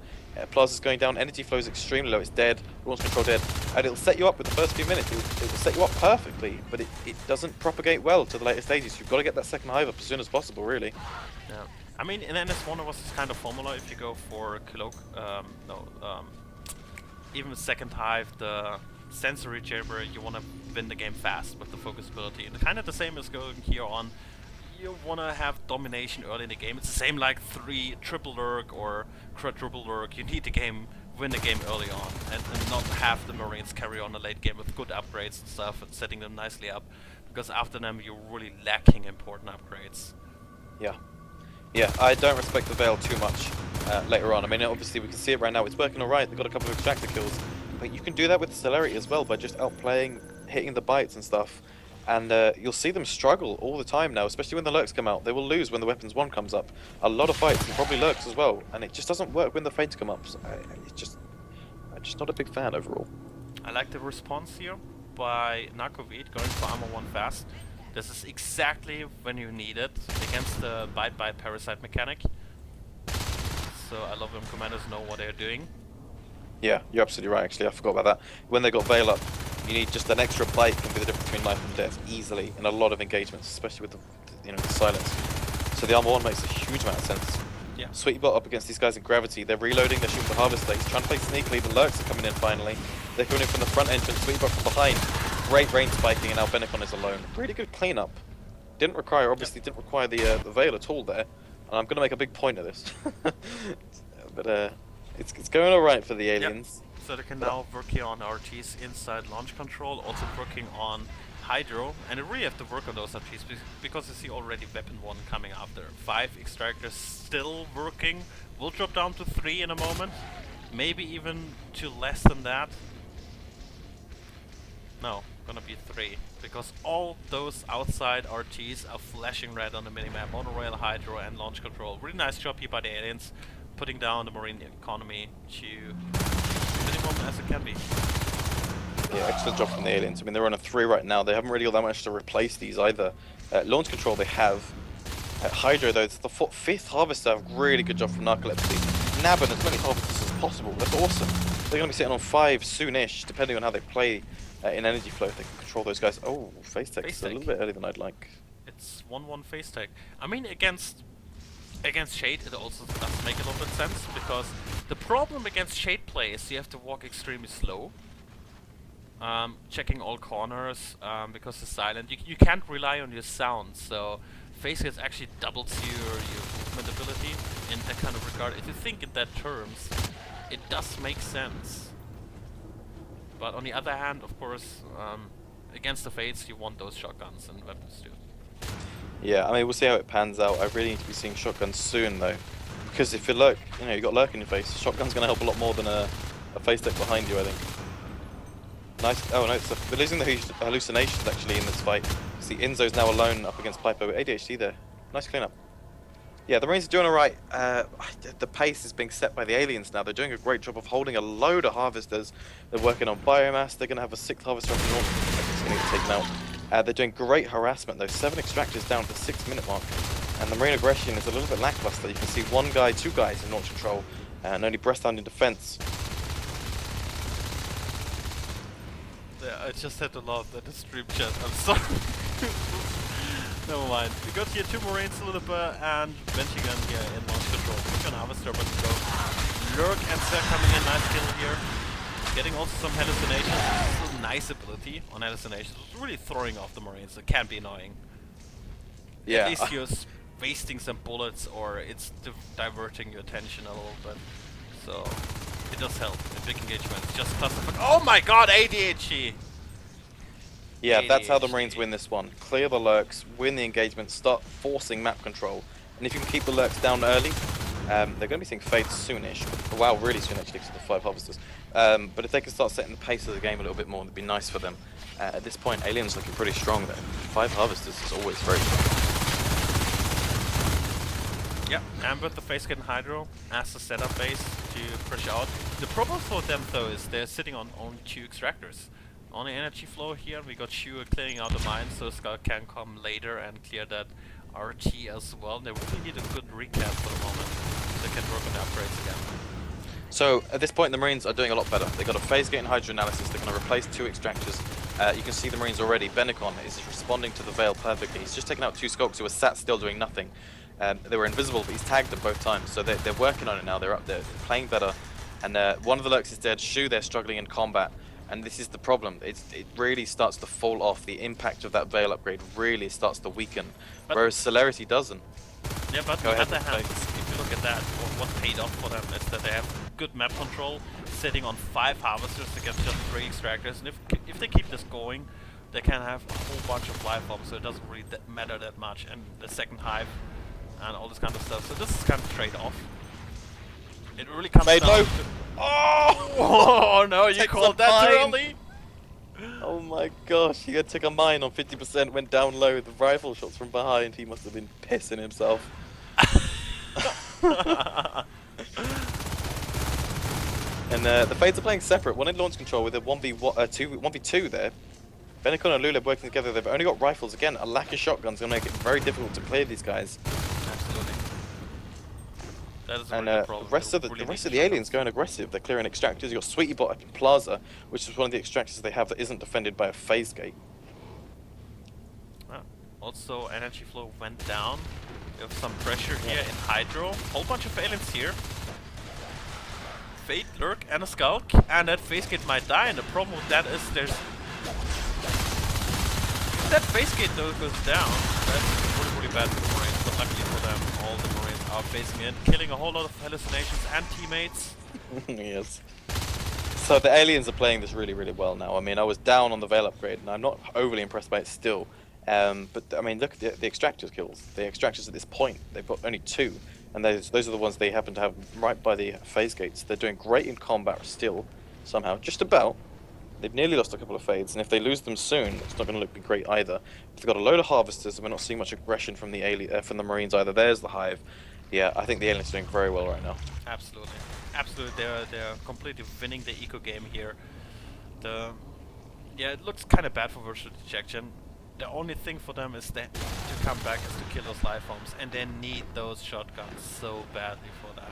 Plaza's going down. Energy flow is extremely low. It's dead. Launch control dead. And it'll set you up with the first few minutes. It will set you up perfectly, but it doesn't propagate well to the later stages. You've got to get that second hive up as soon as possible, really. Yeah. I mean, in NS1 there was this kind of formula. If you go for cloak, even the second hive, the sensory chamber, you want to win the game fast with the focus ability. And kind of the same is going here on. You want to have domination early in the game. It's the same like 3 triple lurk or quadruple lurk. You need the win the game early on, and not have the Marines carry on the late game with good upgrades and stuff and setting them nicely up. Because after them you're really lacking important upgrades. Yeah. Yeah, I don't respect the Veil too much later on. I mean, obviously we can see it right now. It's working alright. They've got a couple of extractor kills. But you can do that with the Celerity as well by just outplaying, hitting the bites and stuff. And you'll see them struggle all the time now, especially when the lurks come out. They will lose when the weapons 1 comes up. A lot of fights, and probably lurks as well. And it just doesn't work when the fates come up. So I'm just not a big fan overall. I like the response here by Gnarcolepsy going for armor 1 fast. This is exactly when you need it against the bite by parasite mechanic. So I love when commanders know what they're doing. Yeah, you're absolutely right actually, I forgot about that. When they got Veil up, you need just an extra bite can be the difference between life and death easily in a lot of engagements, especially with the silence. So the armor 1 makes a huge amount of sense. Yeah. Sweetbot up against these guys in Gravity, they're reloading, they're shooting the Harvester, he's trying to play sneakily, the lurks are coming in finally. They're coming in from the front entrance, Sweetbot from behind. Great range spiking, and now Benecon is alone. Really good cleanup. Didn't require the Veil at all there, and I'm going to make a big point of this. But it's going alright for the aliens. Yep. So they can now work here on RTs inside launch control, also working on Hydro, and they really have to work on those RTs because you see already weapon 1 coming after. 5 extractors still working, will drop down to 3 in a moment, maybe even to less than that. No, gonna be 3, because all those outside RTs are flashing red on the minimap. Monorail, Hydro, and launch control. Really nice job here by the aliens, putting down the Marine economy to minimum as it can be. Yeah, excellent job from the aliens. I mean, they're on a 3 right now. They haven't really got that much to replace these either. Launch control they have. Hydro though, it's the 5th Harvester. Really good job from Gnarcolepsy. Nabbing as many Harvesters as possible. That's awesome. They're going to be sitting on 5 soonish, depending on how they play in energy flow. If they can control those guys. Oh, face tech is a little bit earlier than I'd like. It's 1-1 face tech. I mean, against Shade it also does make a little bit sense, because the problem against Shade play is you have to walk extremely slow. Checking all corners, because it's silent. You can't rely on your sound, so face hits actually doubles your movement ability in that kind of regard. If you think in that terms, it does make sense. But on the other hand, of course, against the Fates, you want those shotguns and weapons too. Yeah, I mean, we'll see how it pans out. I really need to be seeing shotguns soon, though, because if you lurk, you got lurk in your face, shotgun's gonna help a lot more than a face tech behind you, I think. Nice. Oh no, we're losing the hallucinations actually in this fight. See, Inzo's now alone up against Piper with ADHD there. Nice cleanup. Yeah, the Marines are doing alright. The pace is being set by the aliens now. They're doing a great job of holding a load of harvesters. They're working on biomass. They're going to have a 6th harvester up in launch. It's going to get taken out. They're doing great harassment though. 7 extractors down to the 6-minute mark. And the Marine aggression is a little bit lackluster. You can see 1 guy, 2 guys in launch control, and only Breasthound in defense. Yeah, I just had to laugh at the stream chat. I'm sorry. Never mind. We got here 2 Marines, Lilliper, and Ventigun here in launch control. We're gonna harvester, but we go. Lurk and Sir coming in, nice kill here. Getting also some hallucinations. This is a nice ability on hallucinations. It's really throwing off the Marines. It can be annoying. Yeah. At least you're wasting some bullets, or it's diverting your attention a little bit. So it does help in big engagements. Just cluster. Oh my god, ADHD! Yeah, that's how the Marines win this one. Clear the lurks, win the engagement, start forcing map control. And if you can keep the lurks down early, they're going to be seeing fades soonish. Wow, really soon actually, because of the 5 harvesters. But if they can start setting the pace of the game a little bit more, it'd be nice for them. At this point, Alien's looking pretty strong though. 5 harvesters is always very strong. Yeah, and with the Facegate and Hydro as the setup base to push out. The problem for them though is they're sitting on only 2 extractors. Only energy flow here, we got Shu clearing out the mines, so Skull can come later and clear that RT as well. They really need a good recap for the moment. They can work on the upgrades again. So at this point the Marines are doing a lot better. They got a Phasegate and Hydro analysis, they're going to replace 2 extractors. You can see the Marines already. Benicon is responding to the Veil perfectly. He's just taken out 2 Skulks who were sat still doing nothing. They were invisible, but he's tagged them both times, so they're working on it now. They're up there, playing better. And one of the Lurks is dead. Shu, they're struggling in combat. And this is the problem. It really starts to fall off. The impact of that Veil upgrade really starts to weaken, whereas Celerity doesn't. Yeah, but on the other hand, if you look at that, what paid off for them is that they have good map control, sitting on 5 harvesters against just 3 extractors. And if they keep this going, they can have a whole bunch of life bombs, so it doesn't really matter that much. And the second hive and all this kind of stuff. So this is kind of trade-off. It really comes down to... Oh no, you called that too early! Oh my gosh, he took a mine on 50%, went down low with the rifle shots from behind. He must have been pissing himself. And the Fades are playing separate. One in launch control with a 1v2 there. Benicon and Luleb working together. They've only got rifles. Again, a lack of shotguns going to make it very difficult to clear these guys. Absolutely. That is a And really problem. the rest of the aliens going aggressive. They're clearing extractors. You've got Sweetie Bot up in Plaza, which is one of the extractors they have that isn't defended by a phase gate. Also, energy flow went down. We have some pressure here in Hydro. Whole bunch of aliens here. Fate, Lurk, and a Skulk, and that phase gate might die. And the problem with that is there's... If that phase gate though goes down, that's really, really bad for the Marines. But luckily for them, all the Marines are phasing in, killing a whole lot of hallucinations and teammates. Yes. So the aliens are playing this really, really well now. I mean, I was down on the Veil upgrade, and I'm not overly impressed by it still. But I mean, look at the extractors kills. The extractors at this point, they've got only 2, and those are the ones they happen to have right by the phase gates. They're doing great in combat still, somehow, just about. They've nearly lost a couple of fades, and if they lose them soon, it's not going to look great either. They've got a load of harvesters, and we're not seeing much aggression from the Marines either. There's the hive. Yeah, I think the aliens are doing very well right now. Absolutely, absolutely. They're completely winning the eco game here. Yeah, it looks kind of bad for virtual dejection. The only thing for them is that to come back is to kill those life forms, and they need those shotguns so badly for that.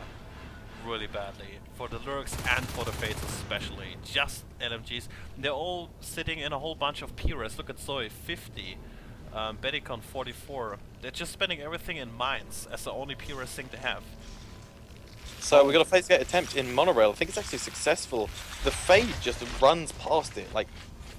Really badly. For the Lurks and for the Fates especially. Just LMGs. They're all sitting in a whole bunch of PRS. Look at Zoe, 50. Benicon, 44. They're just spending everything in mines as the only PRS thing to have. So we got a phase gate attempt in monorail. I think it's actually successful. The Fade just runs past it, like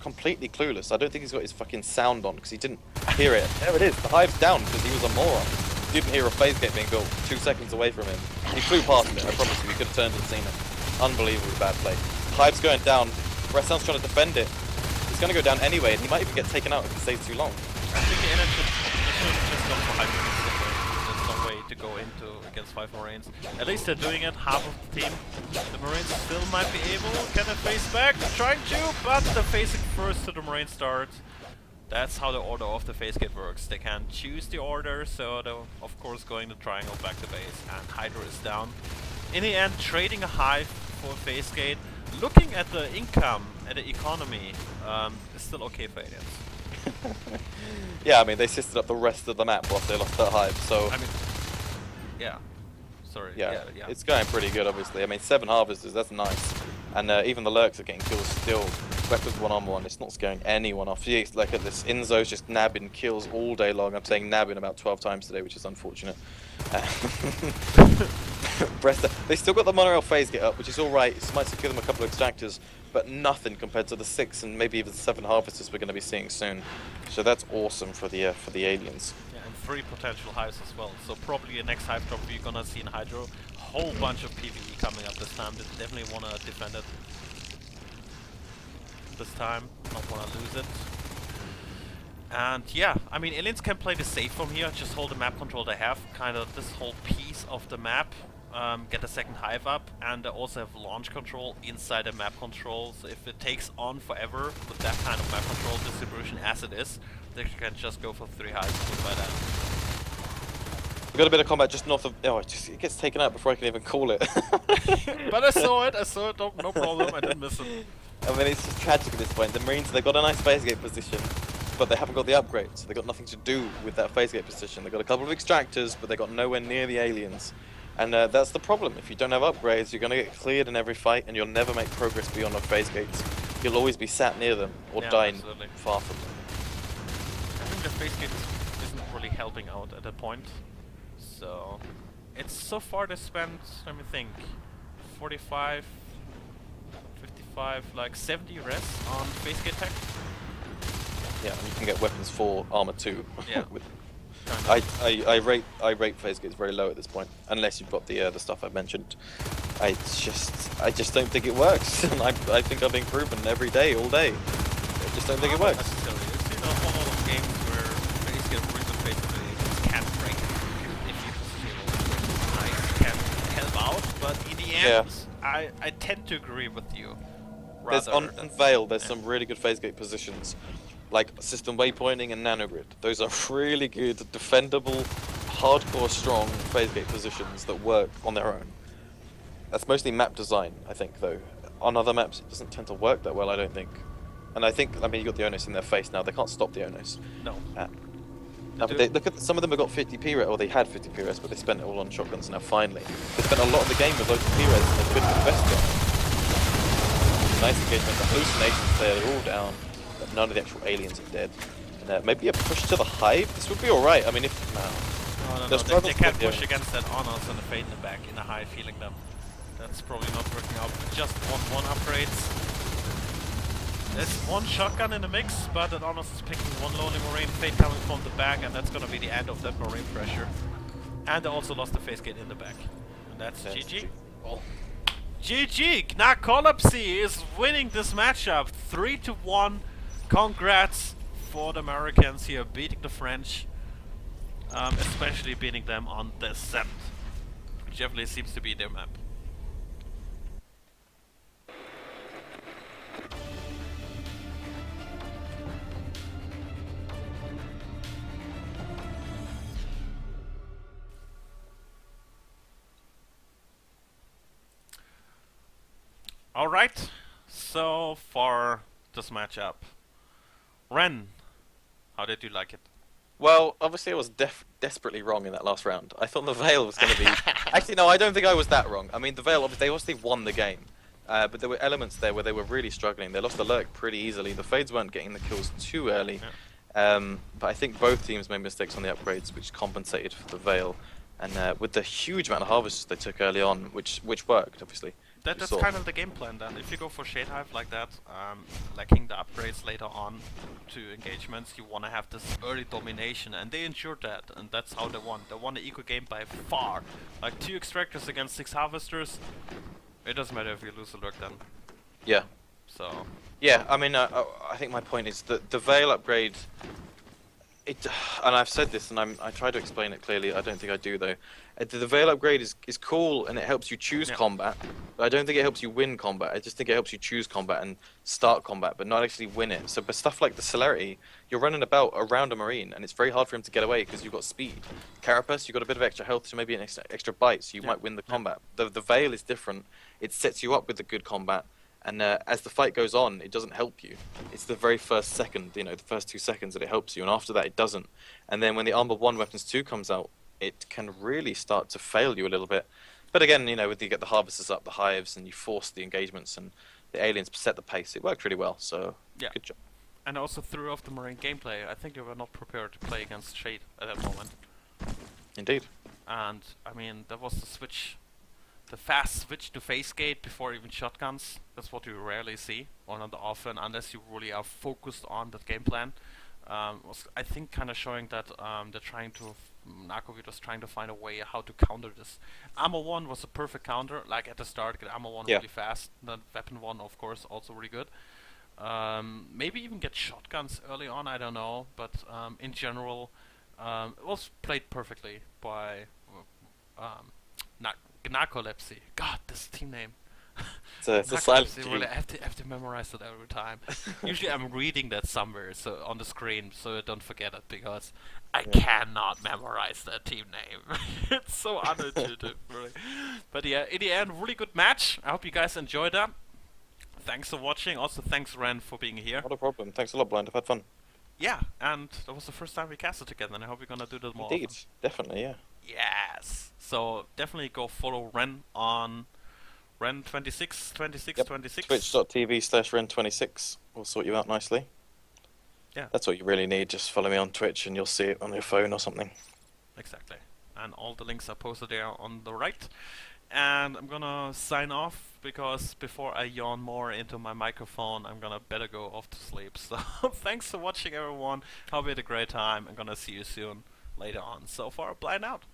completely clueless. I don't think he's got his fucking sound on because he didn't hear it. There it is. The hive's down because he was a moron. He didn't hear a phase gate being built 2 seconds away from him. He flew past it, I promise you. He could have turned and seen it. Unbelievably bad play. Hive's going down. Ressound's trying to defend it. He's going to go down anyway, and he might even get taken out if he stays too long. I think the NS should just go for Hive. There's no way to go into against 5 Marines. At least they're doing it, half of the team. The Marines still might be able. Can they face back? Trying to, but the facing first to the Marine start. That's how the order of the phase gate works. They can choose the order, so they're of course going the triangle back to base, and Hydra is down. In the end, trading a hive for a phase gate looking at the income, at the economy, it's still okay for aliens. Yeah, I mean, they assisted up the rest of the map whilst they lost that hive, so... I mean, yeah. Sorry. Yeah, Yeah. it's going pretty good, obviously. I mean, 7 harvesters, that's nice. And even the lurks are getting kills still. Weapons 1-on-1, it's not scaring anyone off. You look at this, Inzo's just nabbing kills all day long. I'm saying nabbing about 12 times today, which is unfortunate. They still got the monorail phase get up, which is alright. It might secure them a couple of extractors, but nothing compared to the 6 and maybe even 7 harvesters we're going to be seeing soon. So that's awesome for the aliens. Yeah, and 3 potential hives as well. So probably the next hive drop we're gonna see in Hydro. Whole bunch of PvE coming up this time. They definitely wanna defend it. This time, not wanna lose it. And yeah, I mean, aliens can play the safe from here, just hold the map control they have, kind of this whole piece of the map, get a second hive up, and they also have launch control inside the map control, so if it takes on forever with that kind of map control distribution as it is, they can just go for 3 hives by that. We got a bit of combat just north of... Oh, it gets taken out before I can even call it. But I saw it, no problem, I didn't miss it. I mean, it's just tragic at this point. The Marines, they've got a nice phase gate position, but they haven't got the upgrade, so they've got nothing to do with that phase gate position. They've got a couple of extractors, but they've got nowhere near the aliens. And that's the problem. If you don't have upgrades, you're going to get cleared in every fight, and you'll never make progress beyond the phase gates. You'll always be sat near them, or dying far from them. I think the phase gate isn't really helping out at that point. So, it's so far they spent, let me think, 45, 55, like 70 res on phase gate tech. Yeah, and you can get weapons for armor too. Yeah. I rate phase gates very low at this point, unless you've got the stuff I've mentioned. I just don't think it works, and I think I'm being proven every day, all day. I just don't think it works. Necessarily. I've seen a whole lot of games where phase gate reason basically can't break if you can help out, but in the end, I tend to agree with you. There's on Veil, there's some really good phase gate positions, like system waypointing and nanogrid. Those are really good, defendable, hardcore strong phase gate positions that work on their own. That's mostly map design, I think, though. On other maps, it doesn't tend to work that well, I don't think. And I think, I mean, you got the Onus in their face now. They can't stop the Onus. No. Now, but look at some of them have got 50p res, or they had 50p res, but they spent it all on shotguns now. Finally, they spent a lot of the game with loads of p res, and they couldn't invest it. Nice engagement. The hallucinations there, they're all down, but none of the actual aliens are dead. And maybe a push to the hive. This would be all right. I mean, if no, they can't push against that Honors and the Fade in the back in a hive, feeling them. That's probably not working out. Just 1-1 upgrades. There's 1 shotgun in the mix, but that Honors is picking 1 lonely Marine, Fade coming from the back, and that's gonna be the end of that Marine pressure. And they also lost the phase gate in the back. And that's GG. Well, GG! Gnarcolepsy is winning this matchup 3-1. Congrats for the Americans here, beating the French. Especially beating them on the 7th. Which definitely seems to be their map. Alright, so for this matchup, Ren, how did you like it? Well, obviously I was desperately wrong in that last round. I thought the Veil was going to be... Actually, no, I don't think I was that wrong. I mean, the Veil, they obviously won the game. But there were elements there where they were really struggling. They lost the Lurk pretty easily. The Fades weren't getting the kills too early. Yeah. But I think both teams made mistakes on the upgrades, which compensated for the Veil. And with the huge amount of harvests they took early on, which worked, obviously. That's kind of the game plan then. If you go for Shade Hive like that, lacking the upgrades later on to engagements, you want to have this early domination, and they ensured that, and that's how they won. They won the eco game by far. Like 2 extractors against 6 harvesters. It doesn't matter if you lose the Lurk then. Yeah. So. Yeah, I mean, I think my point is that the Veil upgrade... and I've said this, and I try to explain it clearly. I don't think I do though. The Veil upgrade is cool, and it helps you choose combat. But I don't think it helps you win combat. I just think it helps you choose combat and start combat, but not actually win it. So, but stuff like the Celerity, you're running about around a Marine, and it's very hard for him to get away because you've got speed. Carapace, you've got a bit of extra health, so maybe an extra bite, so you might win the combat. The Veil is different. It sets you up with the good combat, And as the fight goes on, it doesn't help you. It's the very first second, the first 2 seconds that it helps you, and after that it doesn't. And then when the Armor 1 Weapons 2 comes out, it can really start to fail you a little bit. But again, with you get the harvesters up, the hives, and you force the engagements, and the aliens set the pace. It worked really well, so good job. And also threw off the Marine gameplay. I think they were not prepared to play against Shade at that moment. Indeed. And I mean, that was the fast switch to phase gate before even shotguns. That's what you rarely see, or not often, unless you really are focused on that game plan. Was, I think, kind of showing that Gnarcolepsy was trying to find a way how to counter this. Armor 1 was a perfect counter, like at the start, get Armor 1 really fast. Then Weapon 1, of course, also really good. Maybe even get shotguns early on, I don't know, but in general, it was played perfectly by Gnarcolepsy. God, this team name. It's a silent really, I have to memorize it every time. Usually I'm reading that somewhere on the screen, so I don't forget it, because I cannot memorize that team name. It's so unintuitive, really. But yeah, in the end, really good match. I hope you guys enjoyed that. Thanks for watching. Also, thanks, Ren, for being here. Not a problem. Thanks a lot, Blind. I've had fun. Yeah, and that was the first time we casted together, and I hope we're gonna do that more Indeed. often. Definitely, yeah. Yes. So definitely go follow Ren on Ren26, 26, Yep. 26. Twitch.tv/Ren26 will sort you out nicely. Yeah. That's what you really need. Just follow me on Twitch and you'll see it on your phone or something. Exactly. And all the links are posted there on the right. And I'm gonna sign off, because before I yawn more into my microphone, I'm gonna better go off to sleep. So thanks for watching, everyone. Hope you had a great time. I'm gonna see you soon later on. So far, blind out.